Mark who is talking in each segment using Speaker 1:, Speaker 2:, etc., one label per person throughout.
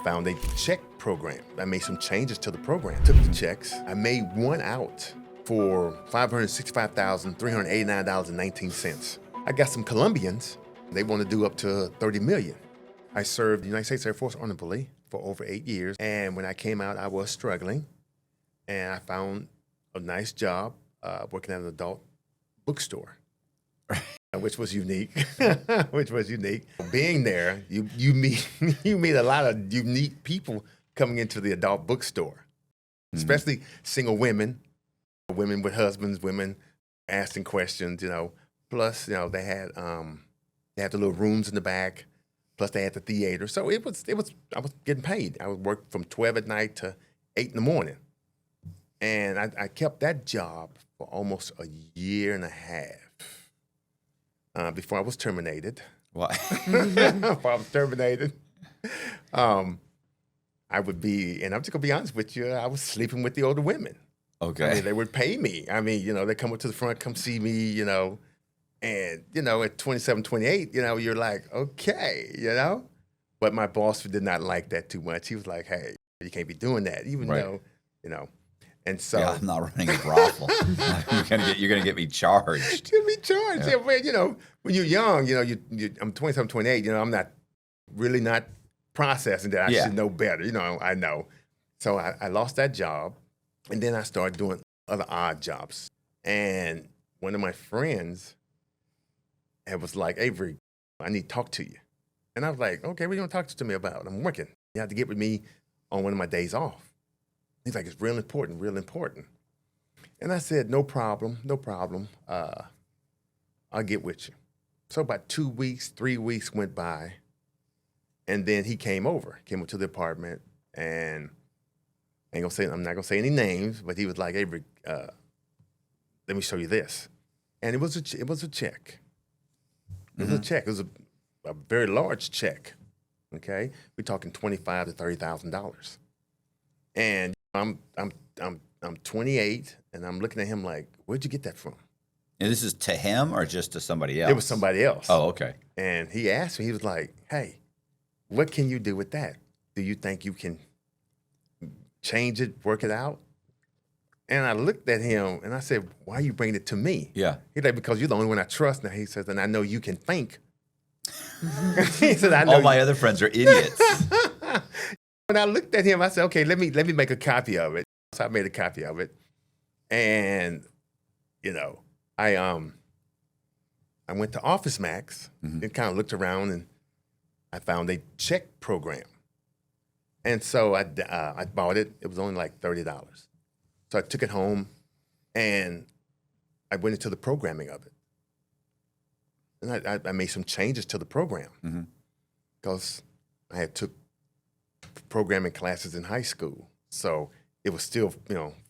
Speaker 1: found a check program. I made some changes to the program. Took the checks. I made one out for $565,389.19. I got some Colombians. They want to do up to $30 million. I served the United States Air Force honorably for over 8 years. And when I came out, I was struggling. And I found a nice job working at an adult bookstore, which was unique. Being there, you meet a lot of unique people coming into the adult bookstore, especially single women with husbands, women asking questions, Plus, they had the little rooms in the back. Plus, they had the theater. So I was getting paid. I would work from 12 at night to 8 in the morning. And I kept that job for almost a year and a half before I was terminated.
Speaker 2: What?
Speaker 1: Before I was terminated, I would be, and I'm just gonna be honest with you, I was sleeping with the older women.
Speaker 2: Okay.
Speaker 1: They would pay me. They come up to the front, come see me, and at 27, 28, you're like, okay, But my boss did not like that too much. He was like, hey, you can't be doing that, even though, And so
Speaker 2: I'm not running a brothel. You're gonna get me charged.
Speaker 1: You'll be charged. Yeah, well, when you're young, I'm 27, 28. I'm not processing that. I should know better. I know. So I lost that job, and then I started doing other odd jobs. And one of my friends was like, Avery, I need to talk to you. And I was like, okay, what are you gonna talk to me about? I'm working. You have to get with me on one of my days off. He's like, it's real important, real important. And I said, no problem. I'll get with you. So about 2 weeks, 3 weeks went by. And then he came up to the apartment, and I'm not gonna say any names, but he was like, Avery, let me show you this. And it was a check. It was a check. It was a very large check. Okay, we're talking $25,000 to $30,000. And I'm 28, and I'm looking at him like, where'd you get that from?
Speaker 2: And this is to him or just to somebody else?
Speaker 1: It was somebody else.
Speaker 2: Oh, okay.
Speaker 1: And he asked me, he was like, hey, what can you do with that? Do you think you can change it, work it out? And I looked at him, and I said, why are you bringing it to me?
Speaker 2: Yeah.
Speaker 1: He's like, because you're the only one I trust. Now he says, and I know you can think. He said, I know
Speaker 2: all my other friends are idiots.
Speaker 1: When I looked at him, I said, okay, let me make a copy of it. So I made a copy of it. And, I went to Office Max and kind of looked around, and I found a check program. And so I bought it. It was only like $30. So I took it home, and I went into the programming of it. And I made some changes to the program because I had took programming classes in high school. So it was still,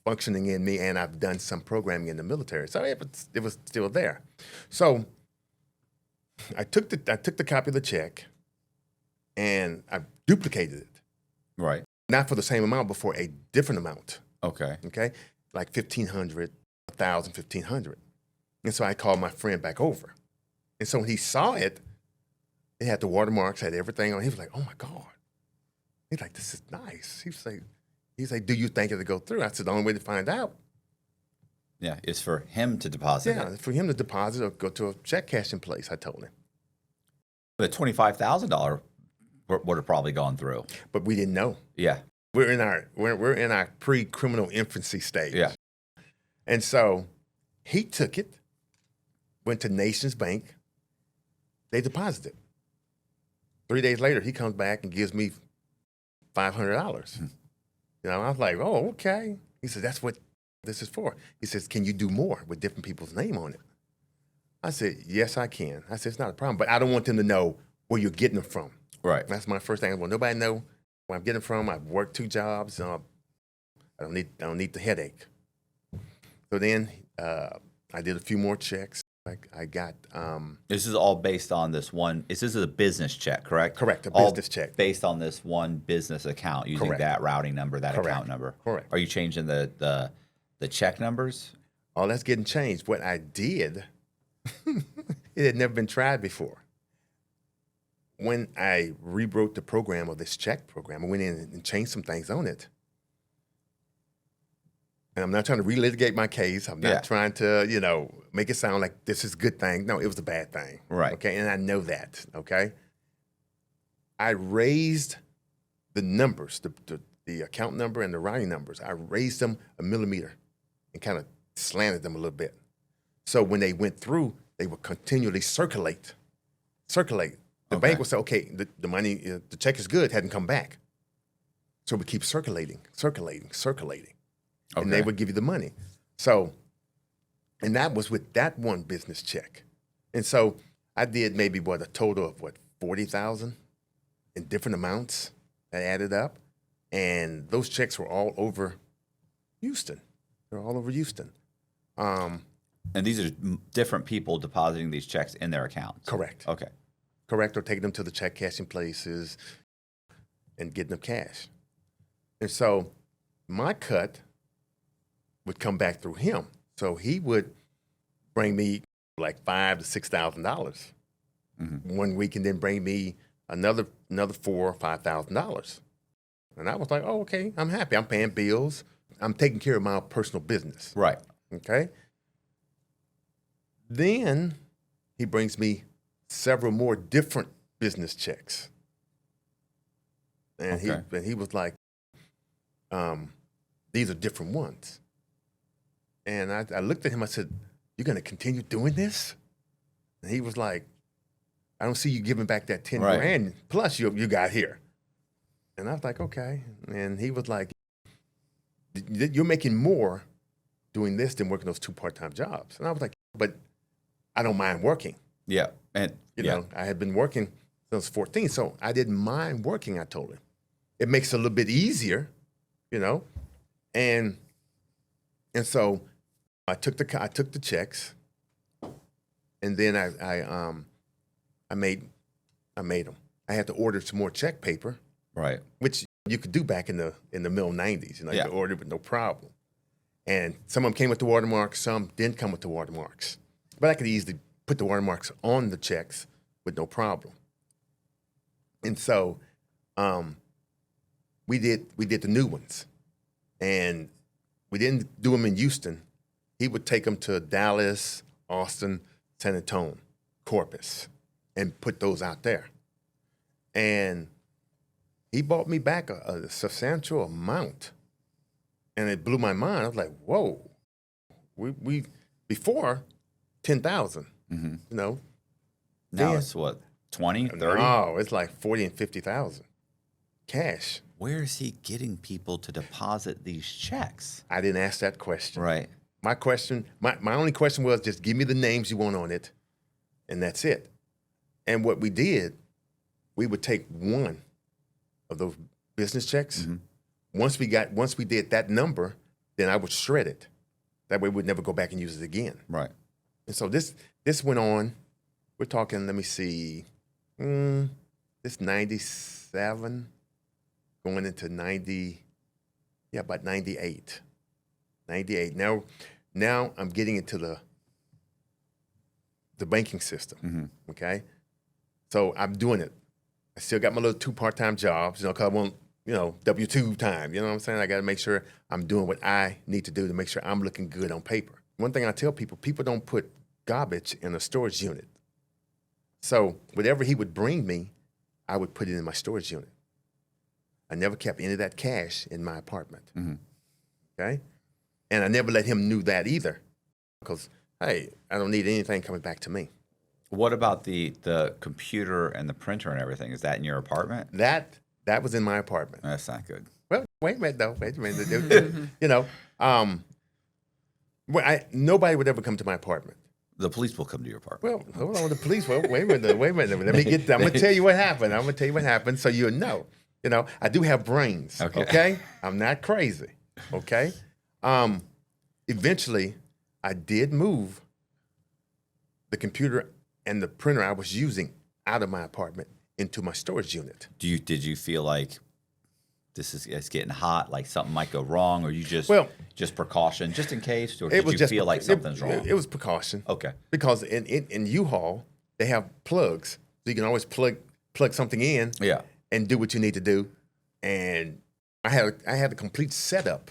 Speaker 1: functioning in me, and I've done some programming in the military. So it was still there. So I took the copy of the check, and I duplicated it.
Speaker 2: Right.
Speaker 1: Not for the same amount, but for a different amount.
Speaker 2: Okay.
Speaker 1: Okay? Like $1,500, $1,000, $1,500. And so I called my friend back over. And so when he saw it, it had the watermarks, had everything on it. He was like, oh my God. He's like, this is nice. He's like, do you think it'll go through? I said, the only way to find out.
Speaker 2: Yeah, is for him to deposit
Speaker 1: it. For him to deposit or go to a check cashing place, I told him.
Speaker 2: But $25,000 would have probably gone through.
Speaker 1: But we didn't know.
Speaker 2: Yeah.
Speaker 1: We're in our pre-criminal infancy stage.
Speaker 2: Yeah.
Speaker 1: And so he took it, went to Nations Bank. They deposited it. 3 days later, he comes back and gives me $500. I was like, oh, okay. He said, that's what this is for. He says, can you do more with different people's name on it? I said, yes, I can. I said, it's not a problem, but I don't want them to know where you're getting them from.
Speaker 2: Right.
Speaker 1: That's my first thing. I want nobody to know where I'm getting them from. I've worked 2 jobs. I don't need the headache. So then I did a few more checks. I got.
Speaker 2: This is all based on this one. This is a business check, correct?
Speaker 1: Correct, a
Speaker 2: all
Speaker 1: business check.
Speaker 2: Based on this one business account using that routing number, that account number.
Speaker 1: Correct.
Speaker 2: Are you changing the check numbers?
Speaker 1: All that's getting changed. What I did, it had never been tried before. when I rewrote the program of this check program, I went in and changed some things on it. And I'm not trying to relitigate my case. I'm not trying to, make it sound like this is a good thing. No, it was a bad thing.
Speaker 2: Right.
Speaker 1: Okay, and I know that. Okay. I raised the numbers, the account number and the routing numbers. I raised them a millimeter and kind of slanted them a little bit. So when they went through, they would continually circulate. The bank would say, okay, the money, the check is good, hadn't come back. So we keep circulating. And they would give you the money. So, and that was with that one business check. And so I did maybe a total of 40,000 in different amounts that added up. And those checks were all over Houston. They're all over Houston.
Speaker 2: And these are different people depositing these checks in their accounts?
Speaker 1: Correct.
Speaker 2: Okay.
Speaker 1: Correct, or taking them to the check cashing places and getting them cash. And so my cut would come back through him. So he would bring me like $5,000 to $6,000 one week, and then bring me another $4,000 or $5,000. And I was like, oh, okay, I'm happy. I'm paying bills. I'm taking care of my personal business.
Speaker 2: Right.
Speaker 1: Okay. Then he brings me several more different business checks. And he was like, these are different ones. And I looked at him, I said, you're going to continue doing this? And he was like, I don't see you giving back that 10 grand plus you got here. And I was like, okay. And he was like, you're making more doing this than working those 2 part-time jobs. And I was like, but I don't mind working.
Speaker 2: Yeah. And
Speaker 1: you know, I had been working since I was 14, so I didn't mind working, I told him. It makes it a little bit easier, and so I took the checks, and then I made them. I had to order some more check paper,
Speaker 2: right,
Speaker 1: which you could do back in the middle '90s. You could order it with no problem. And some of them came with the watermarks, some didn't come with the watermarks. But I could easily put the watermarks on the checks with no problem. And so we did the new ones, and we didn't do them in Houston. He would take them to Dallas, Austin, San Antonio, Corpus, and put those out there. And he bought me back a substantial amount, and it blew my mind. I was like, whoa, we before 10,000, Now
Speaker 2: it's what, 20, 30?
Speaker 1: No, it's like 40 and 50,000 cash.
Speaker 2: Where is he getting people to deposit these checks?
Speaker 1: I didn't ask that question.
Speaker 2: Right.
Speaker 1: My only question was just give me the names you want on it, and that's it. And what we did, we would take one of those business checks. Once we did that number, then I would shred it. That way we'd never go back and use it again.
Speaker 2: Right.
Speaker 1: And so this went on. We're talking, let me see, this 97 going into 90, about 98. 98. Now I'm getting into the banking system, okay? So I'm doing it. I still got my little 2 part-time jobs, because I want, W-2 time, you know what I'm saying? I got to make sure I'm doing what I need to do to make sure I'm looking good on paper. One thing I tell people don't put garbage in a storage unit. So whatever he would bring me, I would put it in my storage unit. I never kept any of that cash in my apartment, okay? And I never let him know that either, because, hey, I don't need anything coming back to me.
Speaker 2: What about the computer and the printer and everything? Is that in your apartment?
Speaker 1: That was in my apartment.
Speaker 2: That's not good.
Speaker 1: Well, wait a minute, though. Wait a minute. Nobody would ever come to my apartment.
Speaker 2: The police will come to your apartment.
Speaker 1: Well, hold on, the police. Well, wait a minute. Let me get. I'm gonna tell you what happened. So you'll know. I do have brains. Okay. I'm not crazy. Okay. Eventually, I did move the computer and the printer I was using out of my apartment into my storage unit.
Speaker 2: Did you feel like it's getting hot, like something might go wrong, or you just precaution, just in case, or did you feel like something's wrong?
Speaker 1: It was precaution.
Speaker 2: Okay.
Speaker 1: Because in U-Haul, they have plugs, so you can always plug plug something in
Speaker 2: Yeah.
Speaker 1: and do what you need to do. And I had a complete setup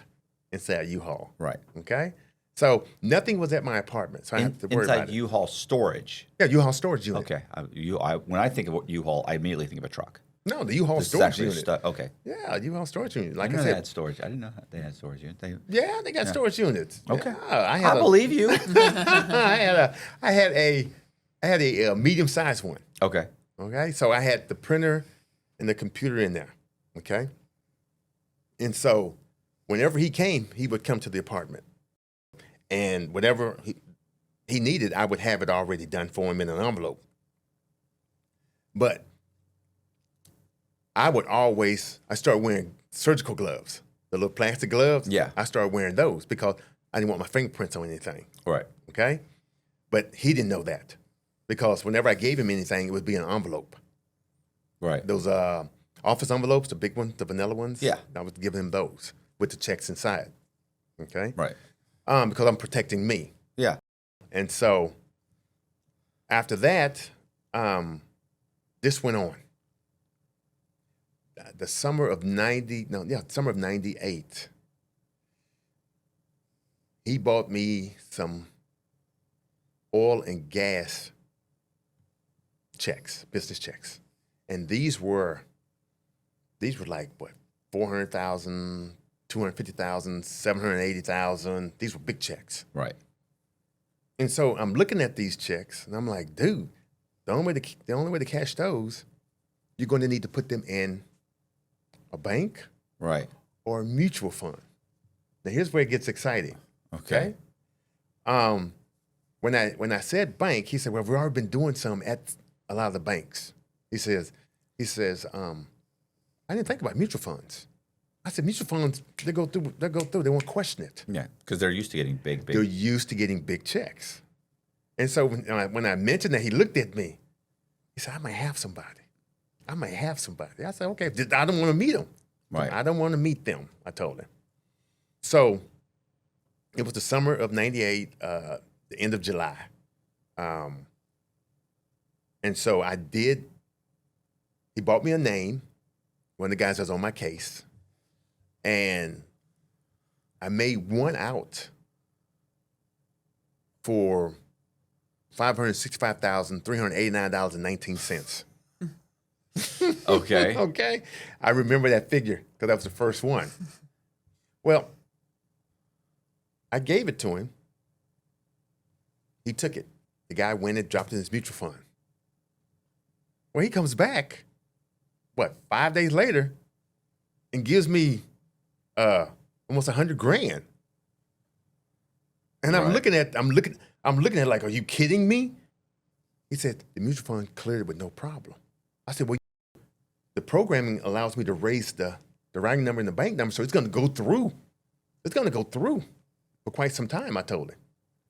Speaker 1: inside U-Haul.
Speaker 2: Right.
Speaker 1: Okay? So nothing was at my apartment, so I have to worry about it.
Speaker 2: Inside U-Haul storage.
Speaker 1: Yeah, U-Haul storage unit.
Speaker 2: Okay. When I think of U-Haul, I immediately think of a truck.
Speaker 1: No, the U-Haul
Speaker 2: This is
Speaker 1: storage
Speaker 2: actually
Speaker 1: unit.
Speaker 2: Okay.
Speaker 1: Yeah, U-Haul storage unit. Like
Speaker 2: I
Speaker 1: I
Speaker 2: know they
Speaker 1: said,
Speaker 2: had storage. I didn't know they had storage unit.
Speaker 1: they got storage units.
Speaker 2: Okay.
Speaker 1: Yeah,
Speaker 2: I believe you.
Speaker 1: I had a medium-sized one.
Speaker 2: Okay.
Speaker 1: Okay, so I had the printer and the computer in there. Okay, and so whenever he came, he would come to the apartment, and whatever he needed, I would have it already done for him in an envelope. But I started wearing surgical gloves, the little plastic gloves.
Speaker 2: Yeah.
Speaker 1: I started wearing those because I didn't want my fingerprints on anything.
Speaker 2: Right.
Speaker 1: Okay, but he didn't know that because whenever I gave him anything, it would be an envelope.
Speaker 2: Right.
Speaker 1: Those office envelopes, the big ones, the vanilla ones.
Speaker 2: Yeah.
Speaker 1: I was giving him those with the checks inside. Okay.
Speaker 2: Right.
Speaker 1: Because I'm protecting me.
Speaker 2: Yeah.
Speaker 1: And so after that, this went on. The summer of 98, he bought me some oil and gas checks, business checks. And these were like, what, 400,000, 250,000, 780,000. These were big checks.
Speaker 2: Right.
Speaker 1: And so I'm looking at these checks, and I'm like, dude, the only way to cash those, you're going to need to put them in a bank,
Speaker 2: right,
Speaker 1: or a mutual fund. Now here's where it gets exciting.
Speaker 2: Okay.
Speaker 1: When I said bank, he said, well, we've already been doing some at a lot of the banks. He says, I didn't think about mutual funds. I said, mutual funds, they go through, they won't question it.
Speaker 2: Yeah, because they're used to getting big.
Speaker 1: They're used to getting big checks. And so when I mentioned that, he looked at me. He said, I might have somebody. I said, okay, I don't want to meet them.
Speaker 2: Right.
Speaker 1: I don't want to meet them, I told him. So it was the summer of 98, the end of July. And so he bought me a name, one of the guys that was on my case, and I made one out for $565,389.19.
Speaker 2: Okay.
Speaker 1: Okay. I remember that figure because that was the first one. Well, I gave it to him. He took it. The guy went and dropped it in his mutual fund. Well, he comes back, 5 days later, and gives me almost $100,000. And I'm looking at it like, are you kidding me? He said, the mutual fund cleared it with no problem. I said, well, the programming allows me to raise the routing number and the bank number, so it's going to go through. It's going to go through for quite some time, I told him.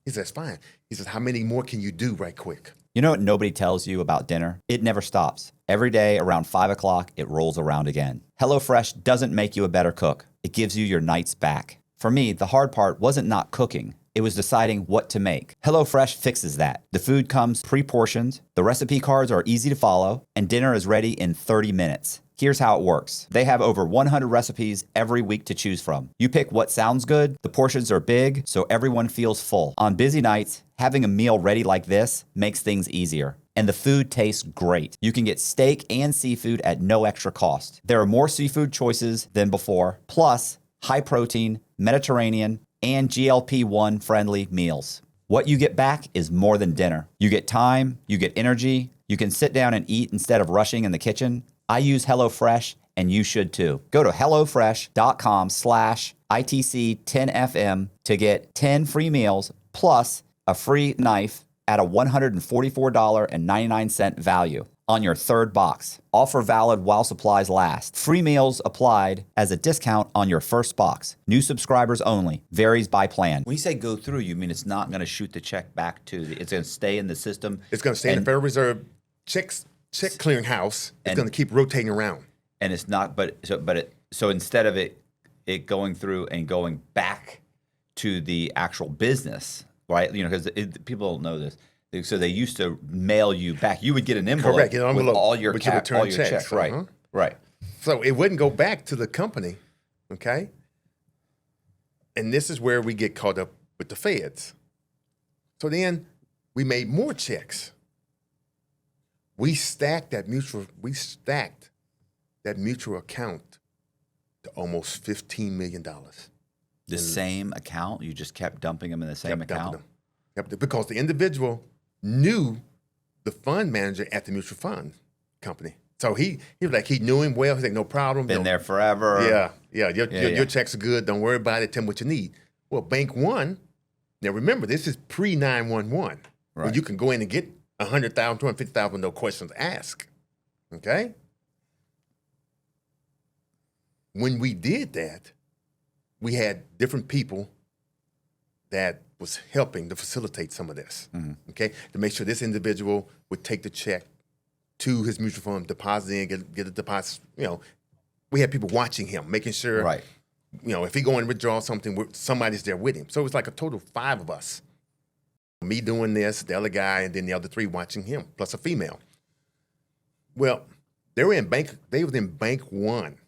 Speaker 1: He says, fine. He says, how many more can you do right quick?
Speaker 3: You know what nobody tells you about dinner? It never stops. Every day around 5 o'clock, it rolls around again. HelloFresh doesn't make you a better cook. It gives you your nights back. For me, the hard part wasn't not cooking. It was deciding what to make. HelloFresh fixes that. The food comes pre-portioned, the recipe cards are easy to follow, and dinner is ready in 30 minutes. Here's how it works. They have over 100 recipes every week to choose from. You pick what sounds good, the portions are big, so everyone feels full. On busy nights, having a meal ready like this makes things easier. And the food tastes great. You can get steak and seafood at no extra cost. There are more seafood choices than before, plus high protein, Mediterranean, and GLP-1 friendly meals. What you get back is more than dinner. You get time, you get energy, you can sit down and eat instead of rushing in the kitchen. I use HelloFresh, and you should too. Go to HelloFresh.com/ITC10FM to get 10 free meals plus a free knife at a $144.99 value on your third box. Offer valid while supplies last. Free meals applied as a discount on your first box. New subscribers only. Varies by plan.
Speaker 2: When you say go through, you mean it's not going to shoot the check back to it's going to stay in the system?
Speaker 1: It's going to stay in the Federal Reserve check clearing house. It's going to keep rotating around.
Speaker 2: And it's not, so instead of it going through and going back to the actual business, right? You know, because people don't know this. So they used to mail you back. You would get an envelope,
Speaker 1: correct, an envelope
Speaker 2: with all your
Speaker 1: return
Speaker 2: checks. Right, right.
Speaker 1: So it wouldn't go back to the company, okay? And this is where we get caught up with the feds. So then we made more checks. We stacked that mutual account to almost $15 million.
Speaker 2: The same account? You just kept dumping them in the same account?
Speaker 1: Because the individual knew the fund manager at the mutual fund company. So he was like, he knew him well. He's like, no problem.
Speaker 2: Been there forever.
Speaker 1: Yeah. Your checks are good. Don't worry about it. Tell me what you need. Well, Bank One, now remember, this is pre-911. Right. Where you can go in and get $100,000, $250,000 with no questions asked. Okay? When we did that, we had different people that was helping to facilitate some of this, okay? To make sure this individual would take the check to his mutual fund, deposit in, get a deposit. We had people watching him, making sure, if he go and withdraw something, somebody's there with him. So it was like a total of 5 of us. Me doing this, the other guy, and then the other 3 watching him, plus a female. Well, they was in Bank One.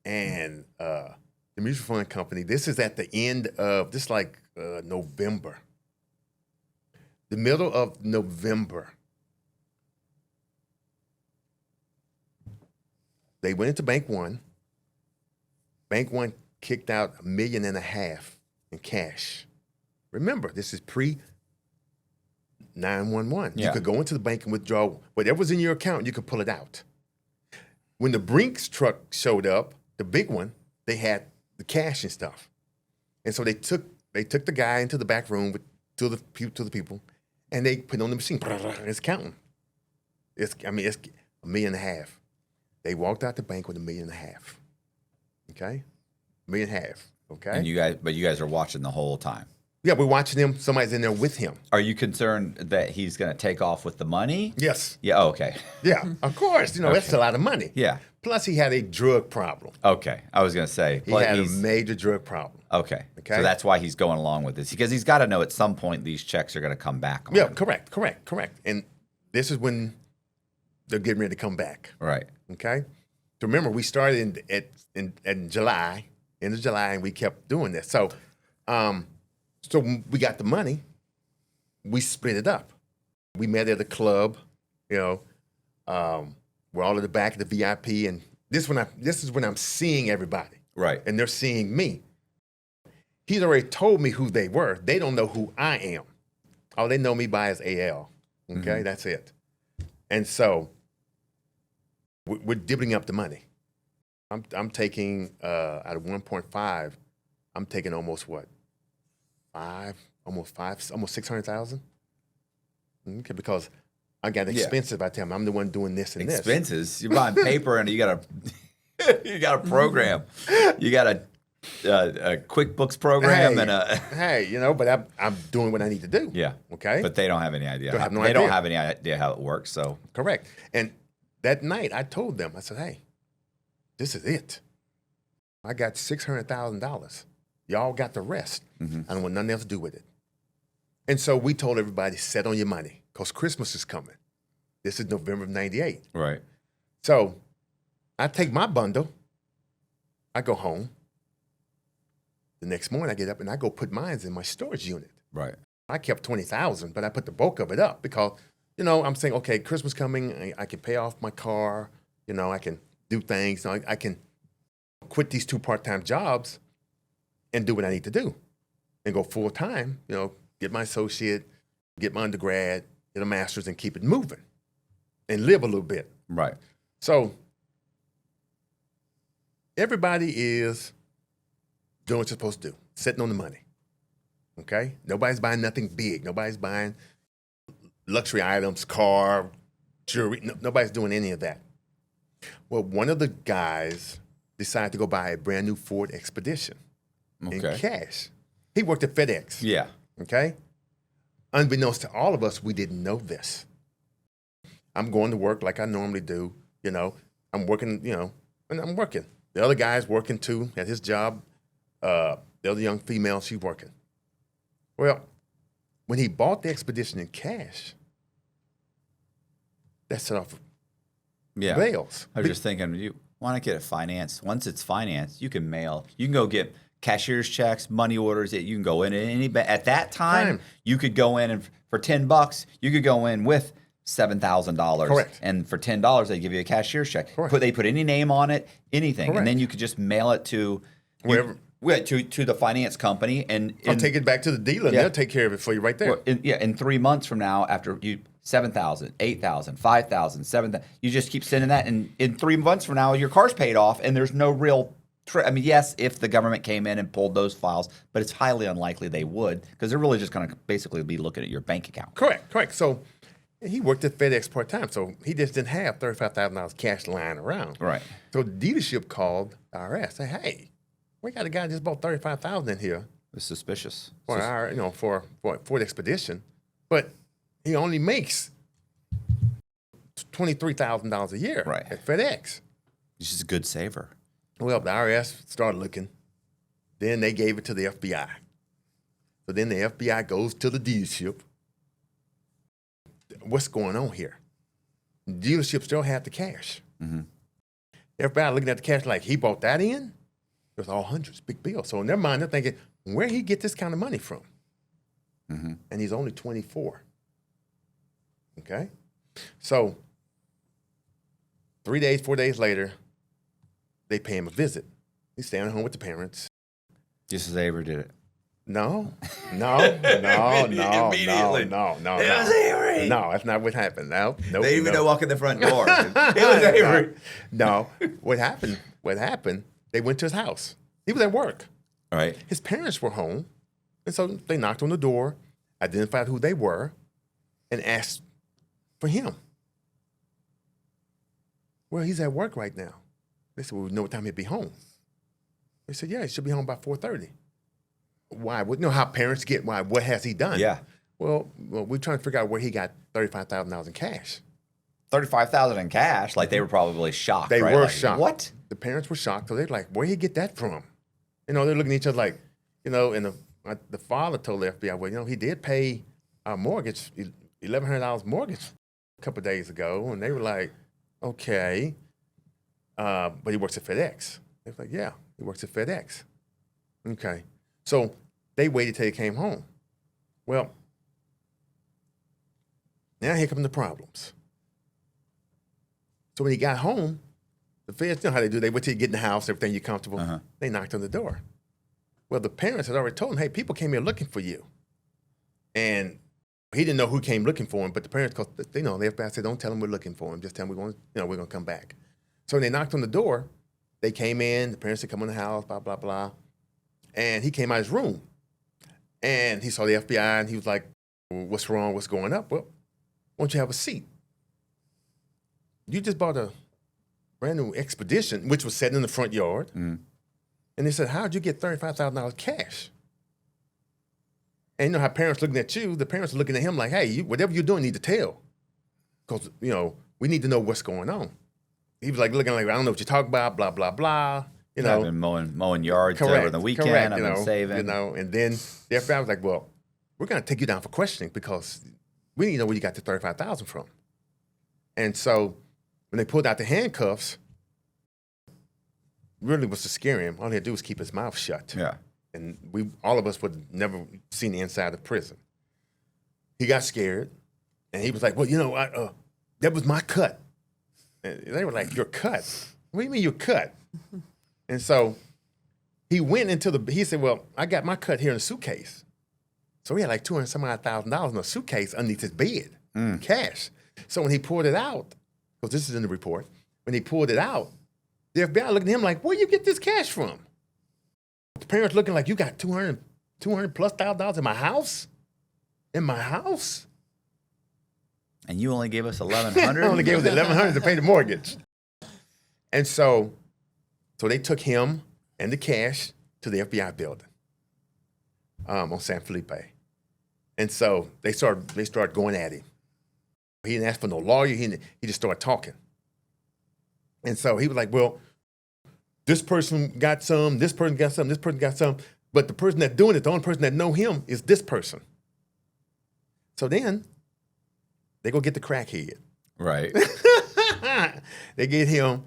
Speaker 1: And the mutual fund company, this is at the end of, November. The middle of November. They went into Bank One. Bank One kicked out $1.5 million in cash. Remember, this is pre-911.
Speaker 2: Yeah.
Speaker 1: You could go into the bank and withdraw whatever was in your account, you could pull it out. When the Brinks truck showed up, the big one, they had the cash and stuff. And so they took the guy into the back room to the people, and they put it on the machine. It's counting. It's $1.5 million. They walked out the bank with $1.5 million. Okay? $1.5 million. Okay?
Speaker 2: And you guys are watching the whole time.
Speaker 1: Yeah, we're watching him. Somebody's in there with him.
Speaker 2: Are you concerned that he's going to take off with the money?
Speaker 1: Yes.
Speaker 2: Yeah. Oh, okay.
Speaker 1: Yeah, of course. That's a lot of money.
Speaker 2: Yeah.
Speaker 1: Plus, he had a drug problem.
Speaker 2: Okay. I was going to say.
Speaker 1: He had a major drug problem.
Speaker 2: Okay. So that's why he's going along with this, because he's got to know at some point these checks are going to come back on
Speaker 1: Yeah,
Speaker 2: him.
Speaker 1: correct. And this is when they're getting ready to come back.
Speaker 2: Right.
Speaker 1: Okay? So remember, we started in July, end of July, and we kept doing this. So, so when we got the money, we split it up. We met at the club, we're all at the back of the VIP, and this is when I'm seeing everybody.
Speaker 2: Right.
Speaker 1: And they're seeing me. He's already told me who they were. They don't know who I am. All they know me by is AL. Okay, that's it. And so we're dividing up the money. I'm taking out of 1.5, I'm taking almost what? Almost 600,000. Okay, because I got expensive. I tell them I'm the one doing this and
Speaker 2: expenses. You're buying paper and you got a program. You got a QuickBooks program
Speaker 1: but I'm doing what I need to do.
Speaker 2: Yeah.
Speaker 1: Okay.
Speaker 2: But they don't have any idea.
Speaker 1: They
Speaker 2: don't have any idea how it works. So
Speaker 1: correct. And that night I told them, I said, hey, this is it. I got $600,000. Y'all got the rest. I don't want nothing else to do with it. And so we told everybody, set on your money, because Christmas is coming. This is November of 98.
Speaker 2: Right.
Speaker 1: So I take my bundle, I go home. The next morning I get up and I go put mine in my storage unit.
Speaker 2: Right.
Speaker 1: I kept 20,000, but I put the bulk of it up because, I'm saying, okay, Christmas coming, I can pay off my car, I can do things. I can quit these 2 part-time jobs and do what I need to do and go full-time, get my associate, get my undergrad, get a master's, and keep it moving and live a little bit.
Speaker 2: Right.
Speaker 1: So everybody is doing what you're supposed to do, sitting on the money, okay? Nobody's buying nothing big. Nobody's buying luxury items, car, jewelry. Nobody's doing any of that. Well, one of the guys decided to go buy a brand new Ford Expedition in cash. He worked at FedEx.
Speaker 2: Yeah.
Speaker 1: Okay? Unbeknownst to all of us, we didn't know this. I'm going to work like I normally do. I'm working, and I'm working. The other guy's working too at his job. The other young female, she's working. Well, when he bought the expedition in cash, that set off bails.
Speaker 2: I was just thinking, why not get it financed? Once it's financed, you can go get cashier's checks, money orders. You can go in at that time. You could go in and for $10, you could go in with $7,000.
Speaker 1: Correct.
Speaker 2: And for $10, they give you a cashier's check.
Speaker 1: Correct.
Speaker 2: They put any name on it, anything,
Speaker 1: Correct.
Speaker 2: and then you could just mail it to
Speaker 1: wherever.
Speaker 2: To the finance company, and
Speaker 1: take it back to the dealer, and they'll take care of it for you right there.
Speaker 2: In 3 months from now, after you 7,000, 8,000, 5,000, 7,000, you just keep sending that, and in 3 months from now, your car's paid off, and there's no real. I mean, yes, if the government came in and pulled those files, but it's highly unlikely they would, because they're really just going to basically be looking at your bank account.
Speaker 1: Correct. So he worked at FedEx part-time, so he just didn't have $35,000 cash lying around.
Speaker 2: Right.
Speaker 1: So the dealership called the IRS, say, hey, we got a guy that just bought $35,000 in here
Speaker 2: It's suspicious.
Speaker 1: for the expedition, but he only makes $23,000 a year at FedEx.
Speaker 2: He's just a good saver.
Speaker 1: Well, the IRS started looking. Then they gave it to the FBI. So then the FBI goes to the dealership. What's going on here? The dealership still had the cash.
Speaker 2: Mm-hmm.
Speaker 1: The FBI looking at the cash like, he bought that in? It was all hundreds, big bill. So in their mind, they're thinking, where he get this kind of money from?
Speaker 2: Mm-hmm.
Speaker 1: And he's only 24. Okay? So 4 days later, they pay him a visit. He's staying at home with the parents.
Speaker 2: Just as Avery did it.
Speaker 1: No.
Speaker 2: Immediately.
Speaker 1: It
Speaker 2: was Avery.
Speaker 1: No, that's not what happened. No.
Speaker 2: They even don't walk in the front door. It was Avery.
Speaker 1: No. What happened, they went to his house. He was at work.
Speaker 2: All right.
Speaker 1: His parents were home. And so they knocked on the door, identified who they were, and asked for him. Well, he's at work right now. They said, well, we know what time he'll be home. They said, yeah, he should be home by 4:30. Why? Well, you know how parents get, why? What has he done?
Speaker 2: Yeah.
Speaker 1: Well, we're trying to figure out where he got $35,000 in cash.
Speaker 2: $35,000 in cash? Like, they were probably shocked,
Speaker 1: They
Speaker 2: right?
Speaker 1: were
Speaker 2: Like,
Speaker 1: shocked.
Speaker 2: What?
Speaker 1: The parents were shocked. So they're like, where'd he get that from? You know, they're looking at each other like, you know, and the father told the FBI, well, you know, he did pay our mortgage, $1,100 mortgage a couple of days ago. And they were like, okay. But he works at FedEx. They were like, yeah, he works at FedEx. Okay. So they waited till he came home. Well, now here come the problems. So when he got home, the feds, you know how they do, they wait till you get in the house, everything you're comfortable.
Speaker 2: Uh-huh.
Speaker 1: They knocked on the door. Well, the parents had already told him, hey, people came here looking for you. And he didn't know who came looking for him, but the parents, because they know, the FBI said, don't tell them we're looking for him. Just tell them we're going to come back. So when they knocked on the door, they came in, the parents said, come in the house, blah, blah, blah. And he came out of his room. And he saw the FBI, and he was like, what's wrong? What's going up? Well, why don't you have a seat? You just bought a brand new expedition, which was sitting in the front yard.
Speaker 2: Mm.
Speaker 1: And they said, how'd you get $35,000 cash? And you know how parents looking at you, the parents are looking at him like, hey, whatever you're doing, you need to tell. Because, you know, we need to know what's going on. He was like looking like, I don't know what you're talking about, blah, blah, blah. You know,
Speaker 2: I've been mowing yards over the weekend. I've been saving.
Speaker 1: You know, and then the FBI was like, well, we're going to take you down for questioning because we need to know where you got the $35,000 from. And so when they pulled out the handcuffs, really was to scare him. All he had to do was keep his mouth shut.
Speaker 2: Yeah.
Speaker 1: And all of us would never seen the inside of prison. He got scared, and he was like, well, you know, that was my cut. And they were like, your cut? What do you mean your cut? And so he went he said, well, I got my cut here in a suitcase. So he had like $200,000 in a suitcase underneath his bed, cash. So when he pulled it out, because this is in the report, when he pulled it out, the FBI looked at him like, where you get this cash from? The parents looking like, you got $200 plus $1,000 in my house? In my house?
Speaker 2: And you only gave us $1,100?
Speaker 1: I only gave us $1,100 to pay the mortgage. And so they took him and the cash to the FBI building on San Felipe. And so they started going at him. He didn't ask for no lawyer. He just started talking. And so he was like, well, this person got some, this person got some, this person got some. But the person that's doing it, the only person that know him is this person. So then they go get the crackhead.
Speaker 2: Right.
Speaker 1: They get him,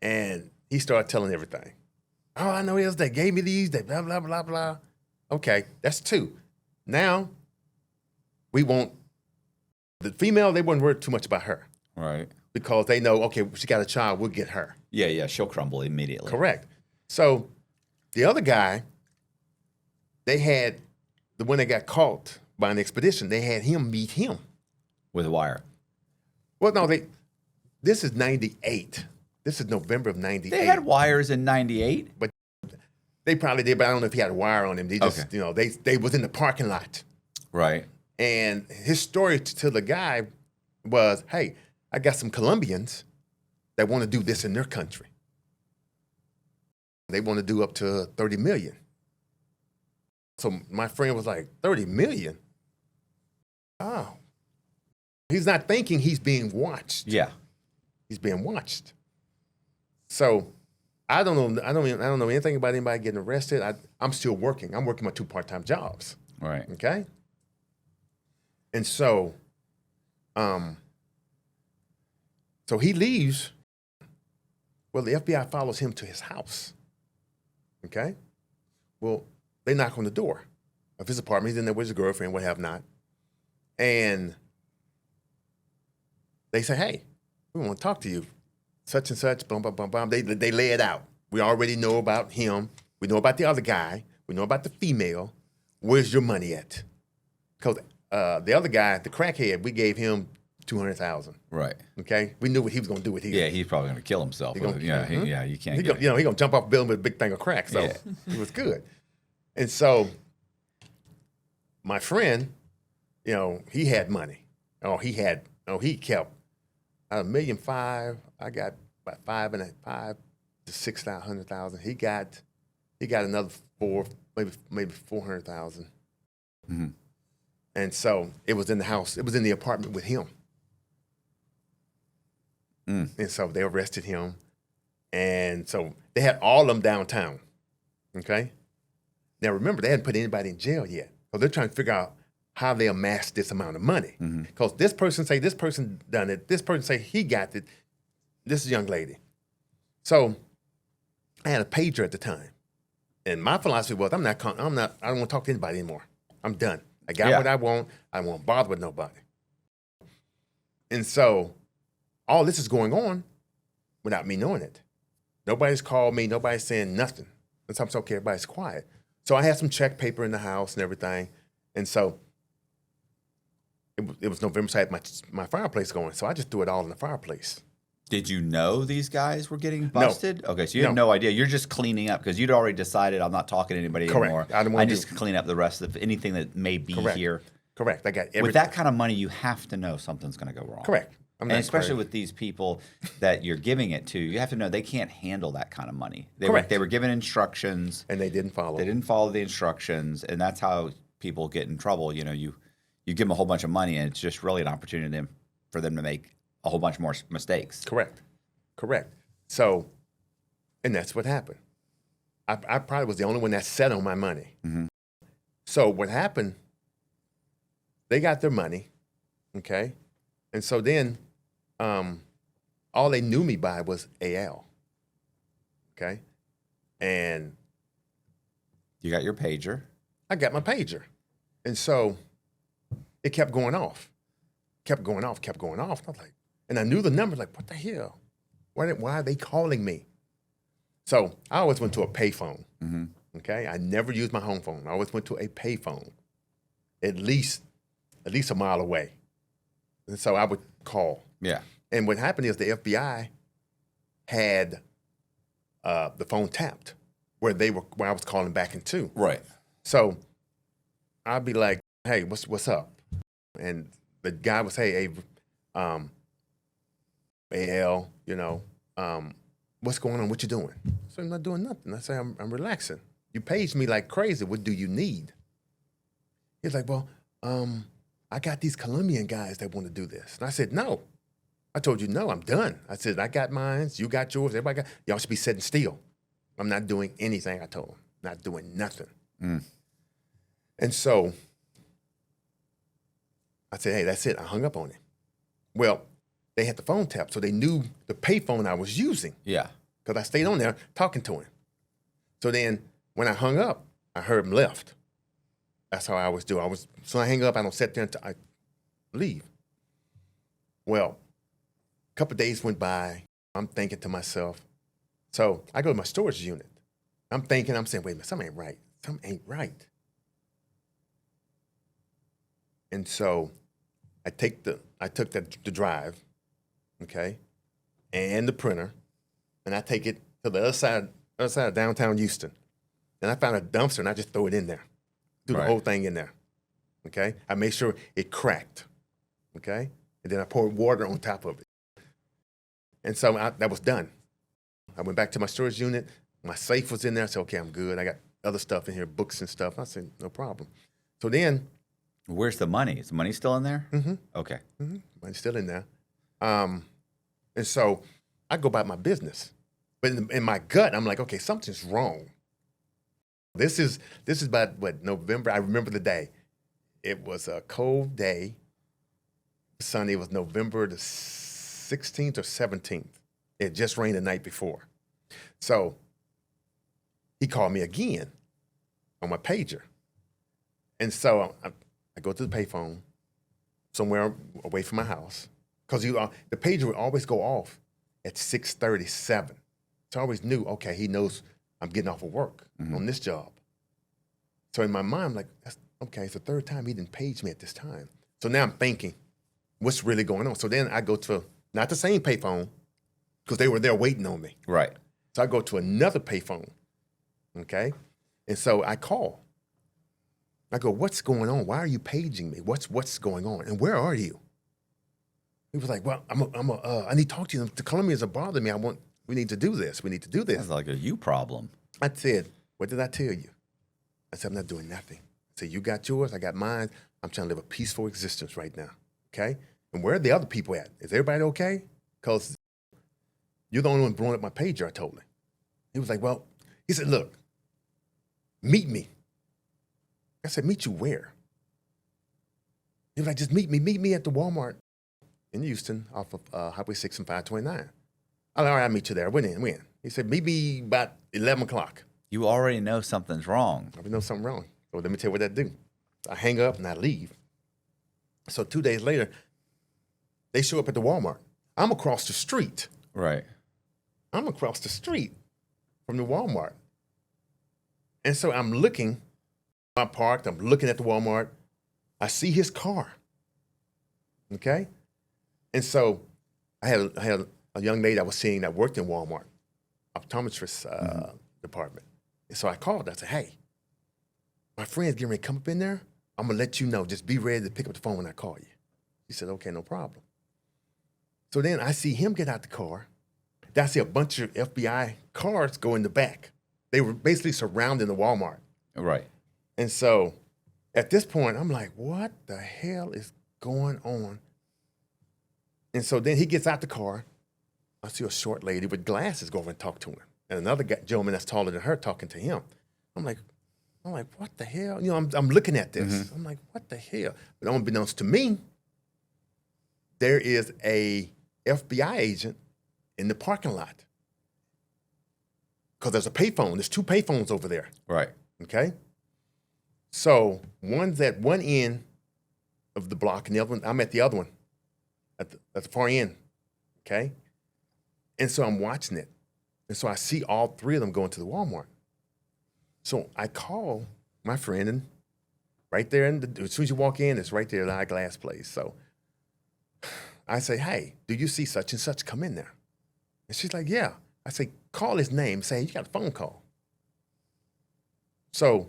Speaker 1: and he started telling everything. Oh, I know they gave me these, they blah, blah, blah, blah. Okay, that's 2. Now, we want the female, they wouldn't worry too much about her
Speaker 2: Right.
Speaker 1: because they know, okay, she got a child, we'll get her.
Speaker 2: Yeah, she'll crumble immediately.
Speaker 1: Correct. So the other guy, they had, when they got caught by an expedition, they had him meet him.
Speaker 2: With a wire.
Speaker 1: Well, no, this is 98. This is November of 98.
Speaker 2: They had wires in 98.
Speaker 1: They probably did, but I don't know if he had a wire on him. They just,
Speaker 2: Okay.
Speaker 1: They was in the parking lot.
Speaker 2: Right.
Speaker 1: And his story to the guy was, hey, I got some Colombians that want to do this in their country. They want to do up to 30 million. So my friend was like, 30 million? Oh. He's not thinking he's being watched.
Speaker 2: Yeah.
Speaker 1: He's being watched. So I don't know anything about anybody getting arrested. I'm still working. I'm working my 2 part-time jobs.
Speaker 2: Right.
Speaker 1: Okay? And so so he leaves. Well, the FBI follows him to his house. Okay? Well, they knock on the door of his apartment. He's in there with his girlfriend, what have not. And they say, hey, we want to talk to you. Such and such, blah, blah, blah, blah. They lay it out. We already know about him. We know about the other guy. We know about the female. Where's your money at? Because the other guy, the crackhead, we gave him $200,000.
Speaker 2: Right.
Speaker 1: Okay? We knew what he was going to do with his.
Speaker 2: Yeah, he's probably going to kill himself. You can't
Speaker 1: He
Speaker 2: get
Speaker 1: gonna jump off a building with a big thing of crack. So it was good. And so my friend, he had money. He kept $1.5 million. I got about 5 to 600,000. He got another 4, maybe 400,000.
Speaker 2: Mm-hmm.
Speaker 1: And so it was in the house. It was in the apartment with him. And so they arrested him. And so they had all of them downtown. Okay? Now remember, they hadn't put anybody in jail yet. So they're trying to figure out how they amassed this amount of money. Because this person say this person done it. This person say he got it. This young lady. So I had a pager at the time. And my philosophy was, I don't want to talk to anybody anymore. I'm done. I got what I want. I won't bother with nobody. And so all this is going on without me knowing it. Nobody's called me. Nobody's saying nothing. And so I'm okay, everybody's quiet. So I had some check paper in the house and everything. And so it was November, so I had my fireplace going. So I just threw it all in the fireplace.
Speaker 2: Did you know these guys were getting busted?
Speaker 1: No.
Speaker 2: Okay, so you had no idea. You're just cleaning up because you'd already decided I'm not talking to anybody anymore. I just clean up the rest of anything that may be here.
Speaker 1: Correct. I got everything.
Speaker 2: With that kind of money, you have to know something's going to go wrong.
Speaker 1: Correct.
Speaker 2: And especially with these people that you're giving it to, you have to know they can't handle that kind of money. They were given instructions.
Speaker 1: And they didn't follow.
Speaker 2: They didn't follow the instructions, and that's how people get in trouble. You give them a whole bunch of money, and it's just really an opportunity for them to make a whole bunch more mistakes.
Speaker 1: Correct. So, and that's what happened. I probably was the only one that sat on my money.
Speaker 2: Mm-hmm.
Speaker 1: So what happened, they got their money, okay? And so then all they knew me by was AL, okay? And
Speaker 2: you got your pager.
Speaker 1: I got my pager. And so it kept going off. And I was like, and I knew the number, like, what the hell? Why are they calling me? So I always went to a payphone, okay? I never used my home phone. I always went to a payphone, at least a mile away. And so I would call.
Speaker 2: Yeah.
Speaker 1: And what happened is the FBI had the phone tapped where I was calling back into.
Speaker 2: Right.
Speaker 1: So I'd be like, hey, what's up? And the guy would say, hey, AL, what's going on? What you doing? So I'm not doing nothing. I say, I'm relaxing. You paged me like crazy. What do you need? He's like, well, I got these Colombian guys that want to do this. And I said, no. I told you, no, I'm done. I said, I got mine. You got yours. Everybody got. Y'all should be sitting still. I'm not doing anything, I told him. Not doing nothing. And so I said, hey, that's it. I hung up on him. Well, they had the phone tapped, so they knew the payphone I was using
Speaker 2: Yeah.
Speaker 1: because I stayed on there talking to him. So then when I hung up, I heard him left. That's how I always do. So I hang up, I don't sit there until I leave. Well, a couple of days went by. I'm thinking to myself, so I go to my storage unit. I'm saying, wait a minute, something ain't right. Something ain't right. And so I took the drive, okay, and the printer, and I take it to the other side of downtown Houston. And I found a dumpster, and I just throw it in there. Do the whole thing in there, okay? I made sure it cracked, okay? And then I poured water on top of it. And so that was done. I went back to my storage unit. My safe was in there. I said, okay, I'm good. I got other stuff in here, books and stuff. I said, no problem. So then.
Speaker 2: Where's the money? Is the money still in there?
Speaker 1: Mm-hmm.
Speaker 2: Okay.
Speaker 1: Mm-hmm. Money's still in there. And so I go about my business. But in my gut, I'm like, okay, something's wrong. This is about, November? I remember the day. It was a cold day. Sunday was November the 16th or 17th. It just rained the night before. So he called me again on my pager. And so I go to the payphone somewhere away from my house because the pager would always go off at 6:37. So I always knew, okay, he knows I'm getting off of work on this job. So in my mind, I'm like, it's the third time he didn't page me at this time. So now I'm thinking, what's really going on? So then I go to not the same payphone because they were there waiting on me.
Speaker 2: Right.
Speaker 1: So I go to another payphone, okay? And so I call. I go, what's going on? Why are you paging me? What's going on? And where are you? He was like, well, I need to talk to you. The Colombians are bothering me. We need to do this. We need to do this.
Speaker 2: That's like a you problem.
Speaker 1: I said, what did I tell you? I said, I'm not doing nothing. I said, you got yours, I got mine. I'm trying to live a peaceful existence right now, okay? And where are the other people at? Is everybody okay? Because you're the only one blowing up my pager, I told him. He was like, well, he said, look, meet me. I said, meet you where? He was like, just meet me at the Walmart in Houston off of Highway 6 and 529. All right, I'll meet you there. When? He said, meet me about 11 o'clock.
Speaker 2: You already know something's wrong.
Speaker 1: I know something wrong. So let me tell you what that do. I hang up and I leave. So 2 days later, they show up at the Walmart. I'm across the street.
Speaker 2: Right.
Speaker 1: I'm across the street from the Walmart. And so I'm looking, I'm parked, I'm looking at the Walmart. I see his car, okay? And so I had a young lady I was seeing that worked in Walmart, optometrist department. And so I called, I said, hey, my friend's getting ready to come up in there. I'm gonna let you know, just be ready to pick up the phone when I call you. She said, okay, no problem. So then I see him get out the car. Then I see a bunch of FBI cars go in the back. They were basically surrounding the Walmart.
Speaker 2: Right.
Speaker 1: And so at this point, I'm like, what the hell is going on? And so then he gets out the car. I see a short lady with glasses go over and talk to him. And another gentleman that's taller than her talking to him. I'm like, what the hell? You know, I'm looking at this. I'm like, what the hell? But unbeknownst to me, there is a FBI agent in the parking lot. Because there's a payphone. There's two payphones over there.
Speaker 2: Right.
Speaker 1: Okay? So one's at one end of the block, and the other one, I'm at the other one, at the far end. Okay? And so I'm watching it. And so I see all three of them going to the Walmart. So I call my friend, and right there, as soon as you walk in, it's right there, the eyeglass place. So I say, hey, do you see such and such come in there? And she's like, yeah. I say, call his name, say, you got a phone call. So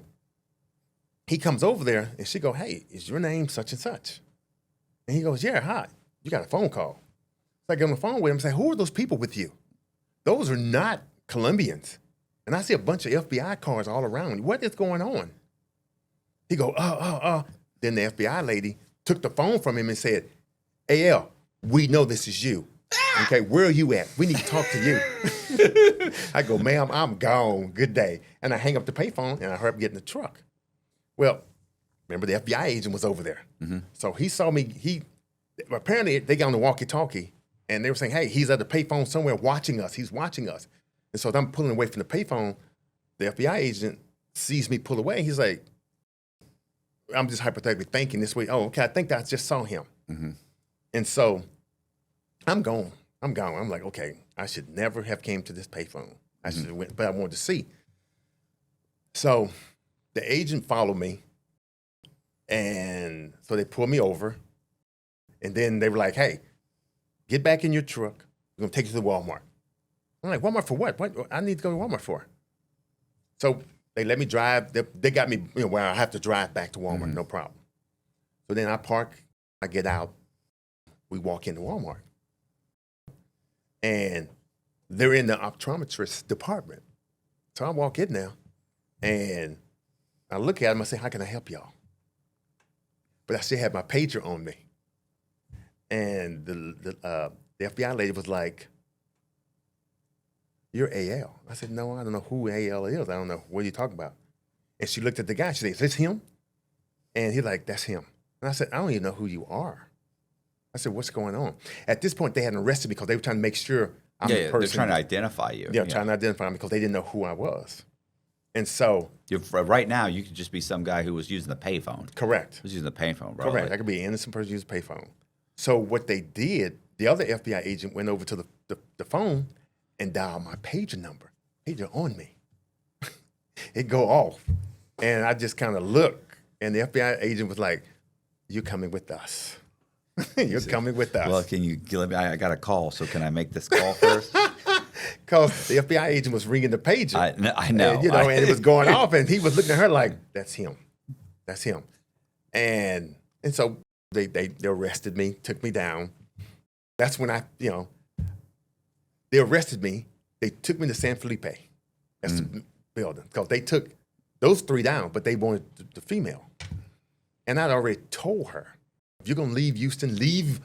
Speaker 1: he comes over there, and she go, hey, is your name such and such? And he goes, yeah, hi, you got a phone call. So I get on the phone with him and say, who are those people with you? Those are not Colombians. And I see a bunch of FBI cars all around me. What is going on? He go, Then the FBI lady took the phone from him and said, AL, we know this is you. Okay, where are you at? We need to talk to you. I go, ma'am, I'm gone. Good day. And I hang up the payphone and I hurry up and get in the truck. Well, Remember, the FBI agent was over there. So he saw me. Apparently, they got on the walkie-talkie, and they were saying, hey, he's at the payphone somewhere watching us. He's watching us. And so as I'm pulling away from the payphone, the FBI agent sees me pull away. He's like, I'm just hypothetically thinking this way. Oh, okay, I think I just saw him. And so I'm gone. I'm like, okay, I should never have came to this payphone. I should have went, but I wanted to see. So the agent followed me, and so they pulled me over, and then they were like, hey, get back in your truck. We're going to take you to Walmart. I'm like, Walmart for what? What I need to go to Walmart for? So they let me drive. They got me, where I have to drive back to Walmart, no problem. So then I park, I get out, we walk into Walmart. And they're in the optometrist department. So I walk in there, and I look at them, I say, how can I help y'all? But I still had my pager on me. And the FBI lady was like, you're AL. I said, no, I don't know who AL is. I don't know. What are you talking about? And she looked at the guy. She said, is this him? And he's like, that's him. And I said, I don't even know who you are. I said, what's going on? At this point, they hadn't arrested me because they were trying to make sure I'm the person.
Speaker 3: They're trying to identify you.
Speaker 1: Yeah, trying to identify me because they didn't know who I was. And so.
Speaker 3: Right now, you could just be some guy who was using the payphone.
Speaker 1: Correct.
Speaker 3: Was using the payphone, bro.
Speaker 1: Correct. I could be an innocent person using a payphone. So what they did, the other FBI agent went over to the phone and dialed my pager number. Pager on me. It go off. And I just kind of look, and the FBI agent was like, you're coming with us. You're coming with us.
Speaker 3: Well, can you let me? I got a call, so can I make this call first?
Speaker 1: Because the FBI agent was ringing the pager.
Speaker 3: I know.
Speaker 1: And, and it was going off, and he was looking at her like, that's him. That's him. And so they arrested me, took me down. That's when they arrested me. They took me to San Felipe. That's the building. Because they took those three down, but they wanted the female. And I'd already told her, if you're going to leave Houston, leave.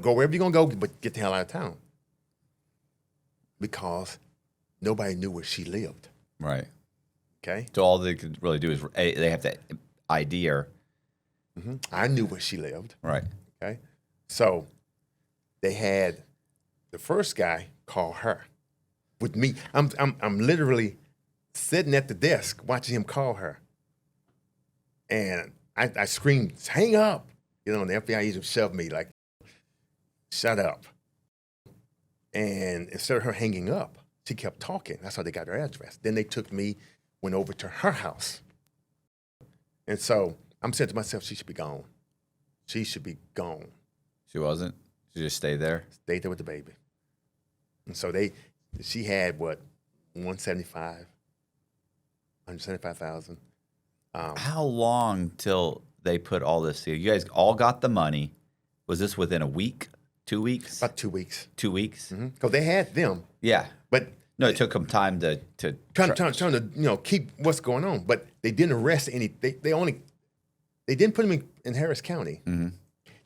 Speaker 1: Go wherever you're going to go, but get the hell out of town. Because nobody knew where she lived.
Speaker 3: Right.
Speaker 1: Okay?
Speaker 3: So all they could really do is they have to ID her.
Speaker 1: I knew where she lived.
Speaker 3: Right.
Speaker 1: Okay? So they had the first guy call her with me. I'm literally sitting at the desk watching him call her. And I screamed, hang up. And the FBI agent shoved me like, shut up. And instead of her hanging up, she kept talking. That's how they got her address. Then they went over to her house. And so I'm saying to myself, she should be gone. She should be gone.
Speaker 3: She wasn't? She just stayed there?
Speaker 1: Stayed there with the baby. And so she had what, 175,000.
Speaker 3: How long till they put all this together? You guys all got the money. Was this within a week, 2 weeks?
Speaker 1: About 2 weeks.
Speaker 3: 2 weeks?
Speaker 1: Because they had them.
Speaker 3: Yeah.
Speaker 1: But
Speaker 3: no, it took them time to
Speaker 1: trying to keep what's going on. But they didn't arrest any. They didn't put them in Harris County.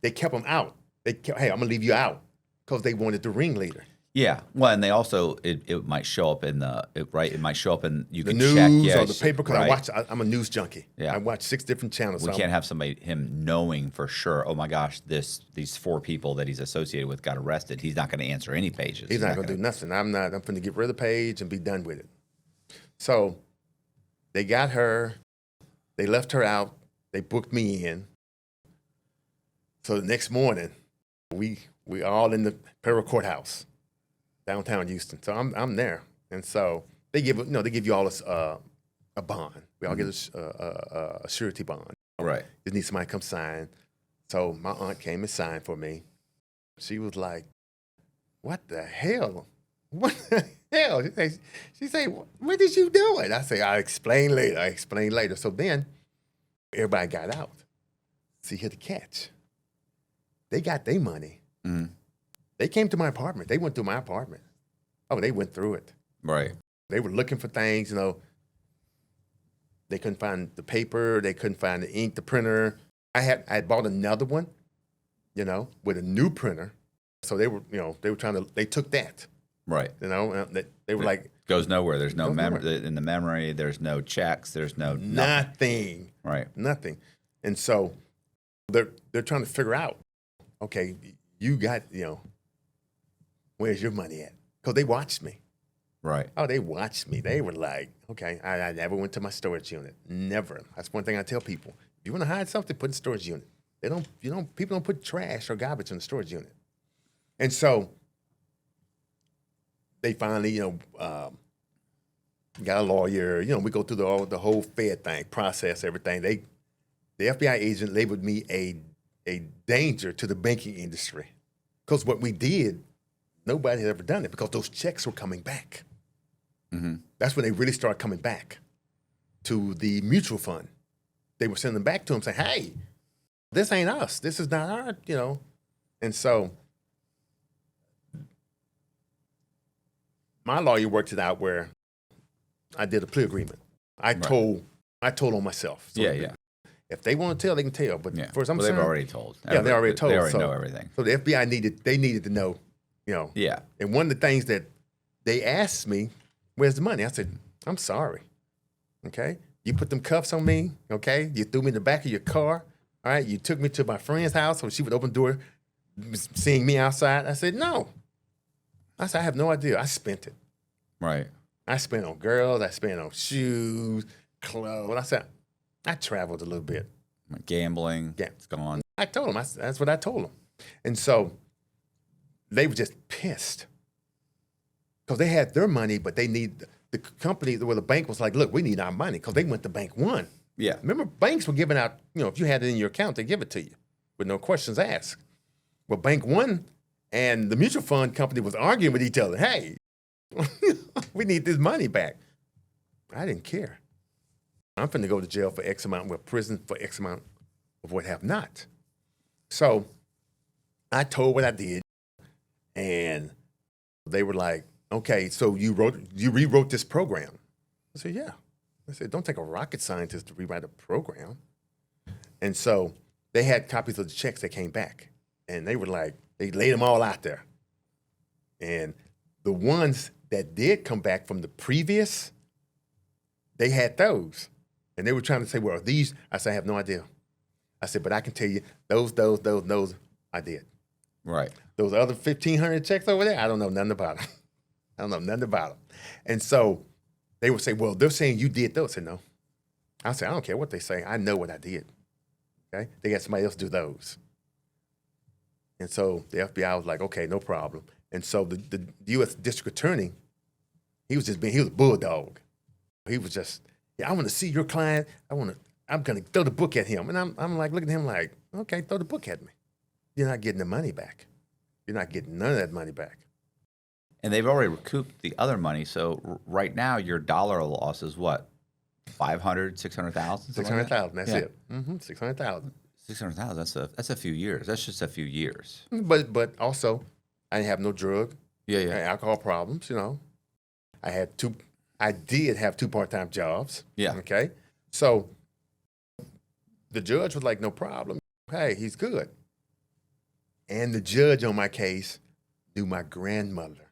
Speaker 1: They kept them out. They kept, hey, I'm gonna leave you out because they wanted the ringleader.
Speaker 3: Yeah. Well, and they also it might show up in it might show up in you
Speaker 1: the
Speaker 3: can
Speaker 1: news
Speaker 3: check yeah,
Speaker 1: or the paper. Because I'm a news junkie.
Speaker 3: Yeah.
Speaker 1: I watch 6 different channels.
Speaker 3: We can't have him knowing for sure. Oh my gosh, these 4 people that he's associated with got arrested. He's not going to answer any pages.
Speaker 1: He's not going to do nothing. I'm going to get rid of the page and be done with it. So they got her. They left her out. They booked me in. So the next morning, we all in the federal courthouse, downtown Houston. So I'm there, and so they give you all a bond. We all get a surety bond.
Speaker 3: Right.
Speaker 1: Just need somebody to come sign. So my aunt came and signed for me. She was like, "What the hell? What the hell?" She said, "What did you do it?" I say, "I'll explain later." So then everybody got out. See, here the catch. They got their money. They came to my apartment. They went through my apartment. Oh, they went through it.
Speaker 3: Right.
Speaker 1: They were looking for things, They couldn't find the paper. They couldn't find the ink, the printer. I had bought another one, with a new printer. So they were trying to, they took that.
Speaker 3: Right.
Speaker 1: They were like,
Speaker 2: Goes nowhere. There's no
Speaker 1: Goes
Speaker 2: memory
Speaker 1: nowhere.
Speaker 2: in the memory. There's no checks. There's no nothing.
Speaker 1: Nothing.
Speaker 2: Right.
Speaker 1: Nothing. And so they're trying to figure out, okay, you got, where's your money at? Because they watched me.
Speaker 2: Right.
Speaker 1: Oh, they watched me. They were like, okay, I never went to my storage unit. Never. That's one thing I tell people. If you want to hide something, put it in the storage unit. People don't put trash or garbage in the storage unit. And so they finally, got a lawyer. We go through the whole Fed thing, process everything. The FBI agent labeled me a danger to the banking industry because what we did, nobody had ever done it because those checks were coming back.
Speaker 2: Mm-hmm.
Speaker 1: That's when they really started coming back to the mutual fund. They were sending them back to them saying, hey, this ain't us. This is not our, And so my lawyer worked it out where I did a plea agreement. I told on myself. So
Speaker 2: Yeah.
Speaker 1: if they want to tell, they can tell. But for some
Speaker 2: they've already told.
Speaker 1: Yeah, they already told.
Speaker 2: They already know everything.
Speaker 1: So the FBI needed to know,
Speaker 2: Yeah.
Speaker 1: And one of the things that they asked me, where's the money? I said, I'm sorry. Okay? You put them cuffs on me, okay? You threw me in the back of your car, all right? You took me to my friend's house so she would open the door, seeing me outside. I said, no. I said, I have no idea. I spent it.
Speaker 2: Right.
Speaker 1: I spent on girls. I spent on shoes, clothes. I said, I traveled a little bit.
Speaker 2: Gambling.
Speaker 1: Yeah.
Speaker 2: It's gone.
Speaker 1: I told them. That's what I told them. And so they were just pissed because they had their money, but they need the company where the bank was like, look, we need our money because they went to bank one.
Speaker 2: Yeah.
Speaker 1: Remember, banks were giving out, if you had it in your account, they give it to you with no questions asked. Well, bank one and the mutual fund company was arguing with each other. Hey, we need this money back. I didn't care. I'm finna go to jail for X amount, well, prison for X amount of what have not. So I told what I did, and they were like, okay, so you rewrote this program. I said, yeah. I said, don't take a rocket scientist to rewrite a program. And so they had copies of the checks that came back, and they were like, they laid them all out there. And the ones that did come back from the previous, they had those. And they were trying to say, well, these, I said, I have no idea. I said, but I can tell you, those, I did.
Speaker 2: Right.
Speaker 1: Those other 1,500 checks over there, I don't know nothing about them. I don't know nothing about them. And so they would say, well, they're saying you did those. I said, no. I said, I don't care what they say. I know what I did. Okay? They got somebody else do those. And so the FBI was like, okay, no problem. And so the U.S. District Attorney, he was a bulldog. He was just, I want to see your client. I'm going to throw the book at him. And I'm like, looking at him like, okay, throw the book at me. You're not getting the money back. You're not getting none of that money back.
Speaker 2: And they've already recouped the other money. So right now, your dollar loss is what? 500, 600,000?
Speaker 1: 600,000, that's it. 600,000.
Speaker 2: 600,000, that's a few years. That's just a few years.
Speaker 1: But also, I didn't have no drug,
Speaker 2: Yeah.
Speaker 1: alcohol problems, I did have 2 part-time jobs.
Speaker 2: Yeah.
Speaker 1: Okay. So the judge was like, no problem. Hey, he's good. And the judge on my case knew my grandmother.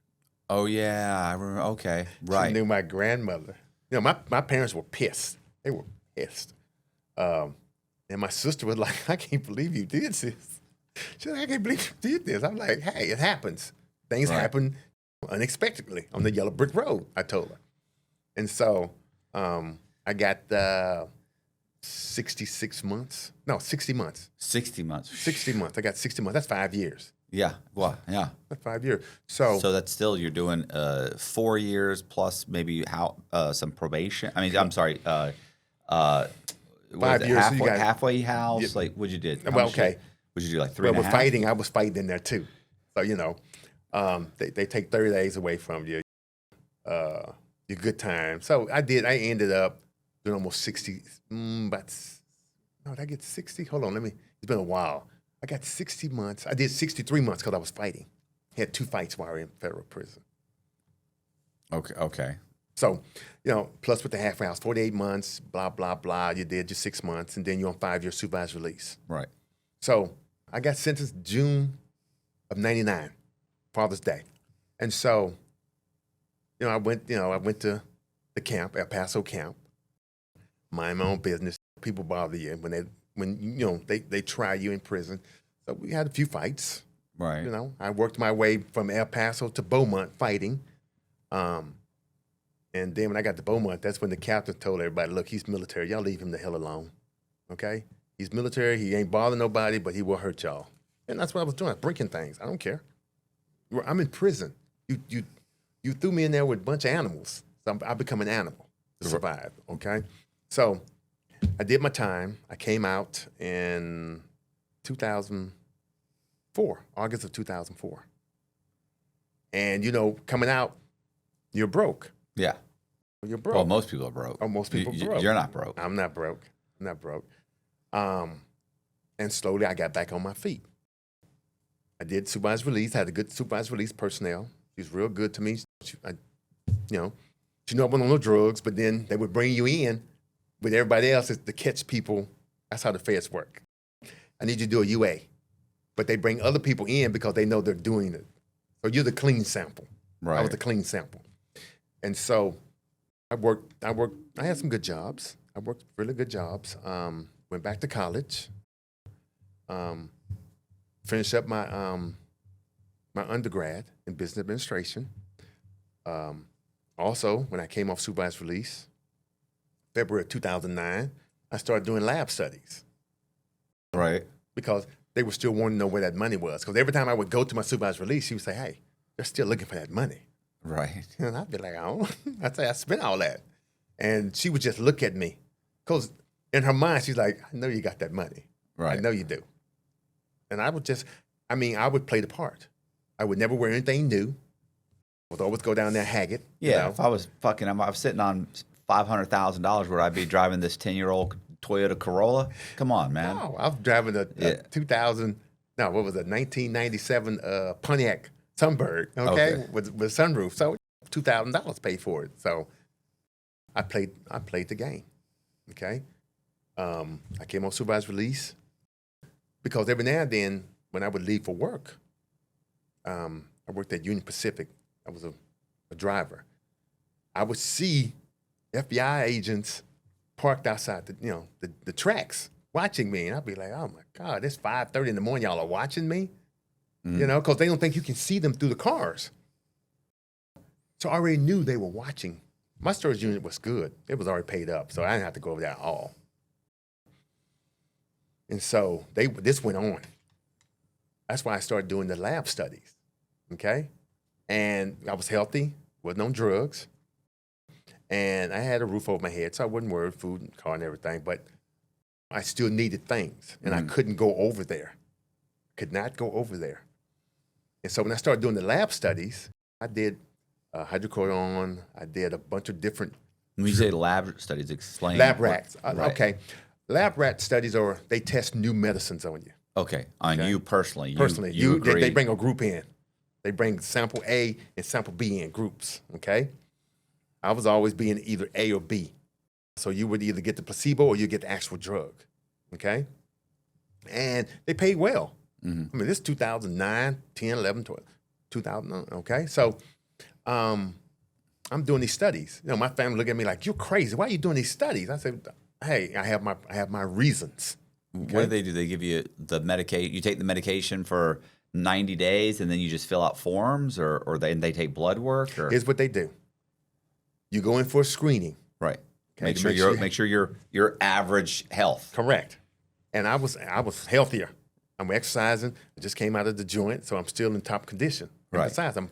Speaker 2: Oh, yeah. I remember. Okay.
Speaker 1: She
Speaker 2: Right.
Speaker 1: knew my grandmother. My parents were pissed. They were pissed. And my sister was like, I can't believe you did this. She's like, I can't believe you did this. I'm like, hey, it happens. Things happen unexpectedly on the yellow brick road, I told her. And so I got 66 months. No, 60 months.
Speaker 2: 60 months.
Speaker 1: 60 months. I got 60 months. That's 5 years.
Speaker 2: Yeah. Well, yeah.
Speaker 1: That's 5 years. So
Speaker 2: that's still, you're doing 4 years plus maybe some probation. I mean, I'm sorry.
Speaker 1: 5 years.
Speaker 2: Halfway,
Speaker 1: So you got
Speaker 2: halfway house?
Speaker 1: Yeah.
Speaker 2: Like, what'd you do?
Speaker 1: Well, okay.
Speaker 2: What'd you do, like 3 and a
Speaker 1: with
Speaker 2: half?
Speaker 1: fighting, I was fighting in there too. So, they take 30 days away from you, your good time. So I ended up doing almost 60, did I get 60? Hold on, it's been a while. I got 60 months. I did 63 months because I was fighting. Had 2 fights while I was in federal prison.
Speaker 2: Okay.
Speaker 1: So, plus with the halfway house, 48 months, blah, blah, blah. You did your 6 months, and then you're on 5-year supervised release.
Speaker 2: Right.
Speaker 1: So I got sentenced June of '99, Father's Day. And so I went to the camp, El Paso camp, mind my own business. People bother you when they try you in prison. So we had a few fights.
Speaker 2: Right.
Speaker 1: I worked my way from El Paso to Beaumont fighting. And then when I got to Beaumont, that's when the captain told everybody, look, he's military. Y'all leave him the hell alone. Okay? He's military. He ain't bothering nobody, but he will hurt y'all. And that's what I was doing. I was breaking things. I don't care. I'm in prison. You threw me in there with a bunch of animals. So I become an animal to survive. Okay? So I did my time. I came out in 2004, August of 2004. And coming out, you're broke.
Speaker 2: Yeah.
Speaker 1: You're broke.
Speaker 2: Well, most people are broke.
Speaker 1: Oh, most people broke.
Speaker 2: You're not broke.
Speaker 1: I'm not broke. And slowly I got back on my feet. I did supervised release. I had a good supervised release personnel. She was real good to me. She knew I wasn't on no drugs, but then they would bring you in with everybody else to catch people. That's how the feds work. I need you to do a UA. But they bring other people in because they know they're doing it. So you're the clean sample.
Speaker 2: Right.
Speaker 1: I was the clean sample. And so I had some good jobs. I worked really good jobs. Went back to college. Finished up my my undergrad in business administration. Also, when I came off supervised release, February of 2009, I started doing lab studies.
Speaker 2: Right.
Speaker 1: Because they were still wanting to know where that money was. Because every time I would go to my supervised release, she would say, hey, they're still looking for that money.
Speaker 2: Right.
Speaker 1: And I'd be like, I'd say I spent all that. And she would just look at me. Because in her mind, she's like, I know you got that money.
Speaker 2: Right.
Speaker 1: I know you do. And I would play the part. I would never wear anything new. I would always go down there haggard.
Speaker 2: Yeah. If I was sitting on $500,000, would I be driving this 10-year-old Toyota Corolla? Come on, man.
Speaker 1: No, I was driving a 1997 Pontiac Sunbird, okay. With sunroof. So $2,000 paid for it. So I played the game, okay. I came on supervised release because every now and then when I would leave for work, I worked at Union Pacific. I was a driver. I would see FBI agents parked outside the tracks watching me, and I'd be like, oh my God, it's 5:30 in the morning, y'all are watching me? Because they don't think you can see them through the cars. So I already knew they were watching. My storage unit was good. It was already paid up, so I didn't have to go over there at all. And so this went on. That's why I started doing the lab studies, okay? And I was healthy, wasn't on drugs, and I had a roof over my head, so I wasn't worried, food and car and everything, but I still needed things, and I couldn't go over there. Could not go over there. And so when I started doing the lab studies, I did hydrocodone, I did a bunch of different...
Speaker 2: When you say lab studies, explain.
Speaker 1: Lab rats.
Speaker 2: Right.
Speaker 1: Okay. Lab rat studies they test new medicines on you.
Speaker 2: Okay. On you personally.
Speaker 1: You
Speaker 2: agree.
Speaker 1: they bring a group in. They bring sample A and sample B in groups, okay? I was always being either A or B. So you would either get the placebo or you get the actual drug, okay? And they paid well. Mm-hmm. I mean, this is 2009, 10, 11, 12, 2009, okay? So I'm doing these studies. My family look at me like, you're crazy. Why are you doing these studies? I said, hey, I have my reasons. Okay?
Speaker 2: What do they do? They give you the you take the medication for 90 days and then you just fill out forms or they take blood work? Or?
Speaker 1: Here's what they do. You go in for a screening.
Speaker 2: Right.
Speaker 1: Okay?
Speaker 2: Make sure you're average health.
Speaker 1: Correct. And I was healthier. I'm exercising. I just came out of the joint, so I'm still in top condition. And
Speaker 2: right.
Speaker 1: Besides, I'm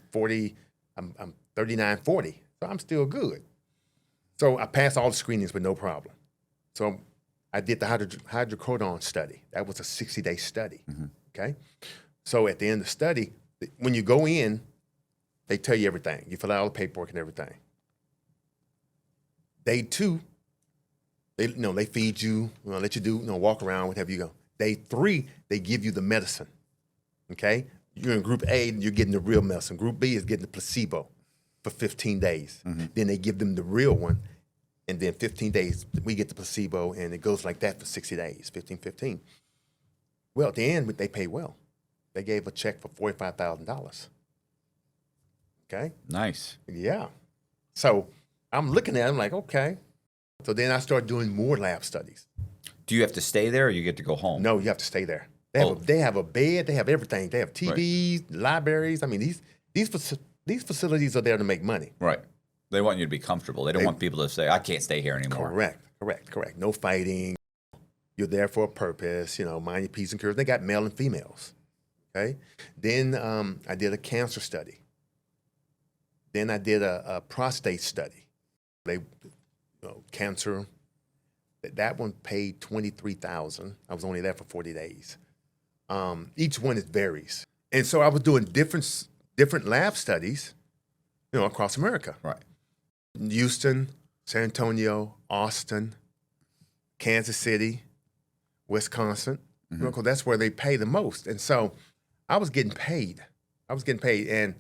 Speaker 1: 39, 40, so I'm still good. So I passed all the screenings with no problem. So I did the hydrocodone study. That was a 60-day study, okay? So at the end of the study, when you go in, they tell you everything. You fill out all the paperwork and everything. Day 2, they feed you, let you do, walk around, whatever you go. Day 3, they give you the medicine, okay? You're in group A, you're getting the real medicine. Group B is getting the placebo for 15 days. Mm-hmm. Then they give them the real one, and then 15 days, we get the placebo, and it goes like that for 60 days, 15. Well, at the end, they pay well. They gave a check for $45,000. Okay?
Speaker 2: Nice.
Speaker 1: Yeah. So I'm looking at it, I'm like, okay. So then I started doing more lab studies.
Speaker 2: Do you have to stay there or you get to go home?
Speaker 1: No, you have to stay there. They have a bed, they have everything. They have TVs, libraries. I mean, these facilities are there to make money.
Speaker 2: Right. They want you to be comfortable. They don't want people to say, I can't stay here anymore.
Speaker 1: Correct. No fighting. You're there for a purpose, mind your P's and Q's. They got male and females, okay? Then I did a cancer study. Then I did a prostate study. Cancer. That one paid $23,000. I was only there for 40 days. Each one varies. And so I was doing different lab studies, across America.
Speaker 2: Right.
Speaker 1: Houston, San Antonio, Austin, Kansas City, Wisconsin, because that's where they pay the most. And so I was getting paid. And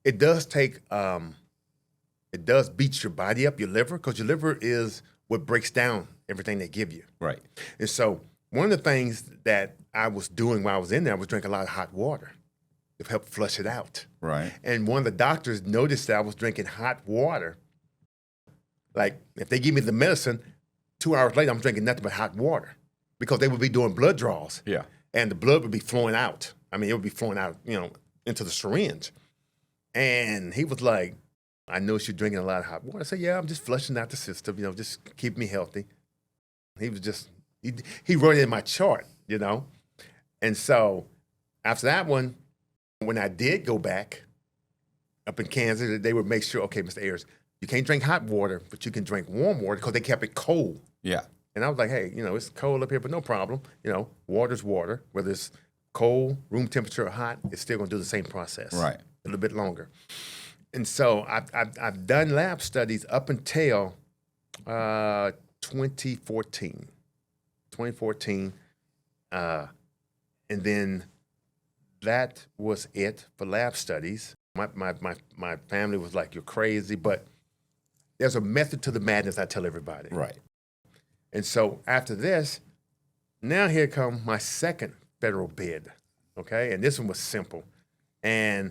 Speaker 1: it does it does beat your body up, your liver, because your liver is what breaks down everything they give you.
Speaker 2: Right.
Speaker 1: And so one of the things that I was doing while I was in there, I was drinking a lot of hot water to help flush it out.
Speaker 2: Right.
Speaker 1: And one of the doctors noticed that I was drinking hot water. Like, if they give me the medicine, 2 hours later, I'm drinking nothing but hot water because they would be doing blood draws.
Speaker 2: Yeah.
Speaker 1: And the blood would be flowing out. I mean, it would be flowing out, into the syringe. And he was like, I noticed you're drinking a lot of hot water. I said, yeah, I'm just flushing out the system, just keep me healthy. He was just, he wrote it in my chart, And so after that one, when I did go back up in Kansas, they would make sure, okay, Mr. Ayers, you can't drink hot water, but you can drink warm water because they kept it cold.
Speaker 2: Yeah.
Speaker 1: And I was like, hey, it's cold up here, but no problem. Water's water. Whether it's cold, room temperature, or hot, it's still going to do the same process.
Speaker 2: Right.
Speaker 1: A little bit longer. And so I've done lab studies up until 2014. And then that was it for lab studies. My family was like, you're crazy, but there's a method to the madness, I tell everybody.
Speaker 2: Right.
Speaker 1: And so after this, now here come my second federal bid, okay? And this one was simple. And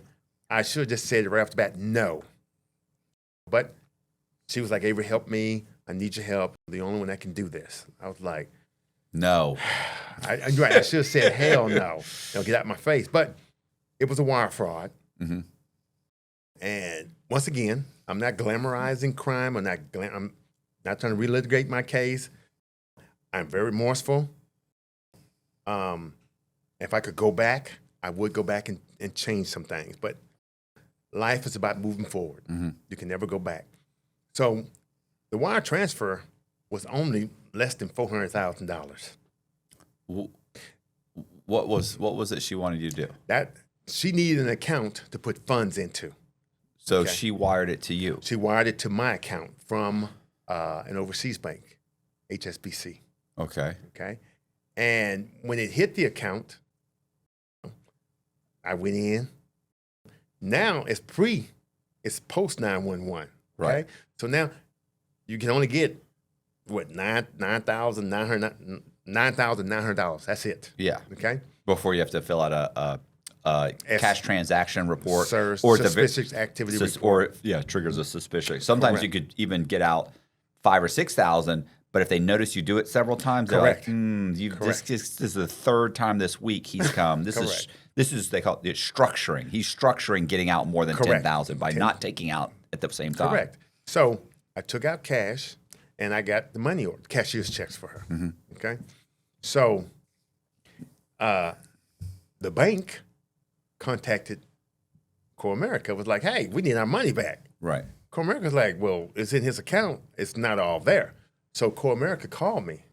Speaker 1: I should have just said right off the bat, no. But she was like, Avery, help me. I need your help. I'm the only one that can do this. I was like,
Speaker 2: no.
Speaker 1: I should have said, hell no. Get out of my face. But it was a wire fraud.
Speaker 2: Mm-hmm.
Speaker 1: And once again, I'm not glamorizing crime. I'm not trying to relitigate my case. I'm very remorseful. If I could go back, I would go back and change some things. But life is about moving forward.
Speaker 2: Mm-hmm.
Speaker 1: You can never go back. So the wire transfer was only less than $400,000.
Speaker 2: What was it she wanted you to do?
Speaker 1: That she needed an account to put funds into.
Speaker 2: So
Speaker 1: Okay.
Speaker 2: she wired it to you.
Speaker 1: She wired it to my account from an overseas bank, HSBC.
Speaker 2: Okay.
Speaker 1: Okay. And when it hit the account, I went in. Now it's post 911. Okay.
Speaker 2: Right.
Speaker 1: So now you can only get $9,900. That's it.
Speaker 2: Yeah.
Speaker 1: Okay.
Speaker 2: Before you have to fill out a cash transaction report
Speaker 1: Suspicious activity report.
Speaker 2: Or triggers a suspicious. Sometimes
Speaker 1: Correct.
Speaker 2: you could even get out $5,000 or $6,000, but if they notice you do it several times, they're
Speaker 1: Correct.
Speaker 2: like,
Speaker 1: Correct.
Speaker 2: this is the third time this week he's come. This is they call it structuring. He's structuring getting out more than
Speaker 1: Correct.
Speaker 2: $10,000 by not taking out at the same time.
Speaker 1: Correct. So I took out cash and I got the money order, cashier's checks for her.
Speaker 2: Mm-hmm.
Speaker 1: Okay. So the bank contacted Core America, was like, hey, we need our money back.
Speaker 2: Right.
Speaker 1: Core America's like, well, it's in his account. It's not all there. So Core America called me.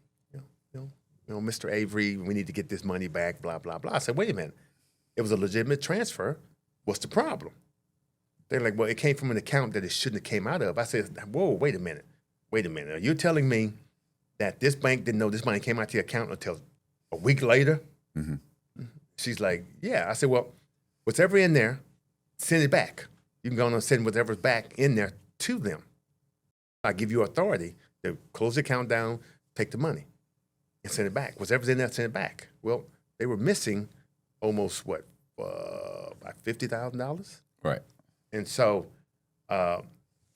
Speaker 1: Mr. Avery, we need to get this money back, blah, blah, blah. I said, wait a minute. It was a legitimate transfer. What's the problem? They're like, well, it came from an account that it shouldn't have came out of. I said, whoa, wait a minute. Are you telling me that this bank didn't know this money came out to the account until a week later?
Speaker 2: Mm-hmm.
Speaker 1: She's like, yeah. I said, well, whatever in there, send it back. You can go on and send whatever's back in there to them. I give you authority to close the account down, take the money, and send it back. Whatever's in there, send it back. Well, they were missing almost, about $50,000?
Speaker 2: Right.
Speaker 1: And so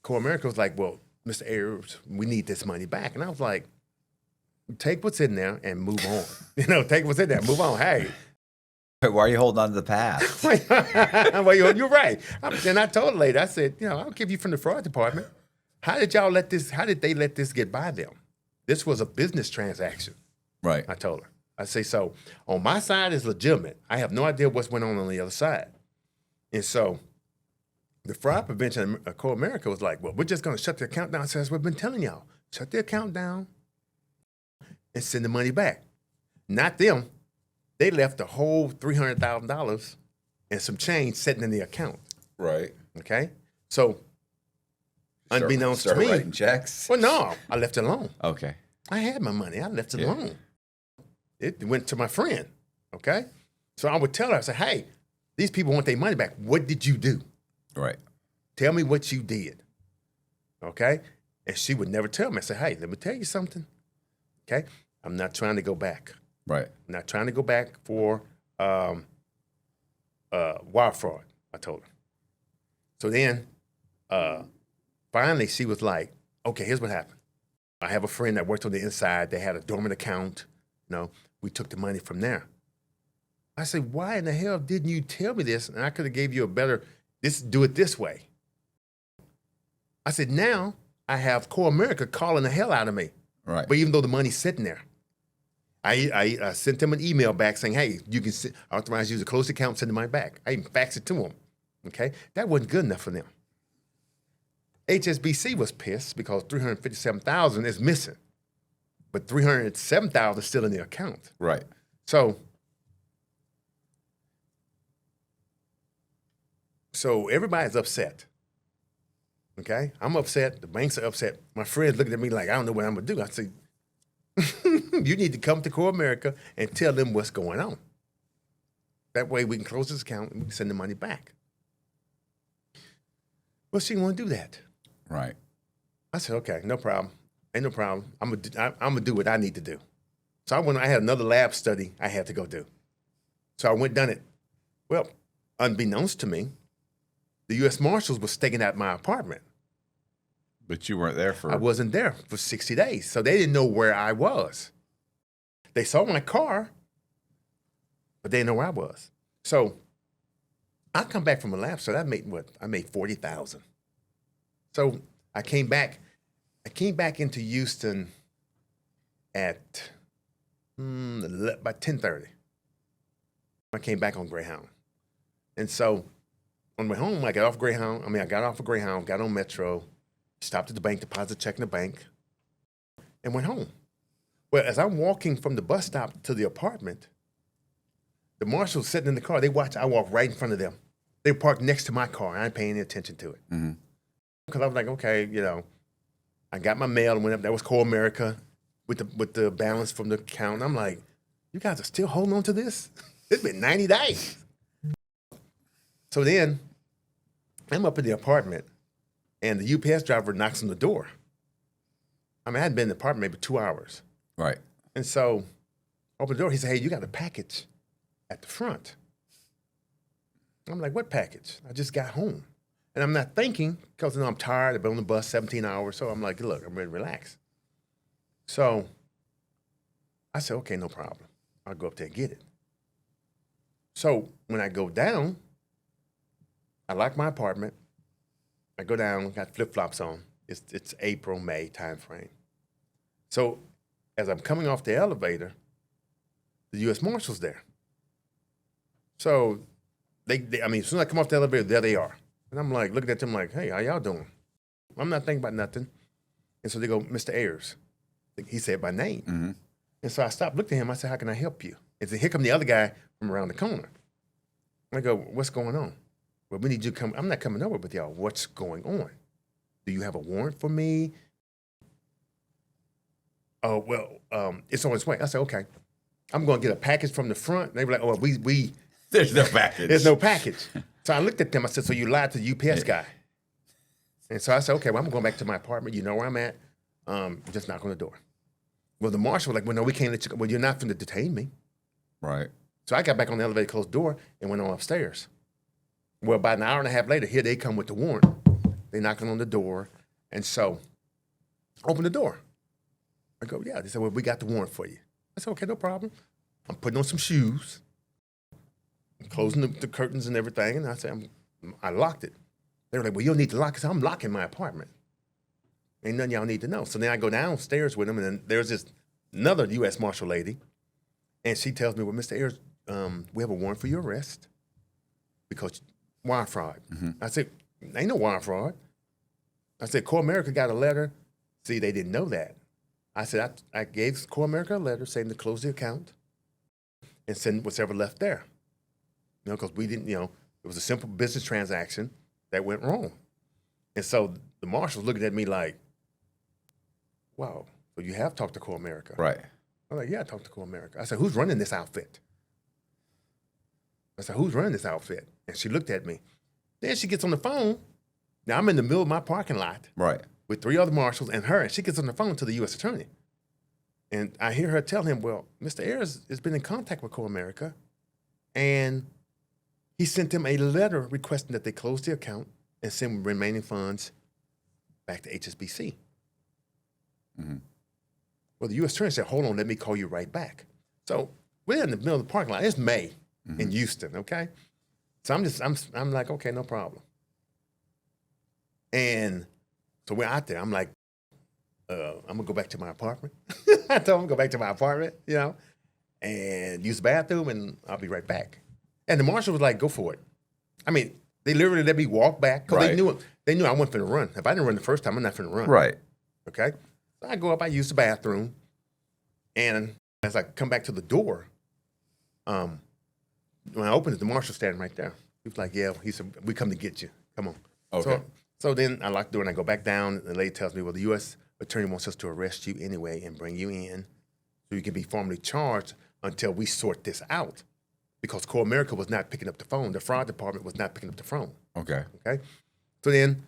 Speaker 1: Core America was like, well, Mr. Ayers, we need this money back. And I was like, take what's in there and move on. Take what's in there, move on. Hey.
Speaker 2: Why are you holding on to the past?
Speaker 1: Well, you're right. And I told the lady, I said, I'll give you from the fraud department. How did they let this get by them? This was a business transaction.
Speaker 2: Right.
Speaker 1: I told her. I say, so on my side is legitimate. I have no idea what's going on the other side. And so the fraud prevention of Core America was like, well, we're just going to shut the account down. I said, that's what I've been telling y'all. Shut the account down and send the money back. Not them. They left the whole $300,000 and some change sitting in the account.
Speaker 4: Right.
Speaker 1: Okay? So, unbeknownst to me.
Speaker 2: Writing checks?
Speaker 1: Well, no, I left it alone.
Speaker 2: Okay.
Speaker 1: I had my money. I left it alone. It went to my friend. Okay? So I would tell her, I said, hey, these people want their money back. What did you do?
Speaker 2: Right.
Speaker 1: Tell me what you did. Okay? And she would never tell me. I said, hey, let me tell you something. Okay? I'm not trying to go back.
Speaker 2: Right.
Speaker 1: I'm not trying to go back for wire fraud, I told her. So then, finally, she was like, okay, here's what happened. I have a friend that worked on the inside. They had a dormant account. We took the money from there. I said, why in the hell didn't you tell me this? And I could have gave you a better, do it this way. I said, now I have Core America calling the hell out of me.
Speaker 2: Right.
Speaker 1: But even though the money's sitting there. I sent them an email back saying, hey, you can authorize you to close the account, send the money back. I even faxed it to them. Okay? That wasn't good enough for them. HSBC was pissed because $357,000 is missing, but $307,000 is still in the account.
Speaker 2: Right.
Speaker 1: So everybody's upset. Okay? I'm upset. The banks are upset. My friends looking at me like, I don't know what I'm going to do. I say, you need to come to Core America and tell them what's going on. That way we can close this account and we can send the money back. Well, she didn't want to do that.
Speaker 2: Right.
Speaker 1: I said, okay, no problem. Ain't no problem. I'm gonna do what I need to do. So I had another lab study I had to go do. So I went done it. Well, unbeknownst to me, the U.S. Marshals was staking out my apartment.
Speaker 4: But you weren't there for.
Speaker 1: I wasn't there for 60 days, so they didn't know where I was. They saw my car, but they didn't know where I was. So I come back from a lab study. I made what? I made $40,000. So I came back into Houston at about 10:30. I came back on Greyhound, and so on my way home, I got off of Greyhound, got on Metro. Stopped at the bank, deposit check in the bank, and went home. Well, as I'm walking from the bus stop to the apartment, the marshals sitting in the car, they watch, I walk right in front of them. They were parked next to my car. I ain't paying any attention to it. Because I was like, okay, I got my mail and went up. That was Core America with the balance from the account. I'm like, you guys are still holding on to this? It's been 90 days. So then I'm up in the apartment. And the UPS driver knocks on the door. I hadn't been in the apartment maybe 2 hours.
Speaker 2: Right.
Speaker 1: And so I opened the door. He said, hey, you got a package at the front. I'm like, what package? I just got home. And I'm not thinking because I'm tired. I've been on the bus 17 hours. So I'm like, look, I'm ready to relax. So I said, okay, no problem. I'll go up there and get it. So when I go down, I lock my apartment. I go down, got flip-flops on. It's April, May time frame. So as I'm coming off the elevator, the U.S. Marshals there. So as soon as I come off the elevator, there they are. And I'm like, looking at them like, hey, how y'all doing? I'm not thinking about nothing. And so they go, Mr. Ayers. He said my name.
Speaker 2: Mm-hmm.
Speaker 1: And so I stopped, looked at him. I said, how can I help you? And so here come the other guy from around the corner. I go, what's going on? Well, we need you to come. I'm not coming over with y'all. What's going on? Do you have a warrant for me? Oh, well, it's on its way. I said, okay. I'm going to get a package from the front. And they were like, oh, we
Speaker 4: There's no package.
Speaker 1: There's no package. So I looked at them. I said, so you lied to the UPS guy. And so I said, okay, well, I'm going back to my apartment. You know where I'm at. Just knock on the door. Well, the marshal was like, well, no, we can't let you go. Well, you're not going to detain me.
Speaker 2: Right.
Speaker 1: So I got back on the elevator, closed the door, and went on upstairs. Well, about an hour and a half later, here they come with the warrant They knocking on the door. And so, open the door. I go, yeah. They said, well, we got the warrant for you. I said, okay, no problem. I'm putting on some shoes, I'm closing the curtains and everything. And I said, I locked it. They were like, well, you don't need to lock it. I said, I'm locking my apartment. Ain't nothing y'all need to know. So then I go downstairs with them, and then there's this another U.S. Marshal lady, and she tells me, well, Mr. Ayers, we have a warrant for your arrest because wire fraud. I said, ain't no wire fraud. I said, Core America got a letter. See, they didn't know that. I said, I gave Core America a letter saying to close the account and send whatever left there. Because we didn't, it was a simple business transaction that went wrong. And so the marshal's looking at me like, wow, so you have talked to Core America.
Speaker 4: Right.
Speaker 1: I'm like, yeah, I talked to Core America. I said, who's running this outfit? And she looked at me. Then she gets on the phone. Now I'm in the middle of my parking lot
Speaker 4: Right.
Speaker 1: with 3 other marshals and her, and she gets on the phone to the U.S. attorney. And I hear her tell him, well, Mr. Ayers has been in contact with Core America, and he sent them a letter requesting that they close the account and send remaining funds back to HSBC. Well, the U.S. attorney said, hold on, let me call you right back. So we're in the middle of the parking lot. It's May in Houston, okay? So I'm like, okay, no problem. And so we're out there. I'm like, I'm gonna go back to my apartment. I told him to go back to my apartment, and use the bathroom, and I'll be right back. And the marshal was like, go for it. I mean, they literally let me walk back because
Speaker 4: Right.
Speaker 1: they knew I wasn't finna run. If I didn't run the first time, I'm not finna run.
Speaker 4: Right.
Speaker 1: Okay? So I go up, I use the bathroom, and as I come back to the door, when I opened it, the marshal's standing right there. He was like, yeah, he said, we come to get you. Come on.
Speaker 4: Okay.
Speaker 1: So then I lock the door and I go back down, and the lady tells me, well, the U.S. attorney wants us to arrest you anyway and bring you in so you can be formally charged until we sort this out. Because Core America was not picking up the phone. The fraud department was not picking up the phone.
Speaker 4: Okay.
Speaker 1: Okay? So then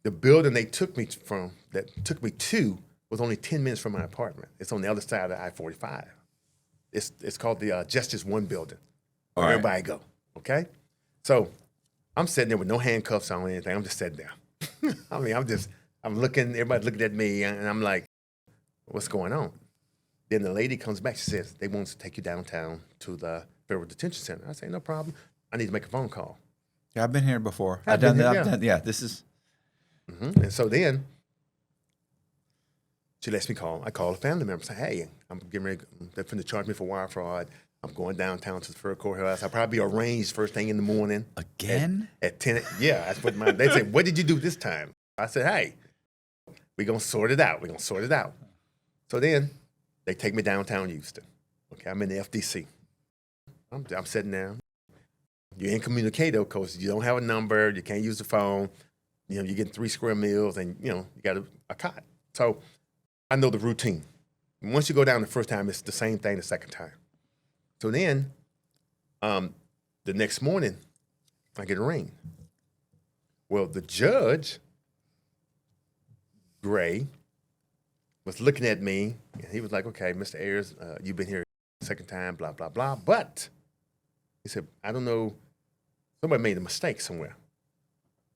Speaker 1: the building they took me to was only 10 minutes from my apartment. It's on the other side of I-45. It's called the Justice One building, where
Speaker 4: All right.
Speaker 1: everybody go, okay? So I'm sitting there with no handcuffs on or anything. I'm just sitting there. I mean, I'm looking, everybody's looking at me, and I'm like, what's going on? Then the lady comes back, she says, they want us to take you downtown to the Federal Detention Center. I say, no problem. I need to make a phone call.
Speaker 4: Yeah, I've been here before.
Speaker 1: I've
Speaker 4: I've done
Speaker 1: been
Speaker 4: that.
Speaker 1: here,
Speaker 4: I've
Speaker 1: yeah.
Speaker 4: done, yeah, this is.
Speaker 1: And so then she lets me call. I call a family member. Say, hey, I'm getting ready. They're finna charge me for wire fraud. I'm going downtown to the federal courthouse. I'll probably be arranged first thing in the morning.
Speaker 4: Again?
Speaker 1: At 10. Yeah, that's what they say, what did you do this time? I said, hey, we're going to sort it out. So then they take me downtown Houston. Okay, I'm in the FDC. I'm sitting there. You're incommunicado because you don't have a number. You can't use the phone. You're getting 3 square meals, and, you got a cot. So I know the routine. Once you go down the first time, it's the same thing the second time. So then the next morning, I get a ring. Well, the judge, Gray, was looking at me, and he was like, okay, Mr. Ayers, you've been here the second time, blah, blah, blah. But he said, I don't know, somebody made a mistake somewhere.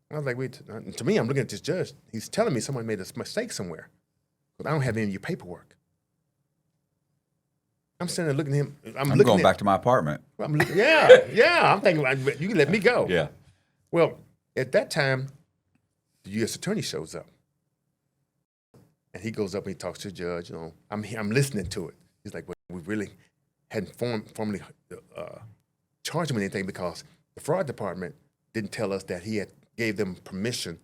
Speaker 1: I was like, wait, to me, I'm looking at this judge. He's telling me someone made a mistake somewhere, but I don't have any of your paperwork. I'm sitting there looking at him.
Speaker 4: I'm going back to my apartment.
Speaker 1: I'm thinking, you can let me go.
Speaker 4: Yeah.
Speaker 1: Well, at that time, the U.S. attorney shows up. And he goes up and he talks to the judge. I'm listening to it. He's like, well, we really hadn't formally charged him with anything because the fraud department didn't tell us that he had gave them permission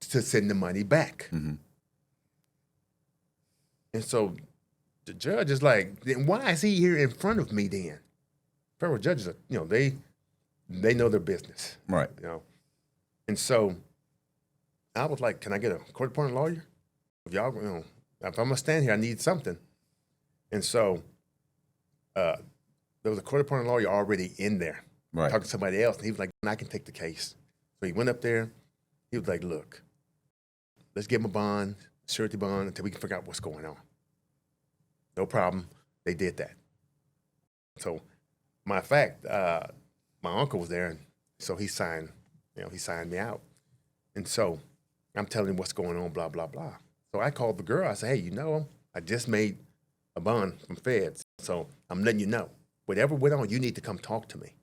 Speaker 1: to send the money back.
Speaker 4: Mm-hmm.
Speaker 1: And so the judge is like, then why is he here in front of me then? Federal judges are, they know their business.
Speaker 4: Right.
Speaker 1: And so I was like, can I get a court-appointed lawyer? If y'all, if I'm gonna stand here, I need something. And so there was a court-appointed lawyer already in there
Speaker 4: Right.
Speaker 1: talking to somebody else. And he was like, I can take the case. So he went up there. He was like, look, let's give him a bond, surety bond, until we can figure out what's going on. No problem. They did that. So, matter of fact, my uncle was there, and so he signed me out. And so I'm telling him what's going on, blah, blah, blah. So I called the girl. I said, hey, I just made a bond from feds. So I'm letting you know. Whatever went on, you need to come talk to me.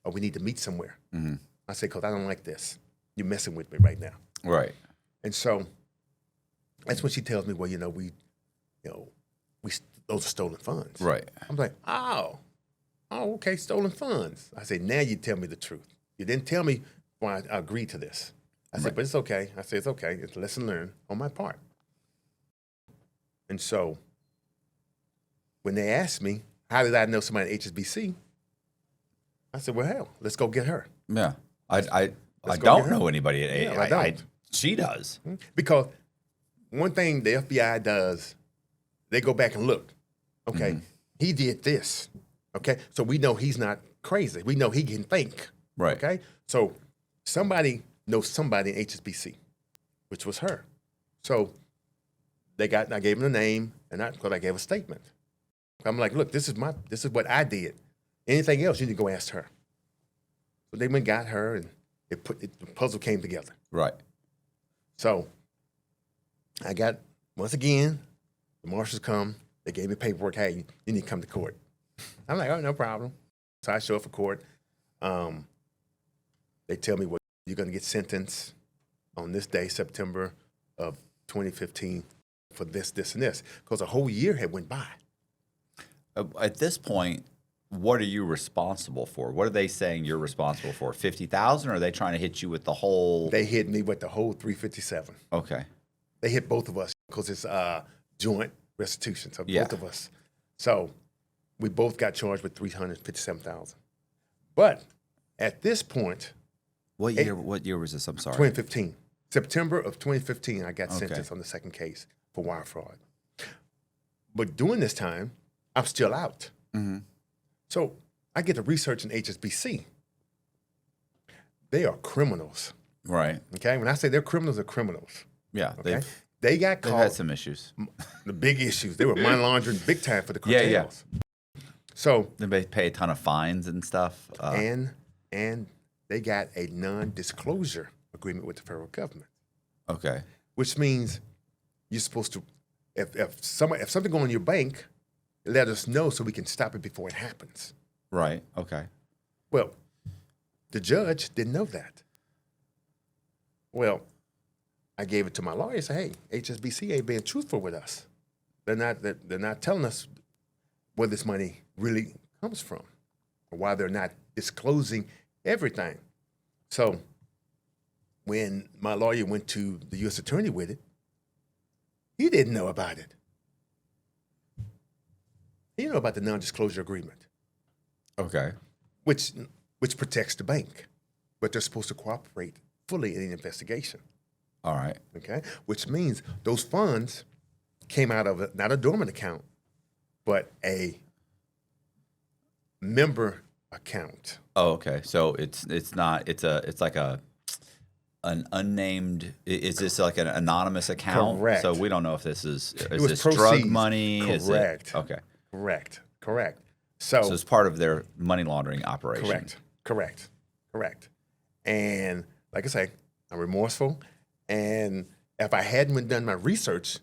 Speaker 1: Or we need to meet somewhere.
Speaker 2: Mm-hmm.
Speaker 1: I said, because I don't like this. You're messing with me right now.
Speaker 2: Right.
Speaker 1: And so that's when she tells me, well, those are stolen funds.
Speaker 2: Right.
Speaker 1: I'm like, oh, okay, stolen funds. I said, now you tell me the truth. You didn't tell me why I agreed to this. I said, but it's okay. I said, it's okay. It's a lesson learned on my part. And so when they asked me, how did I know somebody at HSBC? I said, well, hell, let's go get her.
Speaker 2: Yeah. I
Speaker 1: go
Speaker 2: don't
Speaker 1: get her.
Speaker 2: know anybody at
Speaker 1: Yeah, I don't.
Speaker 2: she does.
Speaker 1: Because one thing the FBI does, they go back and look. Okay, he did this. Okay, so we know he's not crazy. We know he can think.
Speaker 2: Right.
Speaker 1: Okay, so somebody knows somebody in HSBC, which was her. So I gave him the name, and I gave a statement. I'm like, look, this is what I did. Anything else, you need to go ask her. So they went and got her, and the puzzle came together.
Speaker 2: Right.
Speaker 1: So I got, once again, the marshals come. They gave me paperwork. Hey, you need to come to court. I'm like, oh, no problem. So I show up for court. They tell me, well, you're going to get sentenced on this day, September of 2015, for this, this, and this. Because a whole year had went by.
Speaker 2: At this point, what are you responsible for? What are they saying you're responsible for? 50,000, or are they trying to hit you with the whole?
Speaker 1: They hit me with the whole 357.
Speaker 2: Okay.
Speaker 1: They hit both of us because it's joint restitution. So
Speaker 2: Yeah.
Speaker 1: both of us. So we both got charged with 357,000. But at this point,
Speaker 2: What year? What year was this? I'm sorry.
Speaker 1: 2015, September of 2015, I got sentenced on the second case for wire fraud. But during this time, I'm still out.
Speaker 2: Mm-hmm.
Speaker 1: So I get to research in HSBC. They are criminals.
Speaker 2: Right.
Speaker 1: Okay, when I say they're criminals.
Speaker 2: Yeah.
Speaker 1: Okay, they got
Speaker 2: They've
Speaker 1: caught.
Speaker 2: had some issues.
Speaker 1: The big issues. They were money laundering big time for the
Speaker 2: Yeah,
Speaker 1: cartels.
Speaker 2: yeah.
Speaker 1: So
Speaker 2: They pay a ton of fines and stuff.
Speaker 1: and they got a non-disclosure agreement with the federal government,
Speaker 2: Okay.
Speaker 1: which means you're supposed to, if something going on in your bank, let us know so we can stop it before it happens.
Speaker 2: Right. Okay.
Speaker 1: Well, the judge didn't know that. Well, I gave it to my lawyer. I said, "Hey, HSBC ain't being truthful with us. They're not telling us where this money really comes from, or why they're not disclosing everything." So, when my lawyer went to the U.S. attorney with it, he didn't know about it. He didn't know about the non-disclosure agreement,
Speaker 2: Okay.
Speaker 1: which protects the bank, but they're supposed to cooperate fully in the investigation.
Speaker 2: All right.
Speaker 1: Okay, which means those funds came out of not a dormant account, but a member account.
Speaker 2: Oh, okay. So it's like an unnamed. Is this like an anonymous account?
Speaker 1: Correct.
Speaker 2: So we don't know if this is
Speaker 1: was
Speaker 2: this drug
Speaker 1: proceeds.
Speaker 2: money? Is it-
Speaker 1: Correct.
Speaker 2: Okay.
Speaker 1: Correct.
Speaker 2: So it's part of their money laundering operation.
Speaker 1: Correct. And like I say, I'm remorseful. And if I hadn't done my research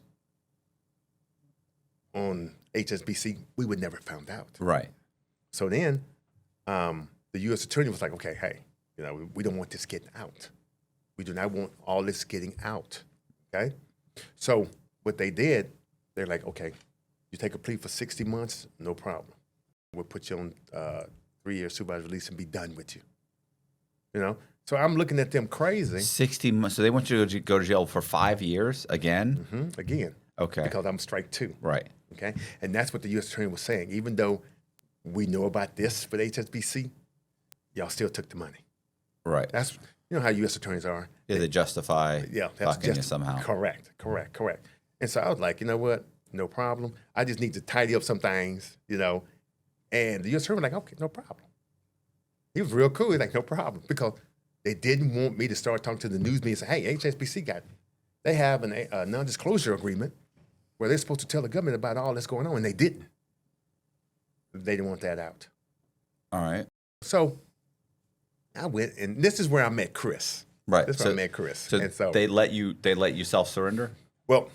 Speaker 1: on HSBC, we would never found out.
Speaker 2: Right.
Speaker 1: So then the U.S. attorney was like, okay, hey, we don't want this getting out. We do not want all this getting out, okay? So what they did, they're like, okay, you take a plea for 60 months, no problem. We'll put you on 3-year supervised release and be done with you. So I'm looking at them crazy.
Speaker 2: 60 months. So they want you to go to jail for 5 years again?
Speaker 1: Again.
Speaker 2: Okay.
Speaker 1: Because I'm strike 2.
Speaker 2: Right.
Speaker 1: Okay? And that's what the U.S. attorney was saying. Even though we know about this for the HSBC, y'all still took the money.
Speaker 2: Right.
Speaker 1: That's how U.S. attorneys are.
Speaker 2: Yeah, they justify fucking you somehow.
Speaker 1: Correct. And so I was like, you know what? No problem. I just need to tidy up some things, And the U.S. attorney was like, okay, no problem. He was real cool. He's like, no problem. Because they didn't want me to start talking to the news media and say, hey, HSBC they have a non-disclosure agreement where they're supposed to tell the government about all that's going on, and they didn't. They didn't want that out.
Speaker 2: All right.
Speaker 1: So I went, and this is where I met Chris.
Speaker 2: Right.
Speaker 1: That's where I met Chris.
Speaker 2: So,
Speaker 1: And so
Speaker 2: they let you self-surrender?
Speaker 1: well,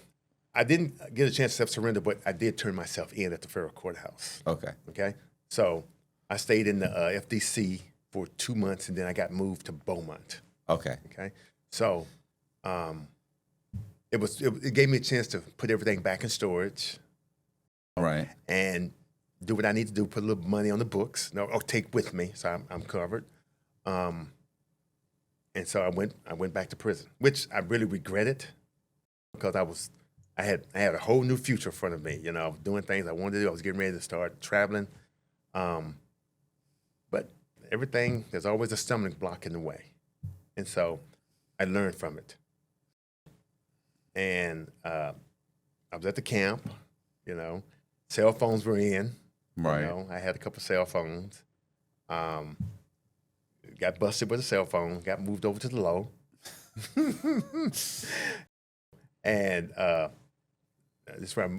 Speaker 1: I didn't get a chance to self-surrender, but I did turn myself in at the federal courthouse.
Speaker 2: Okay.
Speaker 1: Okay, so I stayed in the FDC for 2 months, and then I got moved to Beaumont.
Speaker 2: Okay.
Speaker 1: Okay, so it gave me a chance to put everything back in storage
Speaker 2: Right.
Speaker 1: and do what I need to do, put a little money on the books, or take with me, so I'm covered. And so I went back to prison, which I really regretted because I had a whole new future in front of me. You know, I was doing things I wanted to do. I was getting ready to start traveling, but everything, there's always a stumbling block in the way, and so I learned from it. And I was at the camp. You know, cell phones were in.
Speaker 2: Right.
Speaker 1: You know, I had a couple cell phones. Got busted with a cell phone. Got moved over to the low. And this is where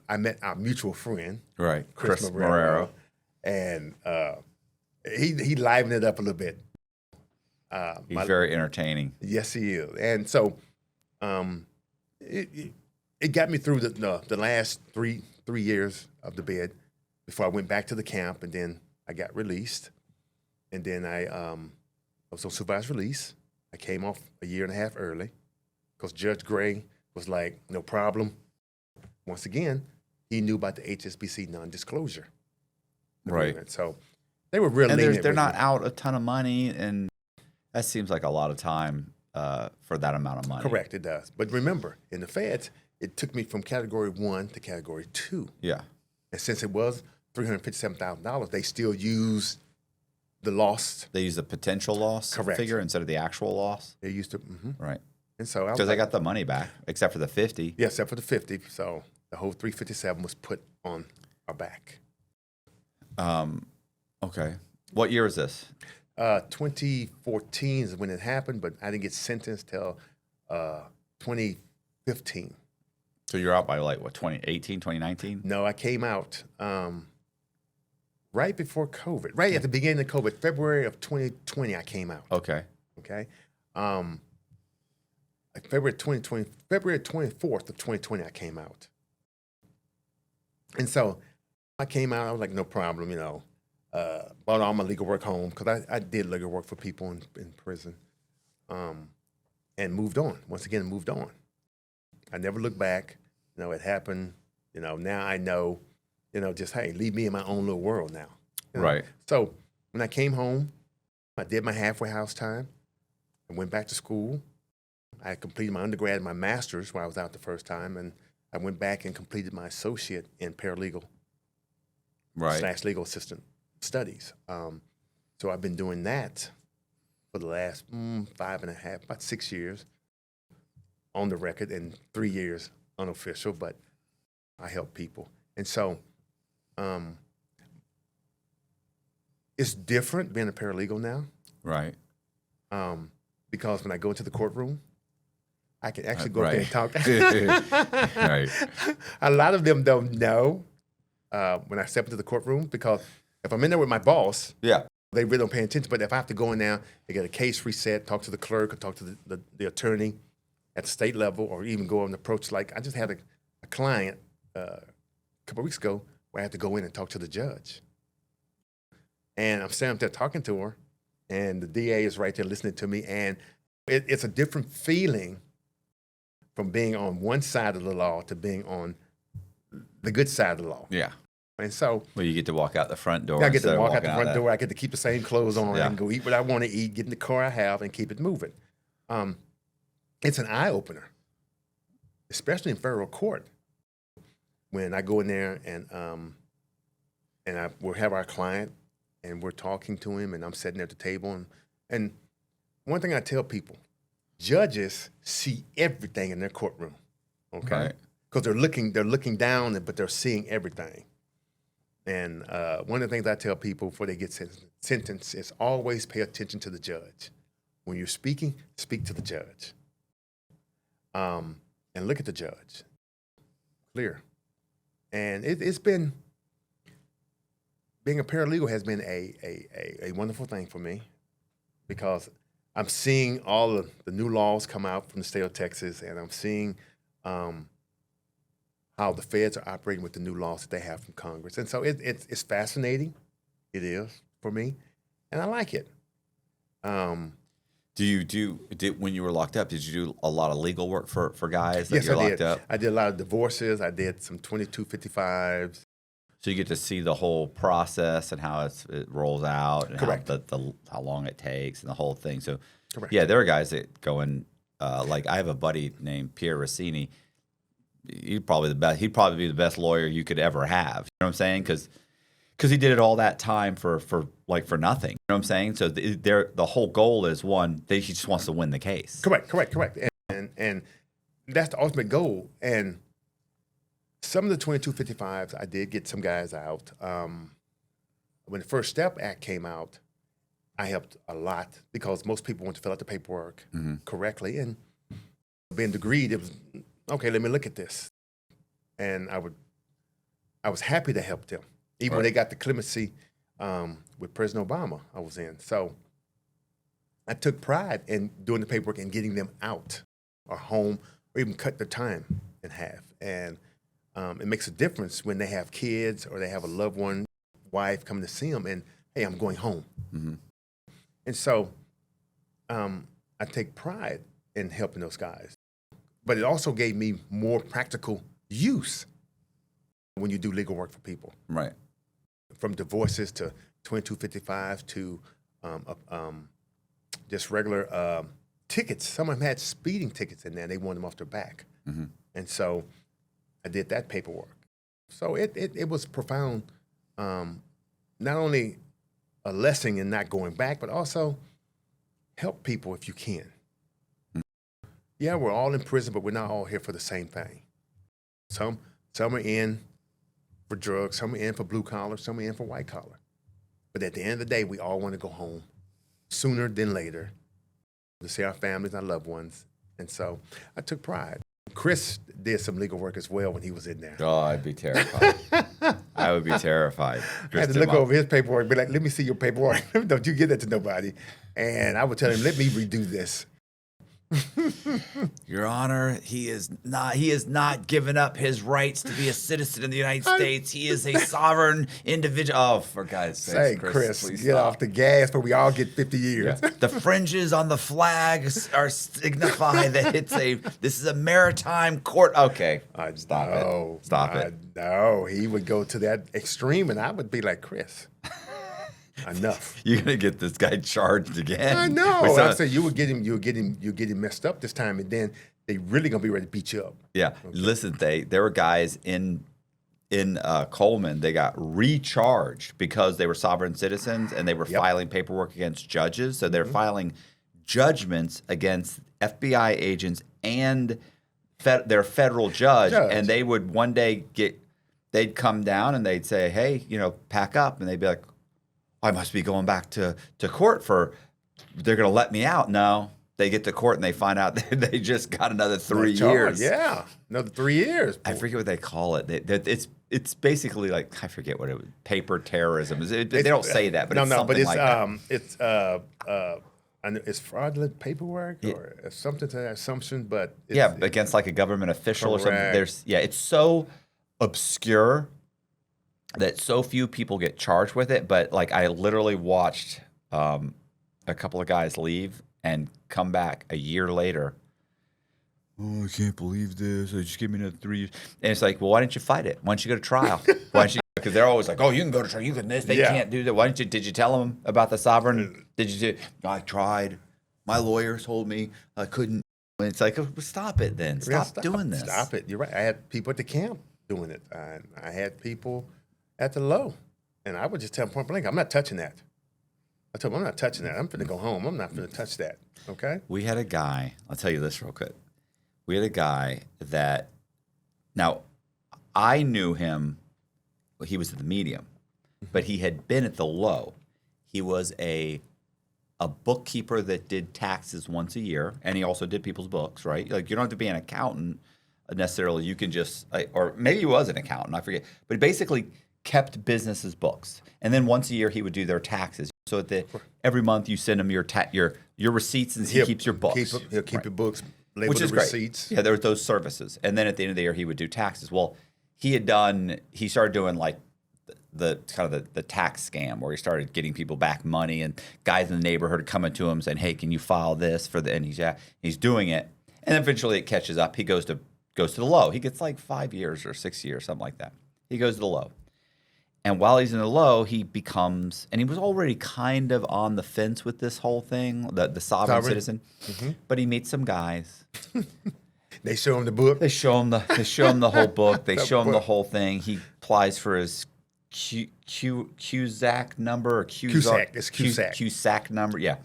Speaker 1: I met our mutual friend,
Speaker 2: Right.
Speaker 1: Chris Marrero, and he livened it up a little bit.
Speaker 2: He's very entertaining.
Speaker 1: Yes, he is. And so it got me through the last three years of the bid before I went back to the camp, and then I got released. And then I was on supervised release. I came off a year and a half early because Judge Gray was like, no problem. Once again, he knew about the HSBC non-disclosure agreement.
Speaker 2: Right.
Speaker 1: So they were really
Speaker 2: And
Speaker 1: lenient
Speaker 2: they're
Speaker 1: with
Speaker 2: not
Speaker 1: me.
Speaker 2: out a ton of money, and that seems like a lot of time for that amount of money.
Speaker 1: Correct, it does. But remember, in the feds, it took me from category 1 to category 2.
Speaker 2: Yeah.
Speaker 1: And since it was $357,000, they still used the loss.
Speaker 2: They use the potential loss
Speaker 1: Correct.
Speaker 2: figure instead of the actual loss.
Speaker 1: They used to,
Speaker 2: Right.
Speaker 1: and so I was
Speaker 2: Because they
Speaker 1: like,
Speaker 2: got the money back, except for the 50.
Speaker 1: yeah, except for the 50. So the whole 357 was put on our back.
Speaker 2: Okay. What year is this?
Speaker 1: 2014 is when it happened, but I didn't get sentenced till 2015.
Speaker 2: So you're out by like, what, 2018, 2019?
Speaker 1: No, I came out right before COVID, right at the beginning of COVID, February of 2020. I came out.
Speaker 2: Okay.
Speaker 1: Okay, like February 24th of 2020, I came out. And so I came out. I was like, no problem, you know. Brought all my legal work home because I did legal work for people in prison, and moved on. Once again, moved on. I never looked back. You know, it happened. You know, now I know. You know, just hey, leave me in my own little world now. You know?
Speaker 2: Right.
Speaker 1: So when I came home, I did my halfway house time. I went back to school. I completed my undergrad and my master's while I was out the first time, and I went back and completed my associate in paralegal
Speaker 2: Right.
Speaker 1: / legal assistant studies. So I've been doing that for the last 5.5, about 6 years on the record, and 3 years unofficial, but I help people. And so it's different being a paralegal now,
Speaker 2: Right.
Speaker 1: because when I go into the courtroom, I can actually go
Speaker 2: right.
Speaker 1: up there and talk.
Speaker 2: Right.
Speaker 1: A lot of them don't know when I step into the courtroom, because if I'm in there with my boss,
Speaker 2: Yeah.
Speaker 1: they really don't pay attention. But if I have to go in there and get a case reset, talk to the clerk, or talk to the attorney at the state level, or even go and approach, like I just had a client a couple of weeks ago where I had to go in and talk to the judge. And I'm standing up there talking to her, and the DA is right there listening to me. And it's a different feeling from being on one side of the law to being on the good side of the law.
Speaker 2: Yeah.
Speaker 1: And so
Speaker 2: Well, you get to walk out the front door.
Speaker 1: I get
Speaker 2: instead
Speaker 1: to
Speaker 2: of
Speaker 1: walk out
Speaker 2: walking
Speaker 1: the front
Speaker 2: that-
Speaker 1: door. I get to keep the same clothes on
Speaker 2: Yeah.
Speaker 1: and go eat what I want to eat, get in the car I have, and keep it moving. It's an eye opener, especially in federal court. When I go in there and we'll have our client, and we're talking to him, and I'm sitting at the table, and one thing I tell people, judges see everything in their courtroom, okay?
Speaker 2: Right.
Speaker 1: Because they're looking down, but they're seeing everything. And one of the things I tell people before they get sentenced is always pay attention to the judge. When you're speaking, speak to the judge. And look at the judge. Clear. And it's been, being a paralegal has been a wonderful thing for me, because I'm seeing all of the new laws come out from the state of Texas, and I'm seeing how the feds are operating with the new laws that they have from Congress. And so it's fascinating. It is for me, and I like it.
Speaker 3: When you were locked up, did you do a lot of legal work for guys that
Speaker 1: Yes,
Speaker 3: you're
Speaker 1: I
Speaker 3: locked
Speaker 1: did.
Speaker 3: up?
Speaker 1: I did a lot of divorces. I did some 2255s.
Speaker 3: So you get to see the whole process and how it rolls out and
Speaker 1: Correct.
Speaker 3: how long it takes and the whole thing. So
Speaker 1: Correct.
Speaker 3: yeah, there are guys that go in, like I have a buddy named Pierre Rossini. He'd probably be the best lawyer you could ever have. You know what I'm saying? Because he did it all that time for nothing. You know what I'm saying? So the whole goal is he just wants to win the case.
Speaker 1: Correct. And that's the ultimate goal. And some of the 2255s, I did get some guys out. When the First Step Act came out, I helped a lot because most people want to fill out the paperwork correctly. And being degreed, it was, okay, let me look at this. And I was happy to help them. Even when they got the clemency with President Obama, I was in. So I took pride in doing the paperwork and getting them out or home or even cut their time in half. And it makes a difference when they have kids or they have a loved one, wife coming to see them and, hey, I'm going home.
Speaker 3: Mm-hmm.
Speaker 1: And so I take pride in helping those guys. But it also gave me more practical use when you do legal work for people.
Speaker 3: Right.
Speaker 1: From divorces to 2255 to just regular tickets. Some of them had speeding tickets in there. And they wanted them off their back.
Speaker 3: Mm-hmm.
Speaker 1: And so I did that paperwork. So it was profound, not only a lesson in not going back, but also help people if you can. Yeah, we're all in prison, but we're not all here for the same thing. Some are in for drugs, some are in for blue collar, some are in for white collar. But at the end of the day, we all want to go home sooner than later to see our families, our loved ones. And so I took pride. Chris did some legal work as well when he was in there.
Speaker 3: Oh, I'd be terrified. I would be terrified.
Speaker 1: I had to look over his paperwork and be like, let me see your paperwork. Don't you give that to nobody. And I would tell him, let me redo this.
Speaker 3: Your Honor, he is not given up his rights to be a citizen in the United States. He is a sovereign individual. Oh, for God's sake,
Speaker 1: Say, Chris,
Speaker 3: please
Speaker 1: get
Speaker 3: stop.
Speaker 1: off the gas before we all get 50 years.
Speaker 3: Yeah. The fringes on the flag are signify that this is a maritime court. Okay, stop it.
Speaker 1: No, he would go to that extreme, and I would be like, Chris, enough.
Speaker 3: You're gonna get this guy charged again.
Speaker 1: I know. I said you would get him messed up this time, and then they really gonna be ready to beat you up.
Speaker 3: Yeah. Okay. Listen, there were guys in Coleman. They got recharged because they were sovereign citizens and they were filing paperwork against judges. So they're filing judgments against FBI agents and their federal judge. And they would one day they'd come down and they'd say, hey, pack up, and they'd be like, I must be going back to court they're going to let me out. No, they get to court and they find out they just got another 3 years.
Speaker 1: Yeah, another 3 years.
Speaker 3: I forget what they call it. It's basically like, I forget what it was, paper terrorism. They don't say that, but it's something like that.
Speaker 1: It's fraudulent paperwork or something to that assumption, but
Speaker 3: against like a government official
Speaker 1: correct.
Speaker 3: or something. It's so obscure that so few people get charged with it, but like I literally watched a couple of guys leave and come back a year later. Oh, I can't believe this. They just gave me another 3 years. And it's like, well, why didn't you fight it? Why don't you go to trial? Why don't you? Because they're always like, oh, you can go to trial. You can this. They can't do that. Why didn't you? Did you tell them about the sovereign? Did you? I tried. My lawyer told me I couldn't. And it's like, stop it then. Stop doing this.
Speaker 1: Stop it. You're right. I had people at the camp doing it. I had people at the low, and I would just tell them point blank, I'm not touching that. I told them, I'm not touching that. I'm finna go home. I'm not finna touch that. Okay?
Speaker 3: We had a guy, I'll tell you this real quick. We had a guy that, now, I knew him, he was at the medium, but he had been at the low. He was a bookkeeper that did taxes once a year, and he also did people's books, right? Like, you don't have to be an accountant necessarily. You can just, or maybe he was an accountant, I forget. But he basically kept businesses' books. And then once a year, he would do their taxes. So every month you send him your receipts, and he keeps your books.
Speaker 1: He'll keep your books, label
Speaker 3: Which is
Speaker 1: the
Speaker 3: great.
Speaker 1: receipts.
Speaker 3: Yeah, there were those services, and then at the end of the year he would do taxes. Well, he started doing like the tax scam where he started getting people back money, and guys in the neighborhood are coming to him saying, "Hey, can you file this for the?" And he's doing it, and eventually it catches up. He goes to the low. He gets like 5 years or 6 years, something like that. He goes to the low. And while he's in the low, he becomes, and he was already kind of on the fence with this whole thing, the sovereign citizen. Mm-hmm. But he meets some guys.
Speaker 1: They show him the book.
Speaker 3: They show him the whole book. They show him the whole thing. He applies for his Cusack number or
Speaker 1: Cusack. It's Cusack.
Speaker 3: Cusack number. Yeah.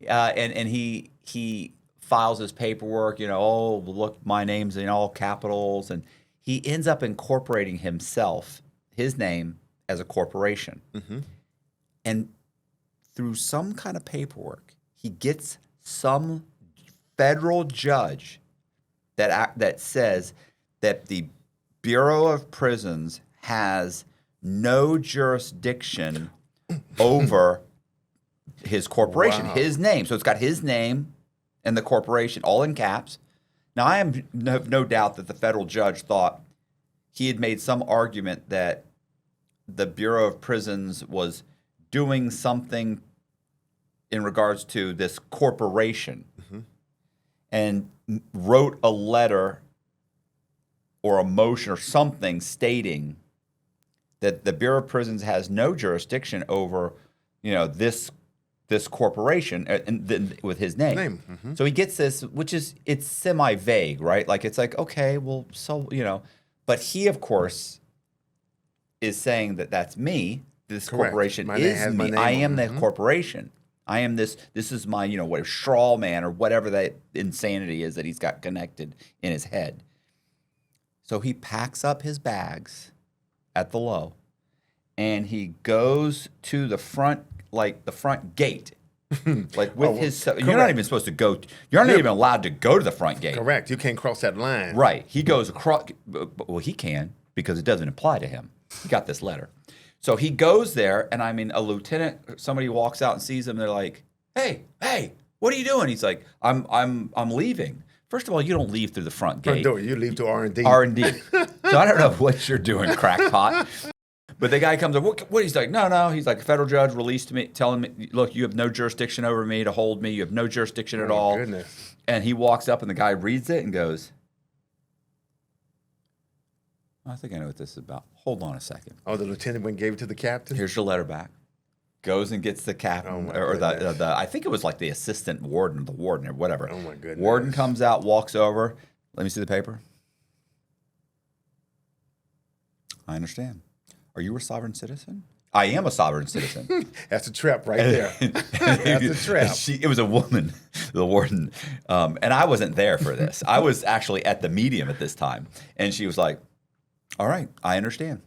Speaker 3: And he files his paperwork. Oh, look, my name's in all capitals, and he ends up incorporating his name as a corporation. Mm-hmm. And through some kind of paperwork, he gets some federal judge that says that the Bureau of Prisons has no jurisdiction over his corporation, his name. So it's got his name and the corporation all in caps. Now, I have no doubt that the federal judge thought he had made some argument that the Bureau of Prisons was doing something in regards to this corporation, mm-hmm. and wrote a letter or a motion or something stating that the Bureau of Prisons has no jurisdiction over, this corporation and with his name. Mm-hmm. So he gets this, which it's semi-vague, right? Like it's like, okay, well, so, but he, of course, is saying that that's me. This
Speaker 1: Correct.
Speaker 3: Corporation is me. I am the corporation. I am this. This is my, whatever, straw man or whatever that insanity is that he's got connected in his head. So he packs up his bags at the low, and he goes to the front gate. Like with his, you're not even supposed to go. You're not even allowed to go to the front gate.
Speaker 1: Correct. You can't cross that line.
Speaker 3: Right. He goes across. Well, he can because it doesn't apply to him. He got this letter. So he goes there, and a lieutenant, somebody walks out and sees him. They're like, "Hey, what are you doing?" He's like, "I'm leaving." First of all, you don't leave through the front gate.
Speaker 1: Door. You leave to R&D.
Speaker 3: R&D. So I don't know what you're doing, crackpot. But the guy comes up. What? He's like, no. He's like, a federal judge released me, telling me, look, you have no jurisdiction over me to hold me. You have no jurisdiction at all.
Speaker 1: Goodness.
Speaker 3: And he walks up, and the guy reads it and goes, I think I know what this is about. Hold on a second.
Speaker 1: Oh, the lieutenant went and gave it to the captain?
Speaker 3: Here's your letter back. Goes and gets the captain, or the I think it was like the assistant warden, the warden or whatever.
Speaker 1: Oh, my goodness.
Speaker 3: Warden comes out, walks over. Let me see the paper. I understand. Are you a sovereign citizen? I am a sovereign citizen.
Speaker 1: That's a trap right there. That's a trap.
Speaker 3: It was a woman, the warden. And I wasn't there for this. I was actually at the medium at this time. And she was like, all right, I understand.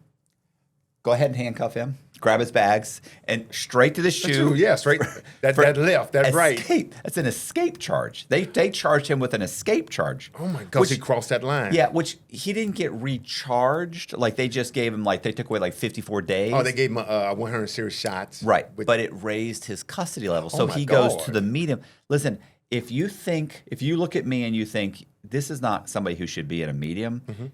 Speaker 3: Go ahead and handcuff him, grab his bags, and straight to the shoe.
Speaker 1: Yeah, straight. That left, that right.
Speaker 3: That's an escape charge. They charged him with an escape charge.
Speaker 1: Oh, my God. He crossed that line.
Speaker 3: Yeah, which he didn't get recharged. Like, they just gave him, they took away, 54 days.
Speaker 1: Oh, they gave him 100 series shots.
Speaker 3: Right, but it raised his custody level. So he goes to the medium. Listen, if you look at me and you think, this is not somebody who should be in a medium, mm-hmm.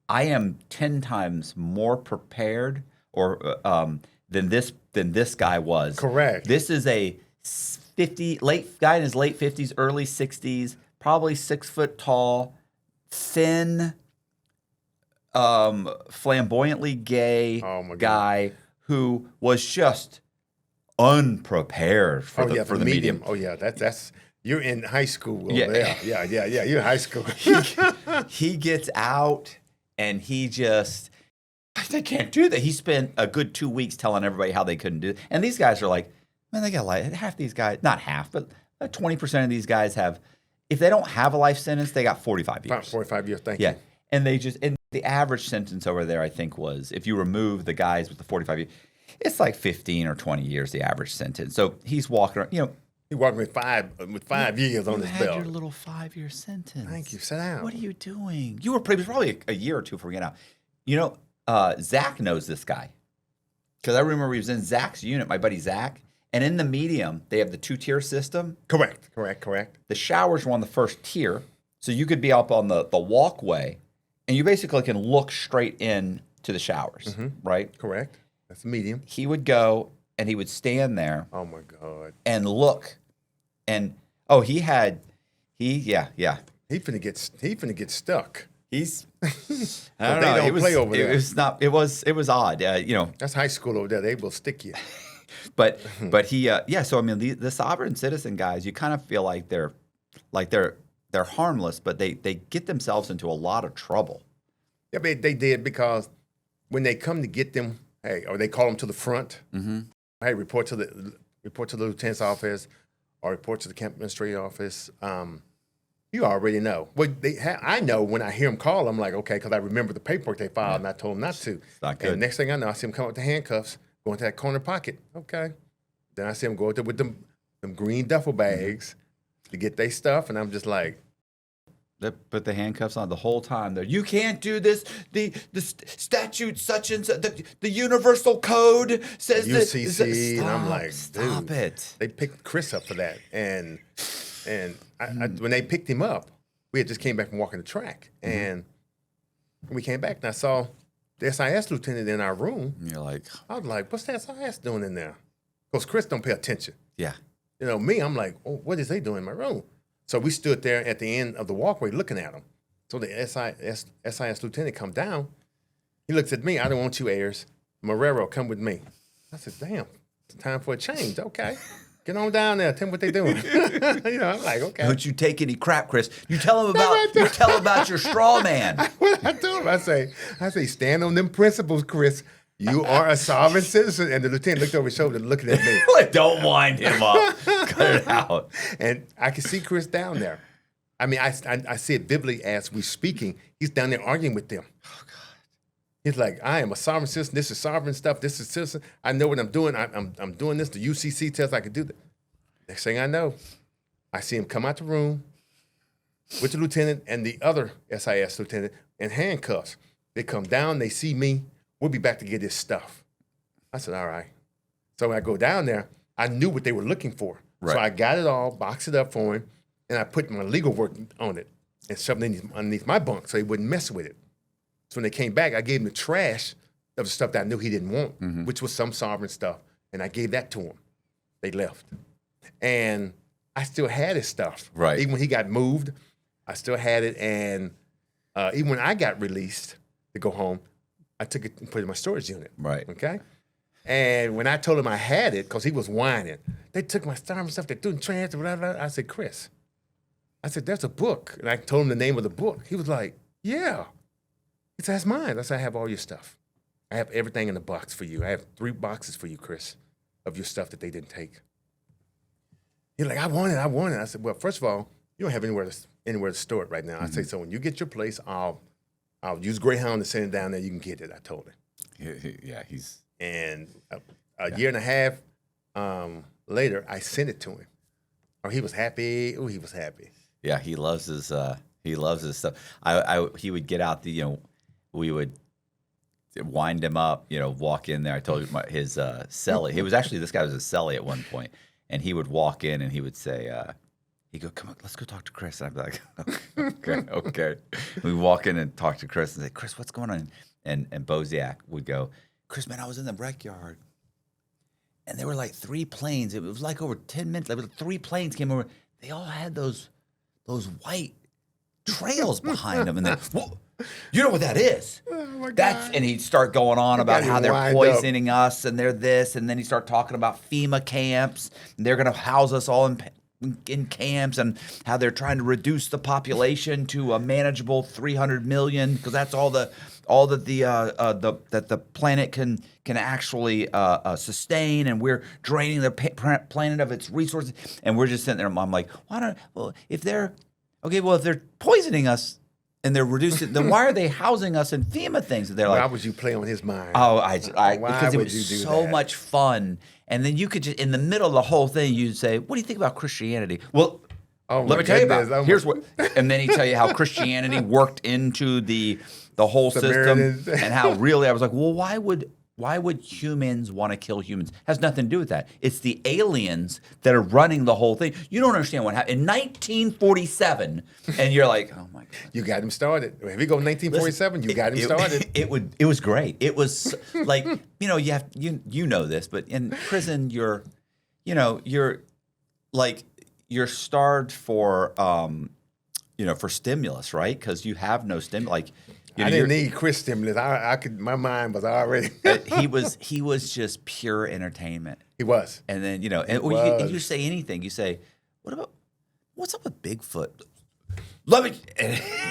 Speaker 3: I am 10 times more prepared than this guy was.
Speaker 1: Correct.
Speaker 3: This is a guy in his late 50s, early 60s, probably 6 foot tall, thin, flamboyantly gay guy who was just unprepared for the medium.
Speaker 1: Oh yeah, that's you're in high school. Yeah. You're in high school.
Speaker 3: He gets out. And they can't do that. He spent a good 2 weeks telling everybody how they couldn't do it. And these guys are like, man, they got half these guys, not half, but 20% of these guys have, if they don't have a life sentence, they got 45 years.
Speaker 1: 45 years, thank you.
Speaker 3: And and the average sentence over there, I think, was, if you remove the guys with the 45 years, it's like 15 or 20 years, the average sentence. So he's walking around,
Speaker 1: He walked with 5 years on his belt.
Speaker 3: You had your little 5-year sentence.
Speaker 1: Thank you. Sit down.
Speaker 3: What are you doing? It was probably a year or two before we get out. Zach knows this guy. Because I remember he was in Zach's unit, my buddy Zach,
Speaker 2: And in the medium, they have the 2-tier system.
Speaker 1: Correct.
Speaker 2: The showers were on the first tier, so you could be up on the walkway, and you basically can look straight in to the showers, right?
Speaker 1: Correct. That's medium.
Speaker 2: He would go and he would stand there
Speaker 1: Oh my God.
Speaker 2: and look, and he
Speaker 1: He finna get stuck.
Speaker 2: he's
Speaker 1: They don't play over there.
Speaker 2: It was odd,
Speaker 1: That's high school over there. They will stick you.
Speaker 2: but he so I mean the sovereign citizen guys, you kind of feel like they're harmless, but they get themselves into a lot of trouble.
Speaker 1: Yeah, but they did because when they come to get them, hey, or they call them to the front. Hey, report to the lieutenant's office, or report to the camp administrator office. You already know. I know when I hear them call, I'm like, okay, because I remember the paperwork they filed, and I told them not to.
Speaker 2: It's not good.
Speaker 1: And next thing I know, I see them come with the handcuffs, go into that corner pocket. Okay. Then I see them go out there with them green duffel bags to get their stuff, and I'm just like,
Speaker 2: They put the handcuffs on the whole time. There, you can't do this. The statute such and such, the universal code says
Speaker 1: UCC, and I'm like,
Speaker 2: stop
Speaker 1: dude,
Speaker 2: it.
Speaker 1: They picked Chris up for that, and when they picked him up, we had just came back from walking the track, and when we came back, and I saw the SIS lieutenant in our room.
Speaker 2: And you're like,
Speaker 1: I was like, what's the SIS doing in there? Because Chris don't pay attention.
Speaker 2: yeah.
Speaker 1: You know, me, I'm like, oh, what is they doing in my room? So we stood there at the end of the walkway looking at him. So the SIS lieutenant come down. He looks at me. I don't want you, Ayers. Marrero, come with me. I said, damn, it's time for a change. Okay. Get on down there. Tell them what they doing. I'm like, okay.
Speaker 2: Don't you take any crap, Chris. You tell him about your straw man.
Speaker 1: What I told him, I say, stand on them principles, Chris. You are a sovereign citizen. And the lieutenant looked over his shoulder looking at me.
Speaker 2: Don't wind him up. Cut it out.
Speaker 1: And I can see Chris down there. I mean, I see it vividly as we speaking. He's down there arguing with them. Oh, God. He's like, I am a sovereign citizen. This is sovereign stuff. This is citizen. I know what I'm doing. I'm doing this. The UCC tells I can do that. Next thing I know, I see him come out the room with the lieutenant and the other SIS lieutenant in handcuffs. They come down. They see me. We'll be back to get his stuff. I said, all right. So when I go down there, I knew what they were looking for.
Speaker 2: Right.
Speaker 1: So I got it all, boxed it up for him, and I put my legal work on it and shoved it underneath my bunk so he wouldn't mess with it. So when they came back, I gave him the trash of the stuff that I knew he didn't want, which was some sovereign stuff, and I gave that to him. They left. And I still had his stuff.
Speaker 2: Right.
Speaker 1: Even when he got moved, I still had it. And even when I got released to go home, I took it and put it in my storage unit.
Speaker 2: Right.
Speaker 1: Okay? And when I told him I had it, because he was whining, they took my sovereign stuff, they threw it in trash, blah, blah. I said, Chris, there's a book. And I told him the name of the book. He was like, yeah. He said, that's mine. I said, I have all your stuff. I have everything in the box for you. I have 3 boxes for you, Chris, of your stuff that they didn't take. He's like, I want it. I said, well, first of all, you don't have anywhere to store it right now. I say, so when you get your place, I'll use Greyhound to send it down there. You can get it. I told him.
Speaker 2: Yeah, he's...
Speaker 1: And a year and a half later, I sent it to him. Oh, he was happy. Oh, he was happy.
Speaker 2: Yeah, he loves his stuff. He would get out we would wind him up, walk in there. I told you his cellie. This guy was a cellie at one point, and he would walk in and he would say, he'd go, come on, let's go talk to Chris. And I'd be like, okay. We walk in and talk to Chris and say, Chris, what's going on? And Boziak would go, Chris, man, I was in the backyard, and there were like 3 planes. It was like over 10 minutes. Like 3 planes came over. They all had those white trails behind them, and then, whoa, you know what that is?
Speaker 1: Oh my God.
Speaker 2: And he'd start going on about
Speaker 1: got
Speaker 2: how
Speaker 1: you
Speaker 2: they're
Speaker 1: wind
Speaker 2: poisoning us, and they're this, and then he'd start talking about FEMA camps, and they're going to house us all in camps, and how they're trying to reduce the population to a manageable 300 million because that's all that the planet can actually sustain, and we're draining the planet of its resources, and we're just sitting there. I'm like, if they're poisoning us and they're reducing, then why are they housing us in FEMA things? And they're like,
Speaker 1: why would you play on his mind?
Speaker 2: oh,
Speaker 1: Why
Speaker 2: because it
Speaker 1: would
Speaker 2: was
Speaker 1: you do
Speaker 2: so
Speaker 1: that?
Speaker 2: much fun. And then you could just, in the middle of the whole thing, you'd say, what do you think about Christianity? Well,
Speaker 1: Oh,
Speaker 2: let
Speaker 1: my
Speaker 2: me tell you about
Speaker 1: goodness.
Speaker 2: here's what, and then he'd tell you how Christianity worked into the whole
Speaker 1: Samaritans.
Speaker 2: system, and how really I was like, well, why would Why would humans want to kill humans? Has nothing to do with that. It's the aliens that are running the whole thing. You don't understand what happened in 1947, and you're like, oh my god.
Speaker 1: You got him started. If we go 1947, you got him started.
Speaker 2: It was great. It was like, you know this, but in prison you're starved for for stimulus, right? Because you have no stimulus. Like
Speaker 1: I didn't need Chris stimulus. I could. My mind was already.
Speaker 2: he was just pure entertainment.
Speaker 1: He was.
Speaker 2: And then you say anything. You say, what's up with Bigfoot? Let me.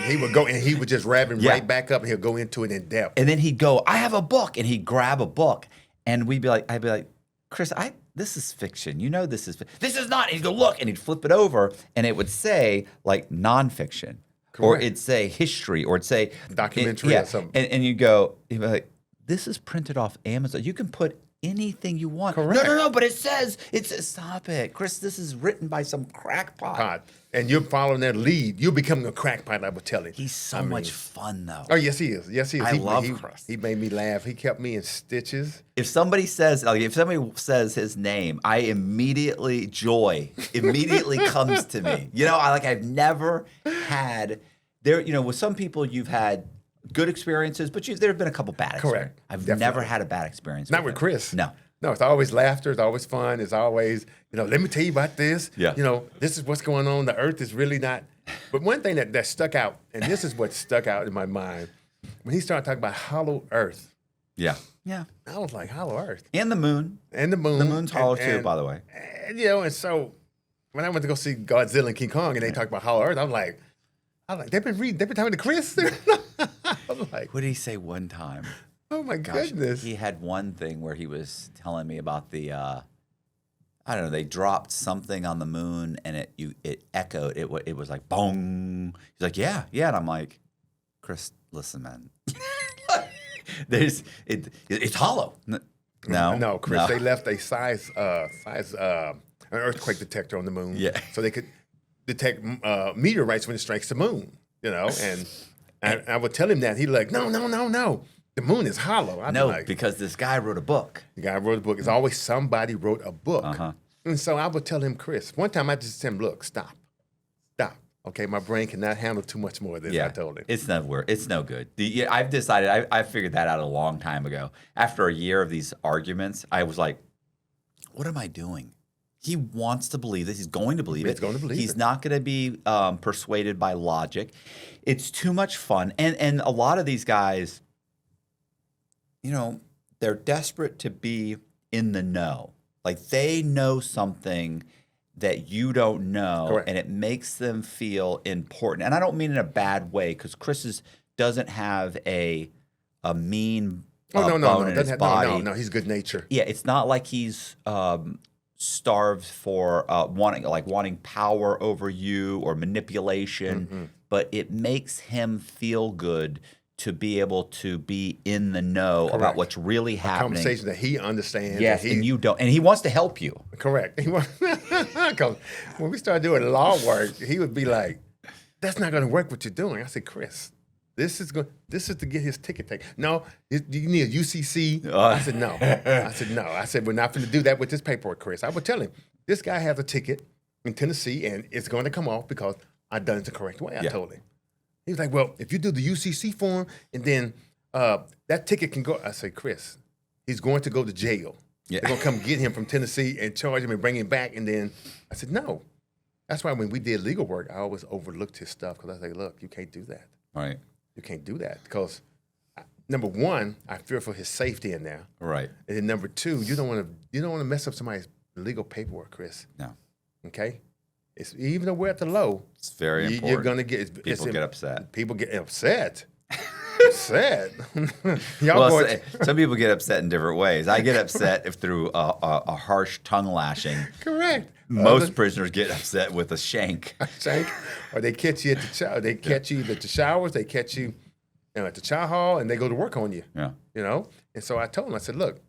Speaker 1: He would go and he would just wrap him right back up, and he'll go into it in depth.
Speaker 2: And then he'd go, I have a book, and he'd grab a book, and I'd be like, Chris, this is fiction. This is not. And he'd go, look, and he'd flip it over, and it would say like nonfiction. Correct. Or it'd say history, or it'd say
Speaker 1: documentary or something.
Speaker 2: And you'd be like, this is printed off Amazon. You can put anything you want.
Speaker 1: Correct.
Speaker 2: No, but it says, stop it. Chris, this is written by some crackpot.
Speaker 1: And you're following their lead. You're becoming a crackpot, I would tell him.
Speaker 2: He's so much fun, though.
Speaker 1: Oh, yes, he is. Yes, he is.
Speaker 2: I love Chris.
Speaker 1: He made me laugh. He kept me in stitches.
Speaker 2: If somebody says his name, joy immediately comes to me. I've never had with some people you've had good experiences, but there have been a couple bad experiences.
Speaker 1: Correct.
Speaker 2: I've never had a bad experience.
Speaker 1: Not with Chris.
Speaker 2: No,
Speaker 1: it's always laughter. It's always fun. It's always, let me tell you about this.
Speaker 2: Yeah.
Speaker 1: This is what's going on. The earth is really not. But one thing that stuck out, and this is what stuck out in my mind, when he started talking about hollow earth.
Speaker 2: Yeah.
Speaker 1: I was like, hollow earth.
Speaker 2: And the moon.
Speaker 1: And the moon.
Speaker 2: The moon's hollow too, by the way.
Speaker 1: And, and so when I went to go see Godzilla and King Kong, and they talked about hollow earth, I'm like, they've been talking to Chris. I'm like,
Speaker 2: what did he say one time?
Speaker 1: Oh my goodness.
Speaker 2: He had one thing where he was telling me about the I don't know, they dropped something on the moon and it echoed. It was like boom. He's like, yeah. And I'm like, Chris, listen, man. It's hollow.
Speaker 1: No, Chris, they left a size an earthquake detector on the moon.
Speaker 2: Yeah.
Speaker 1: So they could detect meteorites when it strikes the moon, and I would tell him that. He'd like, no. The moon is hollow.
Speaker 2: Because this guy wrote a book.
Speaker 1: The guy wrote a book. It's always somebody wrote a book.
Speaker 2: Uh-huh.
Speaker 1: And so I would tell him, Chris, one time I just said, look, stop. Okay, my brain cannot handle too much more of this, I told him.
Speaker 2: It's no good. I've decided, I figured that out a long time ago. After a year of these arguments, I was like, what am I doing? He wants to believe this. He's going to believe it.
Speaker 1: He's going to believe it.
Speaker 2: He's not going to be persuaded by logic. It's too much fun. And a lot of these guys, they're desperate to be in the know. Like they know something that you don't know,
Speaker 1: Correct.
Speaker 2: And it makes them feel important. And I don't mean in a bad way, because Chris doesn't have a mean bone in his body.
Speaker 1: No, he's good natured.
Speaker 2: Yeah, it's not like he's starved for wanting power over you or manipulation, but it makes him feel good to be able to be in the know about what's really happening.
Speaker 1: Conversation that he understands.
Speaker 2: Yes, and you don't. And he wants to help you.
Speaker 1: Correct. Because when we started doing law work, he would be like, that's not going to work what you're doing. I said, Chris, this is to get his ticket taken. No, you need a UCC. I said, no. I said, we're not going to do that with this paperwork, Chris. I would tell him, this guy has a ticket in Tennessee, and it's going to come off because I done it the correct way. I told him. He was like, well, if you do the UCC form, and then that ticket can go. I said, Chris, he's going to go to jail.
Speaker 2: Yeah.
Speaker 1: They're going to come get him from Tennessee and charge him and bring him back. And then I said, no. That's why when we did legal work, I always overlooked his stuff because I was like, look, you can't do that.
Speaker 2: Right.
Speaker 1: You can't do that because, number one, I fear for his safety in there.
Speaker 2: Right.
Speaker 1: And then number two, you don't want to mess up somebody's legal paperwork, Chris.
Speaker 2: No.
Speaker 1: Okay? Even though we're at the low,
Speaker 2: it's very important.
Speaker 1: You're gonna get
Speaker 2: people get upset.
Speaker 1: People get upset.
Speaker 2: Some people get upset in different ways. I get upset if through a harsh tongue lashing.
Speaker 1: Correct.
Speaker 2: Most prisoners get upset with a shank.
Speaker 1: Or they catch you at they catch you at the showers. They catch you, at the chow hall, and they go to work on you.
Speaker 2: Yeah.
Speaker 1: And so I told him, I said, look,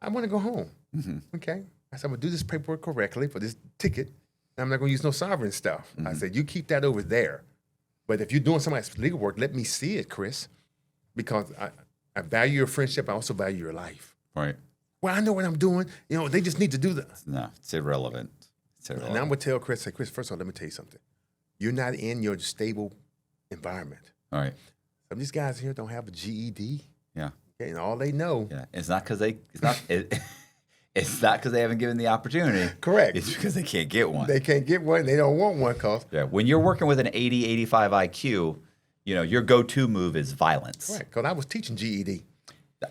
Speaker 1: I want to go home.
Speaker 2: Mm-hmm.
Speaker 1: Okay. I said, I'm gonna do this paperwork correctly for this ticket. I'm not going to use no sovereign stuff. Mm-hmm. I said, you keep that over there. But if you're doing somebody's legal work, let me see it, Chris. Because I value your friendship. I also value your life.
Speaker 3: Right.
Speaker 1: Well, I know what I'm doing. You know, they just need to do that.
Speaker 3: No, it's irrelevant. It's irrelevant.
Speaker 1: And I'm going to tell Chris, say, Chris, first of all, let me tell you something. You're not in your stable environment.
Speaker 3: All right.
Speaker 1: Some of these guys here don't have a GED.
Speaker 3: Yeah.
Speaker 1: Okay, and all they know.
Speaker 3: Yeah. It's not because it's not because they haven't given the opportunity.
Speaker 1: Correct.
Speaker 3: It's because they can't get one.
Speaker 1: They can't get one. They don't want one because.
Speaker 3: Yeah. When you're working with an 80, 85 IQ, you know, your go-to move is violence.
Speaker 1: Right, because I was teaching GED.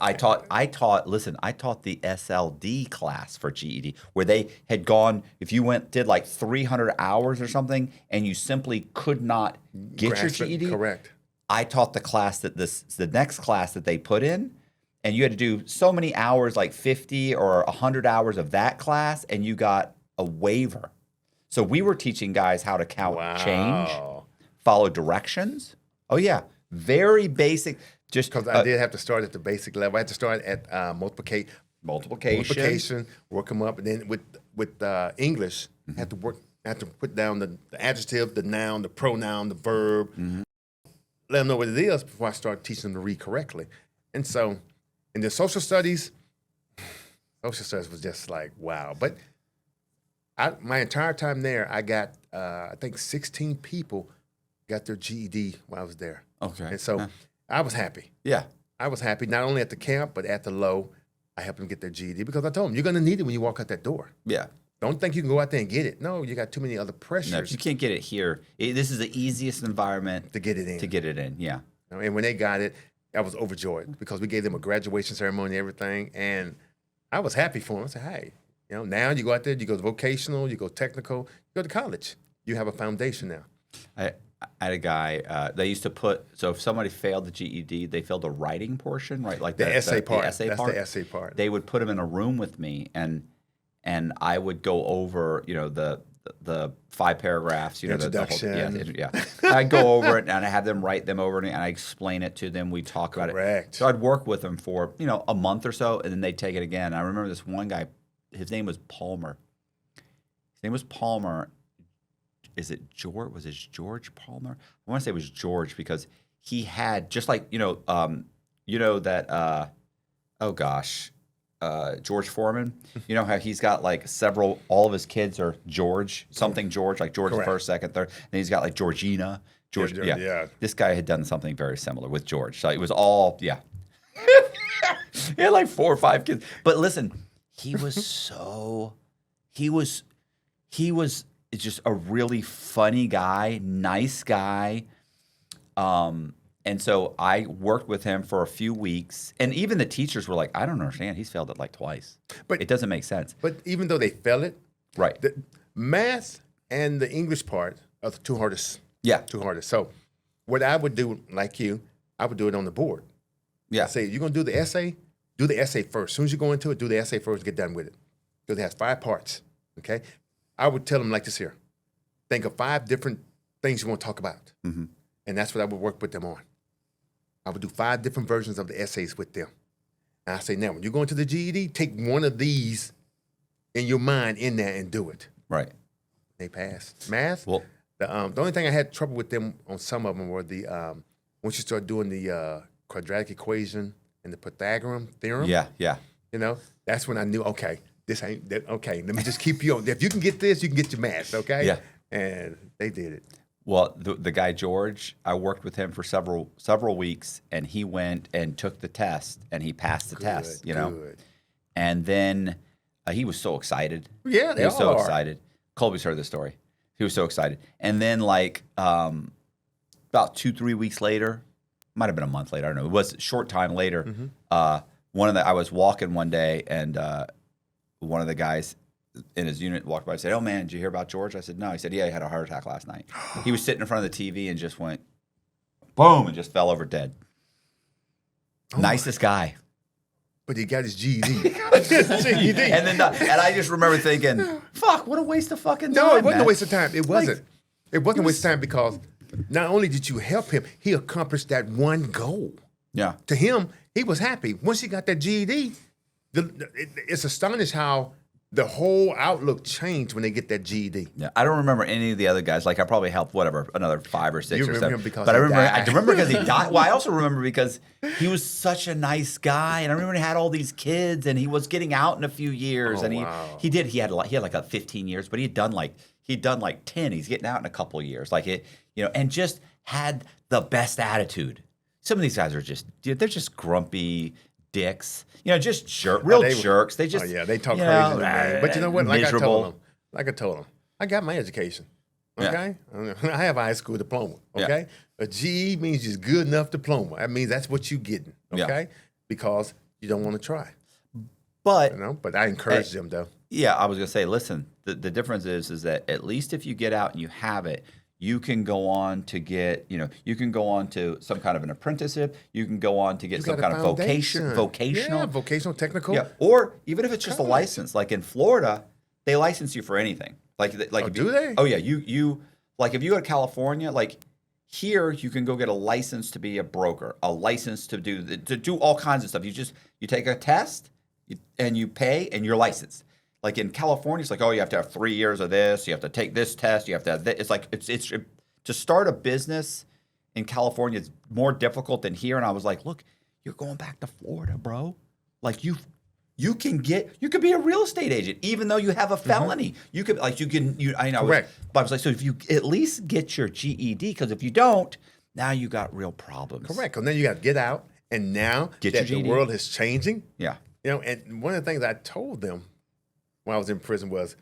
Speaker 3: I taught the SLD class for GED where they had gone, if you did like 300 hours or something and you simply could not get your
Speaker 1: Grasp it,
Speaker 3: GED.
Speaker 1: correct.
Speaker 3: I taught the class the next class that they put in, and you had to do so many hours, like 50 or 100 hours of that class, and you got a waiver. So we were teaching guys how to count change, follow directions. Oh yeah, very basic. Just
Speaker 1: Because I did have to start at the basic level. I had to start at multiplication, work them up, and then with English, I had to put down the adjective, the noun, the pronoun, the verb, let them know what it is before I start teaching them to read correctly. And so, in the social studies was just like wow. But my entire time there, I got I think 16 people got their GED while I was there.
Speaker 3: Okay.
Speaker 1: And so. I was happy.
Speaker 3: Yeah.
Speaker 1: I was happy, not only at the camp, but at the low. I helped them get their GED because I told them, you're going to need it when you walk out that door.
Speaker 3: Yeah.
Speaker 1: Don't think you can go out there and get it. No, you got too many other pressures.
Speaker 3: No, if you can't get it here. This is the easiest environment
Speaker 1: to get it in.
Speaker 3: Yeah.
Speaker 1: And when they got it, I was overjoyed because we gave them a graduation ceremony and everything. And I was happy for them. I said, hey, you know, now you go out there, you go to vocational, you go technical, you go to college. You have a foundation now.
Speaker 3: I had a guy, they used to so if somebody failed the GED, they failed the writing portion, right? Like
Speaker 1: the essay part.
Speaker 3: That's the essay part. They would put them in a room with me, and I would go over, you know, the 5 paragraphs, you know,
Speaker 1: introduction.
Speaker 3: Yeah. I'd go over it, and I have them write them over, and I explain it to them. We talk about it.
Speaker 1: Correct.
Speaker 3: So I'd work with them for, you know, a month or so, and then they'd take it again. I remember this one guy, his name was Palmer. Is it George? Was it George Palmer? I want to say it was George because he had just like that. George Foreman. You know how he's got like all of his kids are George, like George the first, second, third. And he's got like Georgina. Yeah. This guy had done something very similar with George. So it was all he had like 4 or 5 kids. But listen, he was just a really funny guy, nice guy. And so I worked with him for a few weeks. And even the teachers were like, I don't understand. He's failed it like twice. But it doesn't make sense.
Speaker 1: But even though they failed it,
Speaker 3: right?
Speaker 1: The math and the English part are the two hardest.
Speaker 3: Yeah.
Speaker 1: Two hardest. So what I would do, like you, I would do it on the board.
Speaker 3: Yeah.
Speaker 1: I say, you're going to do the essay first. As soon as you go into it, do the essay first, get done with it. Because it has 5 parts, okay? I would tell them like this here. Think of 5 different things you want to talk about.
Speaker 3: Mm-hmm.
Speaker 1: And that's what I would work with them on. I would do 5 different versions of the essays with them. And I say, now, when you go into the GED, take one of these in your mind in there and do it.
Speaker 3: Right.
Speaker 1: They passed. Math,
Speaker 3: well,
Speaker 1: the only thing I had trouble with them on some of them were the, once you start doing the quadratic equation and the Pythagorean theorem.
Speaker 3: Yeah.
Speaker 1: You know, that's when I knew, okay, this ain't, okay, let me just keep you on. If you can get this, you can get your math, okay?
Speaker 3: Yeah.
Speaker 1: And they did it.
Speaker 3: Well, the guy George, I worked with him for several weeks, and he went and took the test, and he passed the test. You know, and then he was so excited.
Speaker 1: Yeah,
Speaker 3: he was so excited. Colby's heard this story. He was so excited, and then like about 2-3 weeks later, might have been a month later. I don't know. It was a short time later. Mm-hmm. I was walking one day, and one of the guys in his unit walked by and said, "Oh man, did you hear about George?" I said, "No." He said, "Yeah, he had a heart attack last night." He was sitting in front of the TV and just went boom and just fell over dead. Nicest guy.
Speaker 1: But he got his GED. GED.
Speaker 3: And I just remember thinking, "Fuck, what a waste of fucking time."
Speaker 1: No, it wasn't
Speaker 3: man.
Speaker 1: a waste of time. It wasn't. It wasn't a waste of time because not only did you help him, he accomplished that one goal.
Speaker 3: Yeah.
Speaker 1: To him, he was happy. Once he got that GED, it's astonishing how the whole outlook changed when they get that GED.
Speaker 2: Yeah, I don't remember any of the other guys. Like I probably helped another 5 or 6
Speaker 1: You
Speaker 2: or
Speaker 1: remember
Speaker 2: 7.
Speaker 1: him because
Speaker 2: but I
Speaker 1: he
Speaker 2: remember,
Speaker 1: died.
Speaker 2: I remember because he died. Well, I also remember because he was such a nice guy, and I remember he had all these kids, and he was getting out in a few years,
Speaker 1: Oh,
Speaker 2: and
Speaker 1: wow.
Speaker 2: he had like a 15 years, but he'd done like 10. He's getting out in a couple years, and just had the best attitude. Some of these guys are they're just grumpy dicks, just real jerks. They just,
Speaker 1: they talk crazy to me. But you know what?
Speaker 2: Miserable.
Speaker 1: Like I told them, I got my education. Okay, I have a high school diploma. Okay, a GE means just good enough diploma. That means that's what you getting. Okay, because you don't want to try.
Speaker 2: But
Speaker 1: But I encourage them though.
Speaker 2: Yeah, I was gonna say, listen, the difference is that at least if you get out and you have it, you can go on to get, you can go on to some kind of an apprenticeship. You can go on to get some kind of vocational.
Speaker 1: Yeah, vocational, technical.
Speaker 2: Yeah, or even if it's just a license, like in Florida, they license you for anything. Like
Speaker 1: do they?
Speaker 2: Oh yeah, you like if you go to California, like here you can go get a license to be a broker, a license to do all kinds of stuff. You take a test and you pay and you're licensed. Like in California, it's like, oh, you have to have 3 years of this. You have to take this test. You have to have this. It's like it's to start a business in California. It's more difficult than here. And I was like, look, you're going back to Florida, bro. Like you could be a real estate agent even though you have a felony. You could
Speaker 1: Correct.
Speaker 2: But I was like, so if you at least get your GED, because if you don't, now you got real problems.
Speaker 1: Correct. And then you got to get out. And now
Speaker 2: Get
Speaker 1: that
Speaker 2: your
Speaker 1: the
Speaker 2: GED.
Speaker 1: world is changing,
Speaker 2: Yeah.
Speaker 1: and one of the things I told them when I was in prison was,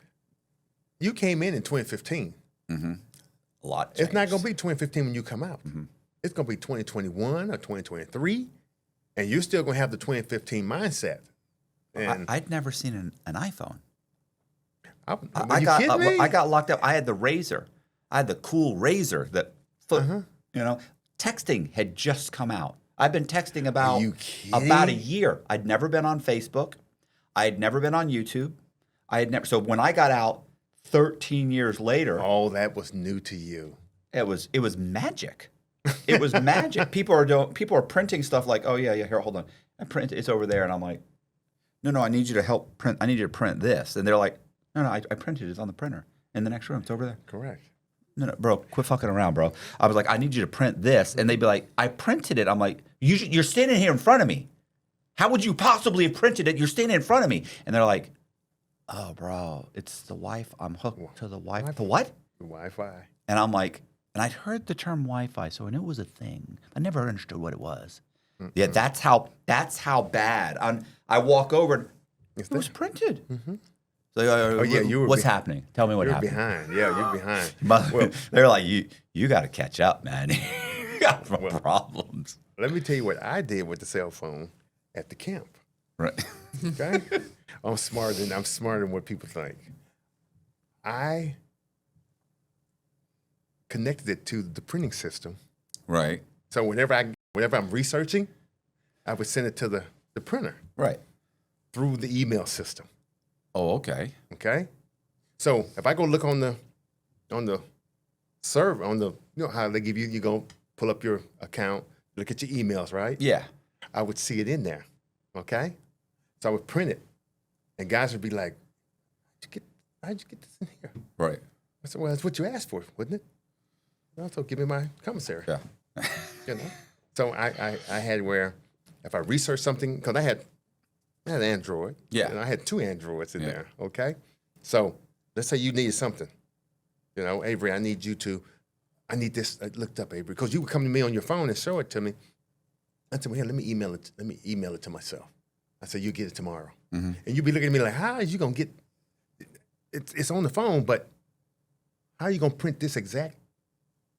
Speaker 1: you came in 2015.
Speaker 2: A lot.
Speaker 1: It's not
Speaker 2: changed.
Speaker 1: going to be 2015 when you come out. It's going to be 2021 or 2023, and you're still going to have the 2015 mindset. And
Speaker 2: I'd never seen an iPhone.
Speaker 1: are you kidding me?
Speaker 2: I got locked up. I had the Razor. I had the cool Razor that texting had just come out. I've been texting about
Speaker 1: you
Speaker 2: about a
Speaker 1: kidding?
Speaker 2: year. I'd never been on Facebook. I had never been on YouTube. So when I got out 13 years later,
Speaker 1: All that was new to you.
Speaker 2: it was magic. It was magic. People are printing stuff like, oh yeah, here, hold on. It's over there, and I'm like, no, I need you to help print. I need you to print this, and they're like, no, I printed it. It's on the printer in the next room. It's over there.
Speaker 1: Correct.
Speaker 2: No, bro, quit fucking around, bro. I was like, I need you to print this, and they'd be like, I printed it. I'm like, you're standing here in front of me. How would you possibly have printed it? You're standing in front of me, and they're like, oh, bro, it's the wife. I'm hooked to the Wi-Fi. The what?
Speaker 1: The Wi-Fi.
Speaker 2: And I'm like, and I'd heard the term Wi-Fi, so I knew it was a thing. I never understood what it was. Yeah, that's how bad. I walk over, and it was printed. So,
Speaker 1: you were
Speaker 2: what's happening? Tell me what
Speaker 1: You're
Speaker 2: happened.
Speaker 1: behind. Yeah, you're behind.
Speaker 2: Well, they're like, you got to catch up, man. You got problems.
Speaker 1: Let me tell you what I did with the cell phone at the camp.
Speaker 2: Right.
Speaker 1: Okay, I'm smarter than what people think. I connected it to the printing system.
Speaker 2: Right.
Speaker 1: So whenever I'm researching, I would send it to the printer
Speaker 2: Right.
Speaker 1: through the email system.
Speaker 2: Oh, okay.
Speaker 1: Okay, so if I go look on the server how they give you go pull up your account, look at your emails, right?
Speaker 2: Yeah.
Speaker 1: I would see it in there. Okay, so I would print it, and guys would be like, "How'd you get this in here?"
Speaker 2: Right.
Speaker 1: I said, "Well, that's what you asked for, wasn't it?" Also, give me my commissary.
Speaker 2: Yeah.
Speaker 1: So I had where if I researched something, because I had Android.
Speaker 2: Yeah.
Speaker 1: And I had 2 Androids in there. Okay. So let's say you needed something. Avery, I need this. I looked up, Avery, because you would come to me on your phone and show it to me. I said, well, here, let me email it to myself. I said, you get it tomorrow. And you'd be looking at me like, how are you going to get it's on the phone, but how are you going to print this exact?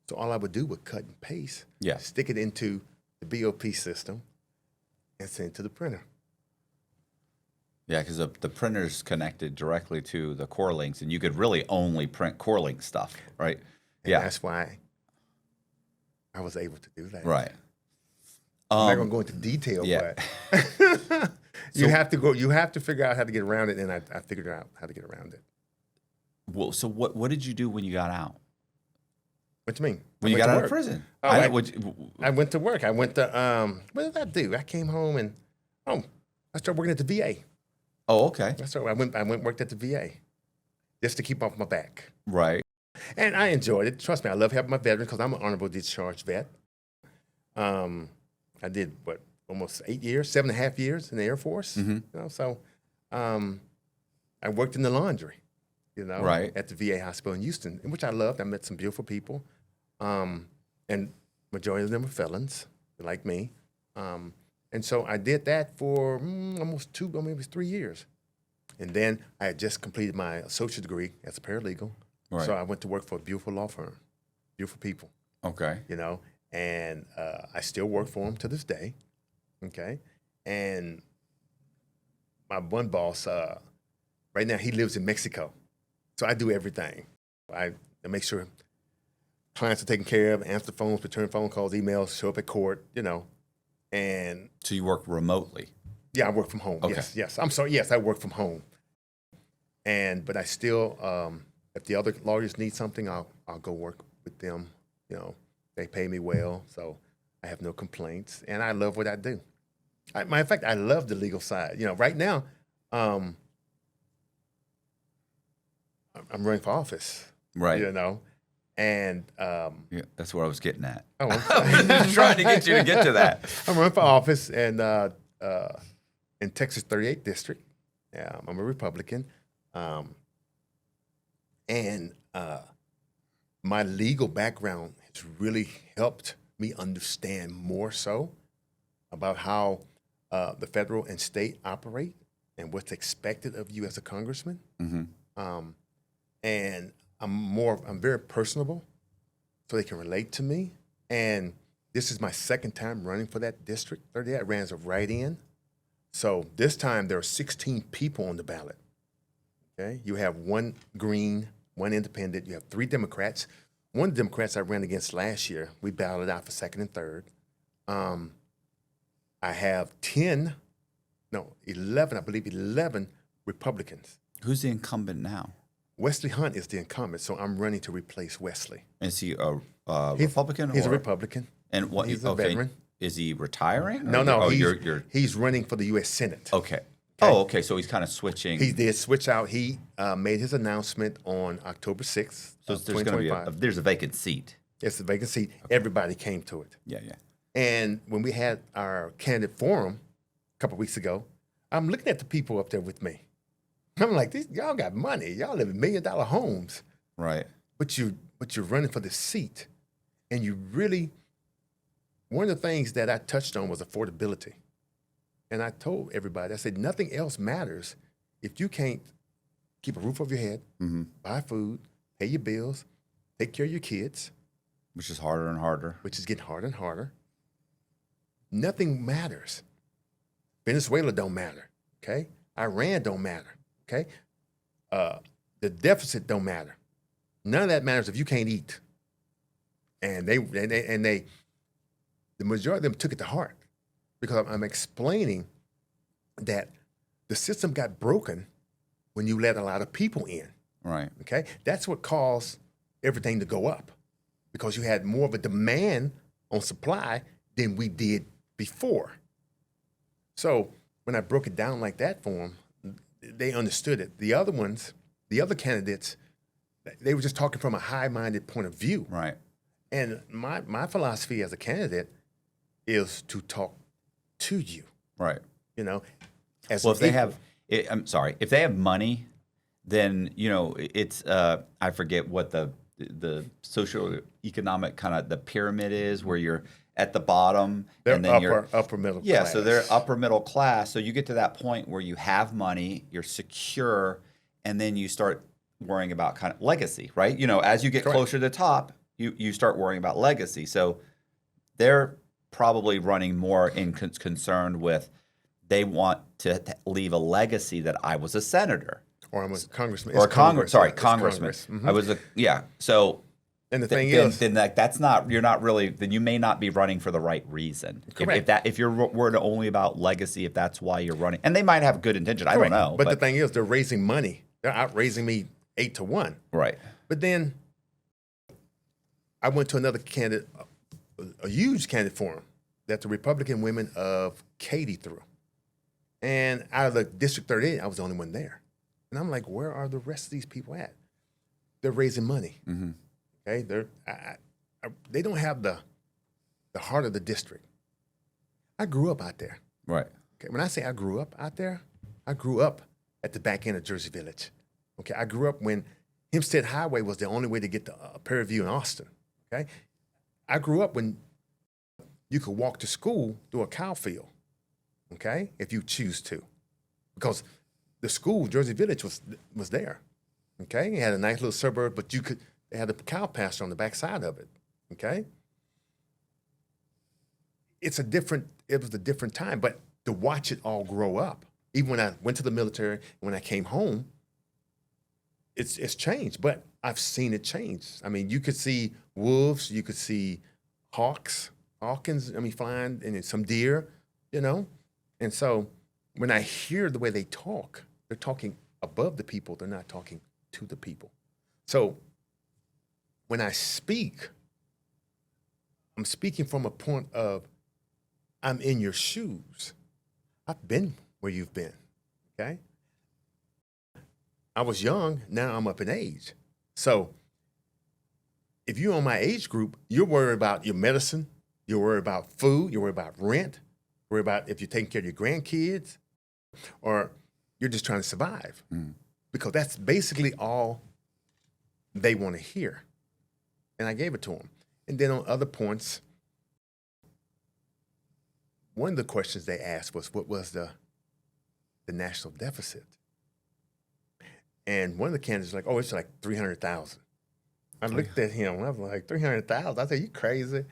Speaker 1: So all I would do would cut and paste, stick it into the BOP system, and send it to the printer.
Speaker 2: Yeah, because the printer's connected directly to the core links, and you could really only print core link stuff, right?
Speaker 1: And that's why I was able to do that.
Speaker 2: Right.
Speaker 1: I'm not gonna go into detail, but you have to figure out how to get around it, and I figured out how to get around it.
Speaker 2: Well, so what did you do when you got out?
Speaker 1: What you mean?
Speaker 2: When you got out of prison?
Speaker 1: Oh, I went to work. I went to what did I do? I came home and I started working at the VA.
Speaker 4: Oh, okay.
Speaker 1: So I went and worked at the VA just to keep off my back.
Speaker 4: Right.
Speaker 1: And I enjoyed it. Trust me, I love helping my veterans because I'm an honorable discharge vet. I did, almost 8 years, 7.5 years in the Air Force. So I worked in the laundry,
Speaker 4: Right.
Speaker 1: at the VA hospital in Houston, which I loved. I met some beautiful people. And majority of them were felons, like me. And so I did that for almost 2, or maybe 3 years. And then I had just completed my associate degree as a paralegal.
Speaker 4: Right.
Speaker 1: So I went to work for a beautiful law firm, beautiful people,
Speaker 4: Okay.
Speaker 1: and I still work for them to this day, okay? And my one boss, right now, he lives in Mexico. So I do everything. I make sure clients are taken care of, answer phones, return phone calls, emails, show up at court, and
Speaker 4: So you work remotely.
Speaker 1: yeah, I work from home.
Speaker 4: Okay.
Speaker 1: Yes. I'm sorry. Yes, I work from home. But I still, if the other lawyers need something, I'll go work with them. They pay me well, so I have no complaints, and I love what I do. Matter of fact, I love the legal side. Right now, I'm running for office.
Speaker 4: Right.
Speaker 1: And
Speaker 4: Yeah, that's what I was getting at.
Speaker 1: I'm
Speaker 4: Just trying to get you to get to that.
Speaker 1: running for office, and in Texas 38th District. I'm a Republican. And my legal background has really helped me understand more so about how the federal and state operate and what's expected of you as a congressman. And I'm very personable, so they can relate to me. And this is my second time running for that district 38. I ran as a write-in. So this time there are 16 people on the ballot. Okay, you have one Green, one Independent. You have 3 Democrats. One of the Democrats I ran against last year, we battled out for second and third. I have 11, I believe 11 Republicans.
Speaker 4: Who's the incumbent now?
Speaker 1: Wesley Hunt is the incumbent, so I'm running to replace Wesley.
Speaker 4: Is he a Republican?
Speaker 1: He's a
Speaker 4: or-
Speaker 1: Republican.
Speaker 4: And what?
Speaker 1: He's a veteran.
Speaker 4: Is he retiring?
Speaker 1: No,
Speaker 4: Oh,
Speaker 1: he's, he's running for the U.S. Senate.
Speaker 4: Okay. Oh, okay. So he's kind of switching.
Speaker 1: He did switch out. He made his announcement on October 6th,
Speaker 4: so there's going to be there's a vacant seat.
Speaker 1: It's a vacant seat. Everybody came to it.
Speaker 4: Yeah, yeah.
Speaker 1: And when we had our candidate forum a couple of weeks ago, I'm looking at the people up there with me. I'm like, y'all got money. Y'all live in $1 million homes,
Speaker 4: Right.
Speaker 1: but you're running for the seat. And you really, one of the things that I touched on was affordability. And I told everybody, I said, nothing else matters if you can't keep a roof over your head, buy food, pay your bills, take care of your kids,
Speaker 4: Which is harder and harder.
Speaker 1: which is getting harder and harder. Nothing matters. Venezuela don't matter, okay? Iran don't matter, okay? The deficit don't matter. None of that matters if you can't eat. And the majority of them took it to heart because I'm explaining that the system got broken when you let a lot of people in,
Speaker 4: Right.
Speaker 1: okay? That's what caused everything to go up because you had more of a demand on supply than we did before. So when I broke it down like that for them, they understood it. The other ones, the other candidates, they were just talking from a high-minded point of view.
Speaker 4: Right.
Speaker 1: And my philosophy as a candidate is to talk to you,
Speaker 4: Right.
Speaker 1: as
Speaker 4: Well,
Speaker 1: an
Speaker 4: if they
Speaker 1: equal.
Speaker 4: have, I'm sorry, if they have money, then it's I forget what the socioeconomic kind of the pyramid is, where you're at the bottom
Speaker 1: They're
Speaker 4: and then you're
Speaker 1: upper middle
Speaker 4: yeah,
Speaker 1: class.
Speaker 4: so they're upper middle class. So you get to that point where you have money, you're secure, and then you start worrying about kind of legacy, right? As you get
Speaker 1: Correct.
Speaker 4: closer to the top, you start worrying about legacy. So they're probably running more concerned with they want to leave a legacy that I was a senator
Speaker 1: Or I'm a congressman.
Speaker 4: or
Speaker 1: It's Congress.
Speaker 4: sorry,
Speaker 1: It's
Speaker 4: congressman.
Speaker 1: Congress. Mhm.
Speaker 4: I was So
Speaker 1: And the thing
Speaker 4: then,
Speaker 1: is,
Speaker 4: then that's not you're not really then you may not be running for the right reason.
Speaker 1: Correct.
Speaker 4: If you're were to only about legacy, if that's why you're running, and they might have good intention. I don't
Speaker 1: correct.
Speaker 4: know,
Speaker 1: But the thing is, they're raising money. They're outraising me 8-1.
Speaker 4: right,
Speaker 1: But then I went to another candidate, a huge candidate forum that the Republican women of Katy threw. And out of the District 38, I was the only one there. And I'm like, where are the rest of these people at? They're raising money.
Speaker 2: Mm-hmm.
Speaker 1: Okay, they don't have the heart of the district. I grew up out there.
Speaker 2: Right.
Speaker 1: Okay, when I say I grew up out there, I grew up at the back end of Jersey Village. Okay, I grew up when Hempstead Highway was the only way to get to Prairie View and Austin. Okay, I grew up when you could walk to school through a cow field. Okay, if you choose to, because the school Jersey Village was there. Okay, it had a nice little suburb, but they had a cow pasture on the back side of it. Okay, it was a different time, but to watch it all grow up, even when I went to the military and when I came home, it's changed, but I've seen it change. I mean, you could see wolves, you could see hawkins, flying, and some deer, And so when I hear the way they talk, they're talking above the people, they're not talking to the people. So when I speak, I'm speaking from a point of, I'm in your shoes. I've been where you've been, okay? I was young, now I'm up in age. So if you're on my age group, you're worried about your medicine, you're worried about food, you're worried about rent, worried about if you're taking care of your grandkids, or you're just trying to survive. Because that's basically all they want to hear. And I gave it to them. And then on other points, one of the questions they asked was, what was the national deficit? And one of the candidates was like, oh, it's like 300,000. I looked at him and I was like, 300,000? I said, you crazy?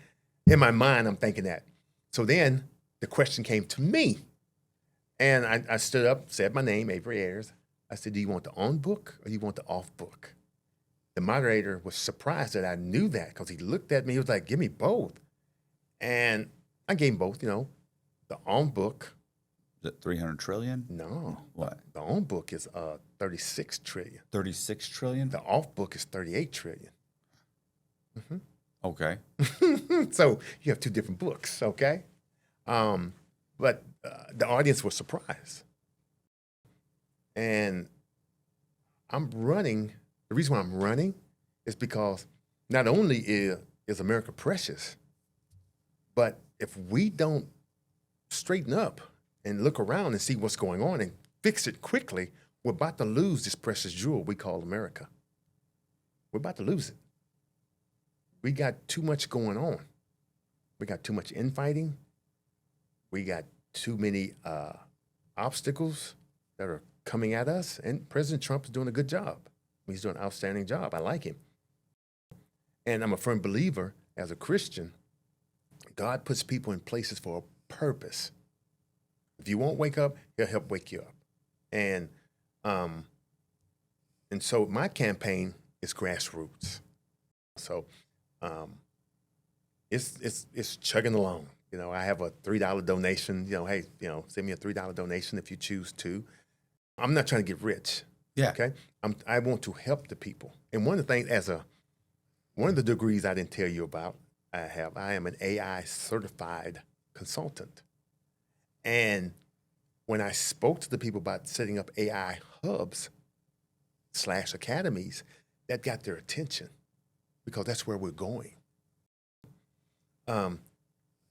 Speaker 1: In my mind, I'm thinking that. So then the question came to me. And I stood up, said my name, Avery Ayers. I said, do you want the on book or you want the off book? The moderator was surprised that I knew that because he looked at me, he was like, give me both. And I gave him both, the on book.
Speaker 2: Is it 300 trillion?
Speaker 1: No.
Speaker 2: What?
Speaker 1: The on book is 36 trillion.
Speaker 2: 36 trillion?
Speaker 1: The off book is 38 trillion.
Speaker 2: Okay.
Speaker 1: So you have two different books, okay? But the audience was surprised. And I'm running. The reason why I'm running is because not only is America precious, but if we don't straighten up and look around and see what's going on and fix it quickly, we're about to lose this precious jewel we call America. We're about to lose it. We got too much going on. We got too much infighting. We got too many obstacles that are coming at us, and President Trump is doing a good job. He's doing an outstanding job. I like him. And I'm a firm believer, as a Christian, God puts people in places for a purpose. If you won't wake up, he'll help wake you up. And so my campaign is grassroots. So it's chugging along. I have a $3 donation. Hey, send me a $3 donation if you choose to. I'm not trying to get rich.
Speaker 2: Yeah.
Speaker 1: Okay. I want to help the people. And one of the things, one of the degrees I didn't tell you about, I am an AI certified consultant. And when I spoke to the people about setting up AI hubs / academies, that got their attention because that's where we're going.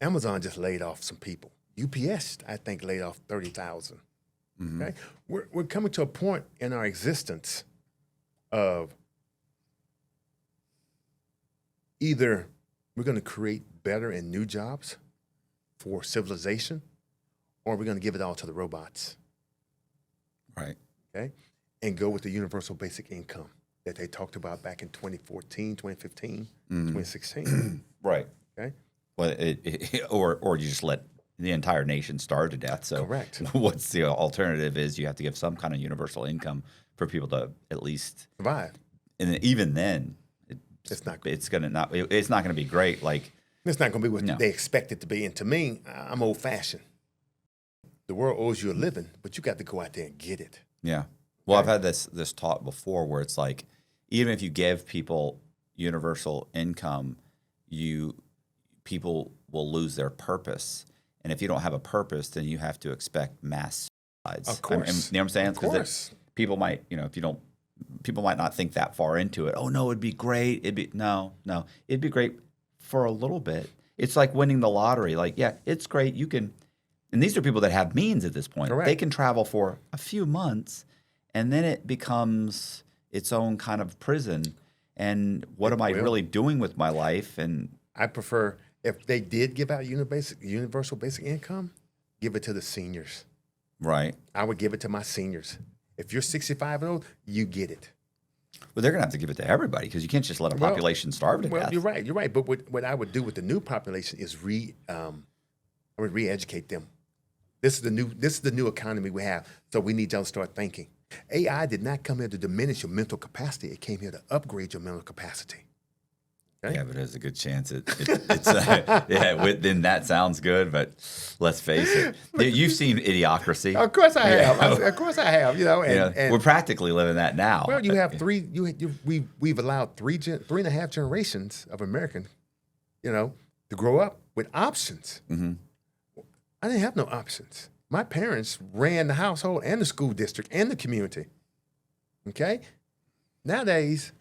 Speaker 1: Amazon just laid off some people. UPS, I think, laid off 30,000. Okay, we're coming to a point in our existence of either we're going to create better and new jobs for civilization, or we're going to give it all to the robots.
Speaker 2: Right.
Speaker 1: Okay, and go with the universal basic income that they talked about back in 2014, 2015, 2016.
Speaker 2: Right.
Speaker 1: Okay.
Speaker 2: Well, or you just let the entire nation starve to death. So
Speaker 1: Correct.
Speaker 2: What's the alternative is you have to give some kind of universal income for people to at least
Speaker 1: Survive.
Speaker 2: And even then,
Speaker 1: It's not
Speaker 2: going to be great. Like,
Speaker 1: it's not going to be what
Speaker 2: No.
Speaker 1: they expect it to be. And to me, I'm old fashioned. The world owes you a living, but you got to go out there and get it.
Speaker 2: yeah. Well, I've had this talk before where it's like, even if you give people universal income, people will lose their purpose. And if you don't have a purpose, then you have to expect mass
Speaker 1: Of course.
Speaker 4: You know what I'm saying?
Speaker 1: Of course.
Speaker 4: People might, people might not think that far into it. Oh no, it'd be great. No, it'd be great for a little bit. It's like winning the lottery. Like, yeah, it's great. You can, and these are people that have means at this point.
Speaker 1: Correct.
Speaker 4: They can travel for a few months, and then it becomes its own kind of prison. And what am I really doing with my life? And
Speaker 1: I prefer, if they did give out universal basic income, give it to the seniors.
Speaker 4: right.
Speaker 1: I would give it to my seniors. If you're 65 and old, you get it.
Speaker 4: Well, they're going to have to give it to everybody because you can't just let a population starve to death.
Speaker 1: You're right. But what I would do with the new population is I would re-educate them. This is the new economy we have. So we need y'all to start thinking. AI did not come here to diminish your mental capacity. It came here to upgrade your mental capacity. Okay?
Speaker 4: Yeah, but there's a good chance it's then that sounds good, but let's face it. You've seen Idiocracy.
Speaker 1: Of course I have.
Speaker 4: Yeah.
Speaker 1: Of course I have. And
Speaker 4: We're practically living that now.
Speaker 1: well, you have we've allowed 3.5 generations of Americans, to grow up with options.
Speaker 4: Mm-hmm.
Speaker 1: I didn't have no options. My parents ran the household and the school district and the community. Okay? Nowadays,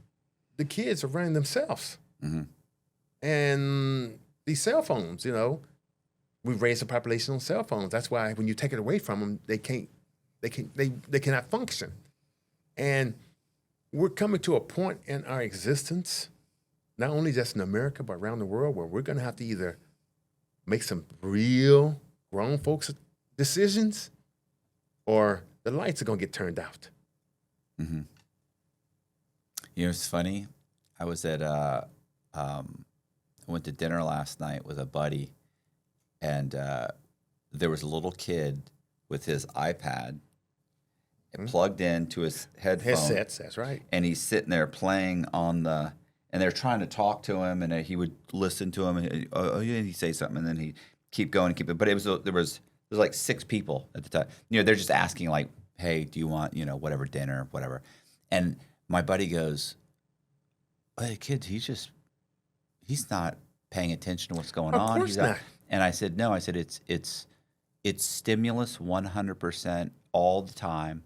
Speaker 1: the kids are running themselves.
Speaker 4: Mm-hmm.
Speaker 1: And these cell phones, we've raised the population on cell phones. That's why when you take it away from them, they cannot function. And we're coming to a point in our existence, not only just in America, but around the world, where we're going to have to either make some real grown folks decisions, or the lights are going to get turned out.
Speaker 4: Mm-hmm. It's funny. I was at I went to dinner last night with a buddy, and there was a little kid with his iPad plugged into his
Speaker 1: Headsets, that's right.
Speaker 4: and he's sitting there playing and they're trying to talk to him, and he would listen to him, and he'd say something, and then he'd keep going and keep it. But there was like 6 people at the time. They're just asking like, hey, do you want, whatever dinner, whatever. And my buddy goes, hey, kid, he's not paying attention to what's going on.
Speaker 1: Of course not.
Speaker 4: And I said, no, it's stimulus 100% all the time.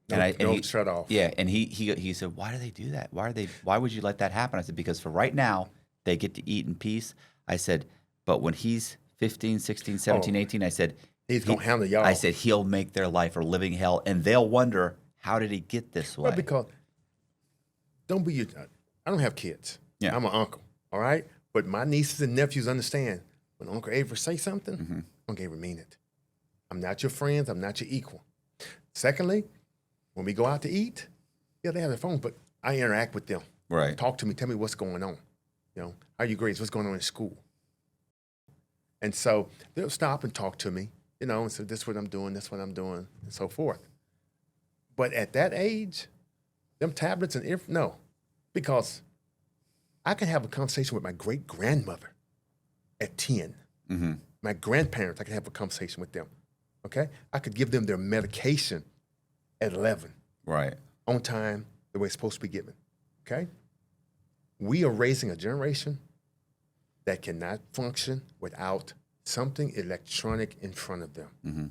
Speaker 1: Don't shut off.
Speaker 4: Yeah, and he said, why do they do that? Why would you let that happen? I said, because for right now, they get to eat in peace. I said, but when he's 15, 16, 17, 18, I said,
Speaker 1: he's going to handle y'all.
Speaker 4: I said, he'll make their life a living hell, and they'll wonder, how did he get this way?
Speaker 1: Well, because I don't have kids.
Speaker 4: Yeah.
Speaker 1: I'm an uncle, all right? But my nieces and nephews understand when Uncle Avery say something, Uncle Avery mean it. I'm not your friends. I'm not your equal. Secondly, when we go out to eat, yeah, they have their phones, but I interact with them.
Speaker 4: Right.
Speaker 1: Talk to me. Tell me what's going on. How are you grades? What's going on in school? And so they'll stop and talk to me, and say, this is what I'm doing, this is what I'm doing, and so forth. But at that age, them tablets no, because I can have a conversation with my great-grandmother at 10.
Speaker 4: Mm-hmm.
Speaker 1: My grandparents, I can have a conversation with them, okay? I could give them their medication at 11.
Speaker 4: Right.
Speaker 1: On time, the way it's supposed to be given, okay? We are raising a generation that cannot function without something electronic in front of them.
Speaker 4: Mm-hmm.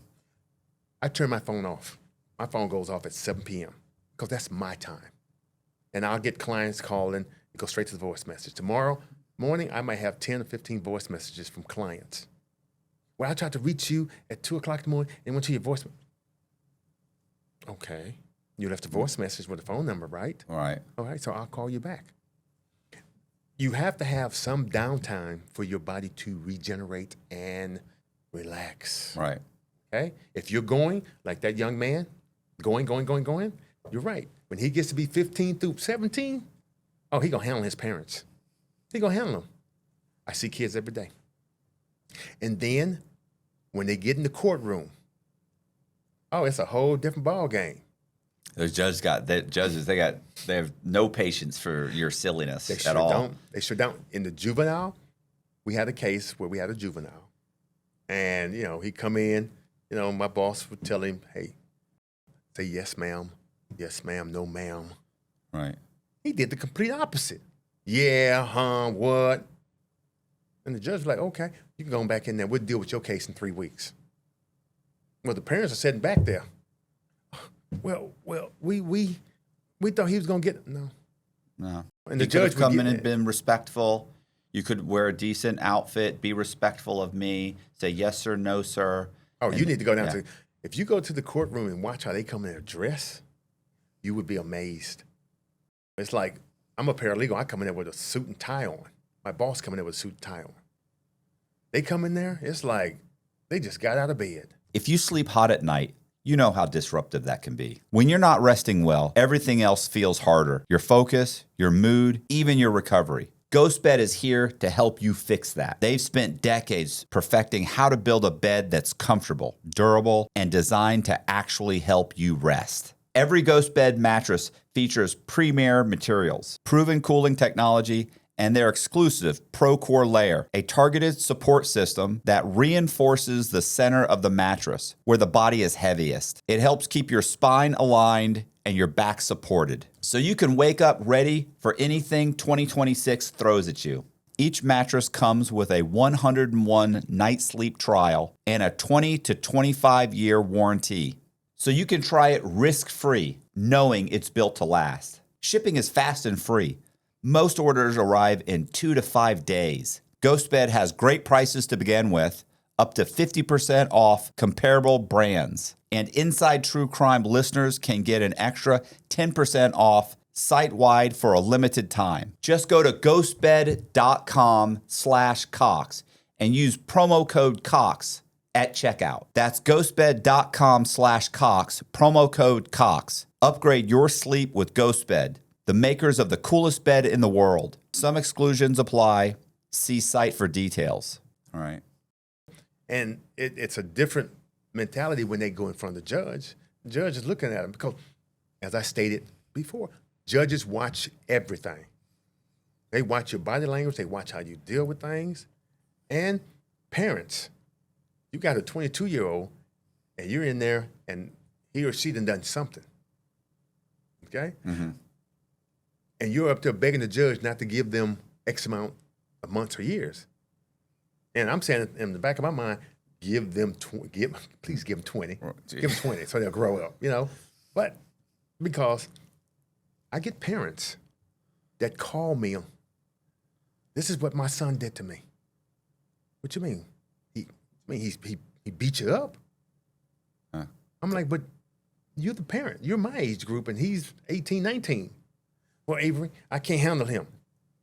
Speaker 1: I turn my phone off. My phone goes off at 7 p.m. because that's my time. And I'll get clients calling. It goes straight to the voice message. Tomorrow morning, I might have 10 or 15 voice messages from clients. Well, I tried to reach you at 2 o'clock in the morning and went to your voicemail. Okay. You left a voice message with a phone number, right?
Speaker 4: Right.
Speaker 1: All right, so I'll call you back. You have to have some downtime for your body to regenerate and relax.
Speaker 4: Right.
Speaker 1: Okay? If you're going, like that young man, going, you're right. When he gets to be 15 through 17, oh, he gonna handle his parents. He gonna handle them. I see kids every day. And then when they get in the courtroom, oh, it's a whole different ball game.
Speaker 4: Those judges they have no patience for your silliness
Speaker 1: They
Speaker 4: at
Speaker 1: sure
Speaker 4: all.
Speaker 1: don't. They sure don't. In the juvenile, we had a case where we had a juvenile. And, he'd come in, my boss would tell him, hey, say yes, ma'am, no, ma'am.
Speaker 4: Right.
Speaker 1: He did the complete opposite. Yeah, what? And the judge was like, okay, you can go back in there. We'll deal with your case in 3 weeks. Well, the parents are sitting back there. Well, we thought he was gonna get no.
Speaker 4: No.
Speaker 1: And
Speaker 4: You
Speaker 1: the
Speaker 4: could have
Speaker 1: judge would
Speaker 4: come
Speaker 1: get
Speaker 4: in and
Speaker 1: that.
Speaker 4: been respectful. You could wear a decent outfit, be respectful of me, say yes sir, no sir.
Speaker 1: Oh, you need to go down
Speaker 4: yeah.
Speaker 1: to. If you go to the courtroom and watch how they come in their dress, you would be amazed. It's like I'm a paralegal. I come in there with a suit and tie on. My boss come in there with a suit and tie on. They come in there. It's like they just got out of bed.
Speaker 3: If you sleep hot at night, you know how disruptive that can be. When you're not resting well, everything else feels harder. Your focus, your mood, even your recovery. GhostBed is here to help you fix that. They've spent decades perfecting how to build a bed that's comfortable, durable, and designed to actually help you rest. Every GhostBed mattress features premier materials, proven cooling technology, and their exclusive ProCore layer, a targeted support system that reinforces the center of the mattress where the body is heaviest. It helps keep your spine aligned and your back supported, so you can wake up ready for anything 2026 throws at you. Each mattress comes with a 101 night sleep trial and a 20 to 25 year warranty, so you can try it risk-free, knowing it's built to last. Shipping is fast and free. Most orders arrive in 2 to 5 days. GhostBed has great prices to begin with, up to 50% off comparable brands. And Inside True Crime listeners can get an extra 10% off site-wide for a limited time. Just go to ghostbed.com/Cox and use promo code Cox at checkout. That's ghostbed.com/Cox, promo code Cox. Upgrade your sleep with GhostBed, the makers of the coolest bed in the world. Some exclusions apply. See site for details.
Speaker 4: All right.
Speaker 1: And it's a different mentality when they go in front of the judge. The judge is looking at them because, as I stated before, judges watch everything. They watch your body language. They watch how you deal with things. And parents, you got a 22-year-old, and you're in there, and he or she done something. Okay?
Speaker 4: Mm-hmm.
Speaker 1: And you're up there begging the judge not to give them X amount of months or years. And I'm saying in the back of my mind, give them please give them 20. Give them 20 so they'll grow up, you know. But because I get parents that call me, this is what my son did to me. What you mean? He beat you up?
Speaker 4: Huh.
Speaker 1: I'm like, but you're the parent. You're my age group, and he's 18, 19. Well, Avery, I can't handle him.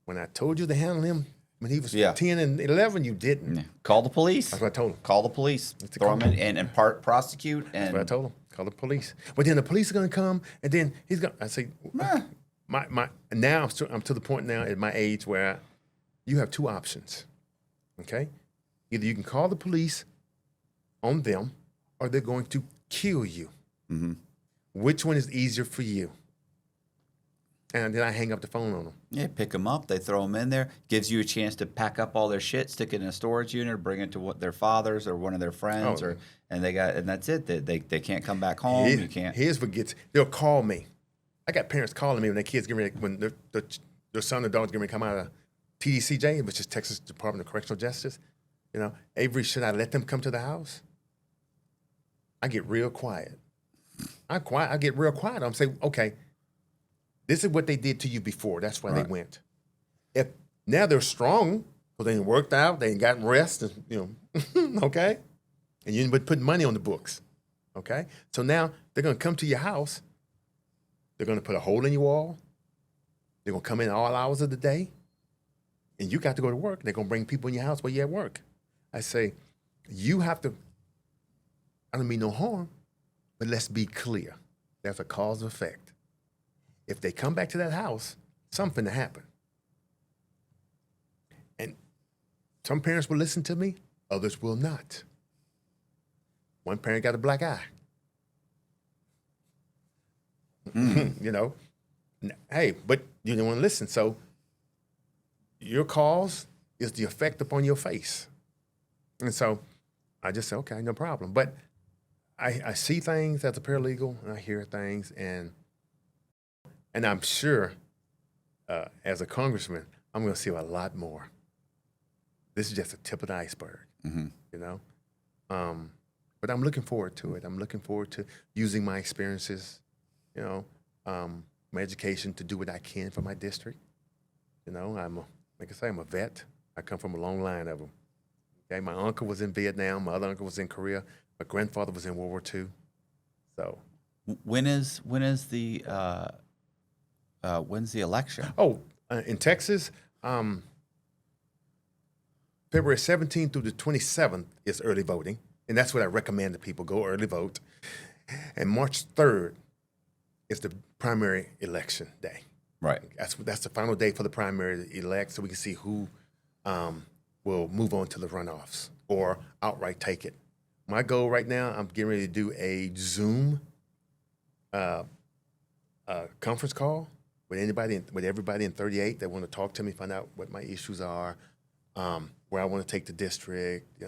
Speaker 1: When I told you to handle him when he was 10 and 11, you didn't.
Speaker 4: Yeah. Call the police.
Speaker 1: That's what I told him.
Speaker 4: Call the police.
Speaker 1: to
Speaker 4: Throw
Speaker 1: call
Speaker 4: him in and prosecute. And
Speaker 1: That's what I told him. Call the police. But then the police are going to come, and then he's going to, I say, now I'm to the point now at my age where you have two options, okay? Either you can call the police on them, or they're going to kill you.
Speaker 4: Mm-hmm.
Speaker 1: Which one is easier for you? And then I hang up the phone on them.
Speaker 4: Yeah, pick them up. They throw them in there. Gives you a chance to pack up all their shit, stick it in a storage unit, or bring it to their father's or one of their friends, and that's it. They can't come back home. You can't.
Speaker 1: Here's what gets. They'll call me. I got parents calling me when their kids get ready, when their son or daughter's getting ready to come out of TDCJ, which is Texas Department of Correctional Justice. You know, Avery, should I let them come to the house? I get real quiet. I get real quiet. I'm saying, okay, this is what they did to you before. That's why they went. If now they're strong, because they ain't worked out, they ain't gotten rest, and, you know, okay? And you would put money on the books, okay? So now they're going to come to your house. They're going to put a hole in your wall. They're going to come in all hours of the day. And you got to go to work. They're going to bring people in your house while you're at work. I say, you have to, I don't mean no harm, but let's be clear. There's a cause and effect. If they come back to that house, something to happen. And some parents will listen to me, others will not. One parent got a black eye. You know, hey, but you didn't want to listen. So your cause is the effect upon your face. And so I just said, okay, no problem. But I see things as a paralegal, and I hear things, and I'm sure as a congressman, I'm going to see a lot more. This is just the tip of the iceberg, you know? But I'm looking forward to it. I'm looking forward to using my experiences, my education to do what I can for my district. Like I say, I'm a vet. I come from a long line of them. Okay, my uncle was in Vietnam. My other uncle was in Korea. My grandfather was in World War II. So,
Speaker 3: when's the election?
Speaker 1: In Texas, February 17th through the 27th is early voting, and that's what I recommend that people go early vote. And March 3rd is the primary election day.
Speaker 3: Right.
Speaker 1: That's the final day for the primary elect, so we can see who will move on to the runoffs or outright take it. My goal right now, I'm getting ready to do a Zoom conference call with everybody in 38 that want to talk to me, find out what my issues are, where I want to take the district,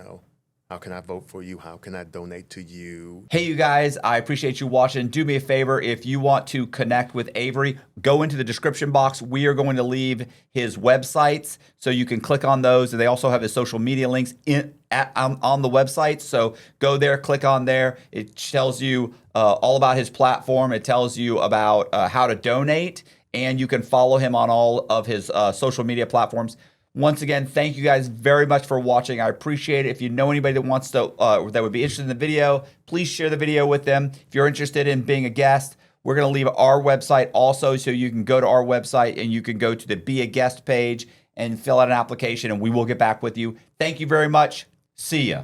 Speaker 1: how can I vote for you? How can I donate to you?
Speaker 2: Hey, you guys, I appreciate you watching. Do me a favor. If you want to connect with Avery, go into the description box. We are going to leave his websites so you can click on those. And they also have his social media links on the website. So go there, click on there. It tells you all about his platform. It tells you about how to donate. And you can follow him on all of his social media platforms. Once again, thank you guys very much for watching. I appreciate it. If you know anybody that wants to, that would be interested in the video, please share the video with them. If you're interested in being a guest, we're going to leave our website also, so you can go to our website and you can go to the Be a Guest page and fill out an application, and we will get back with you. Thank you very much. See ya.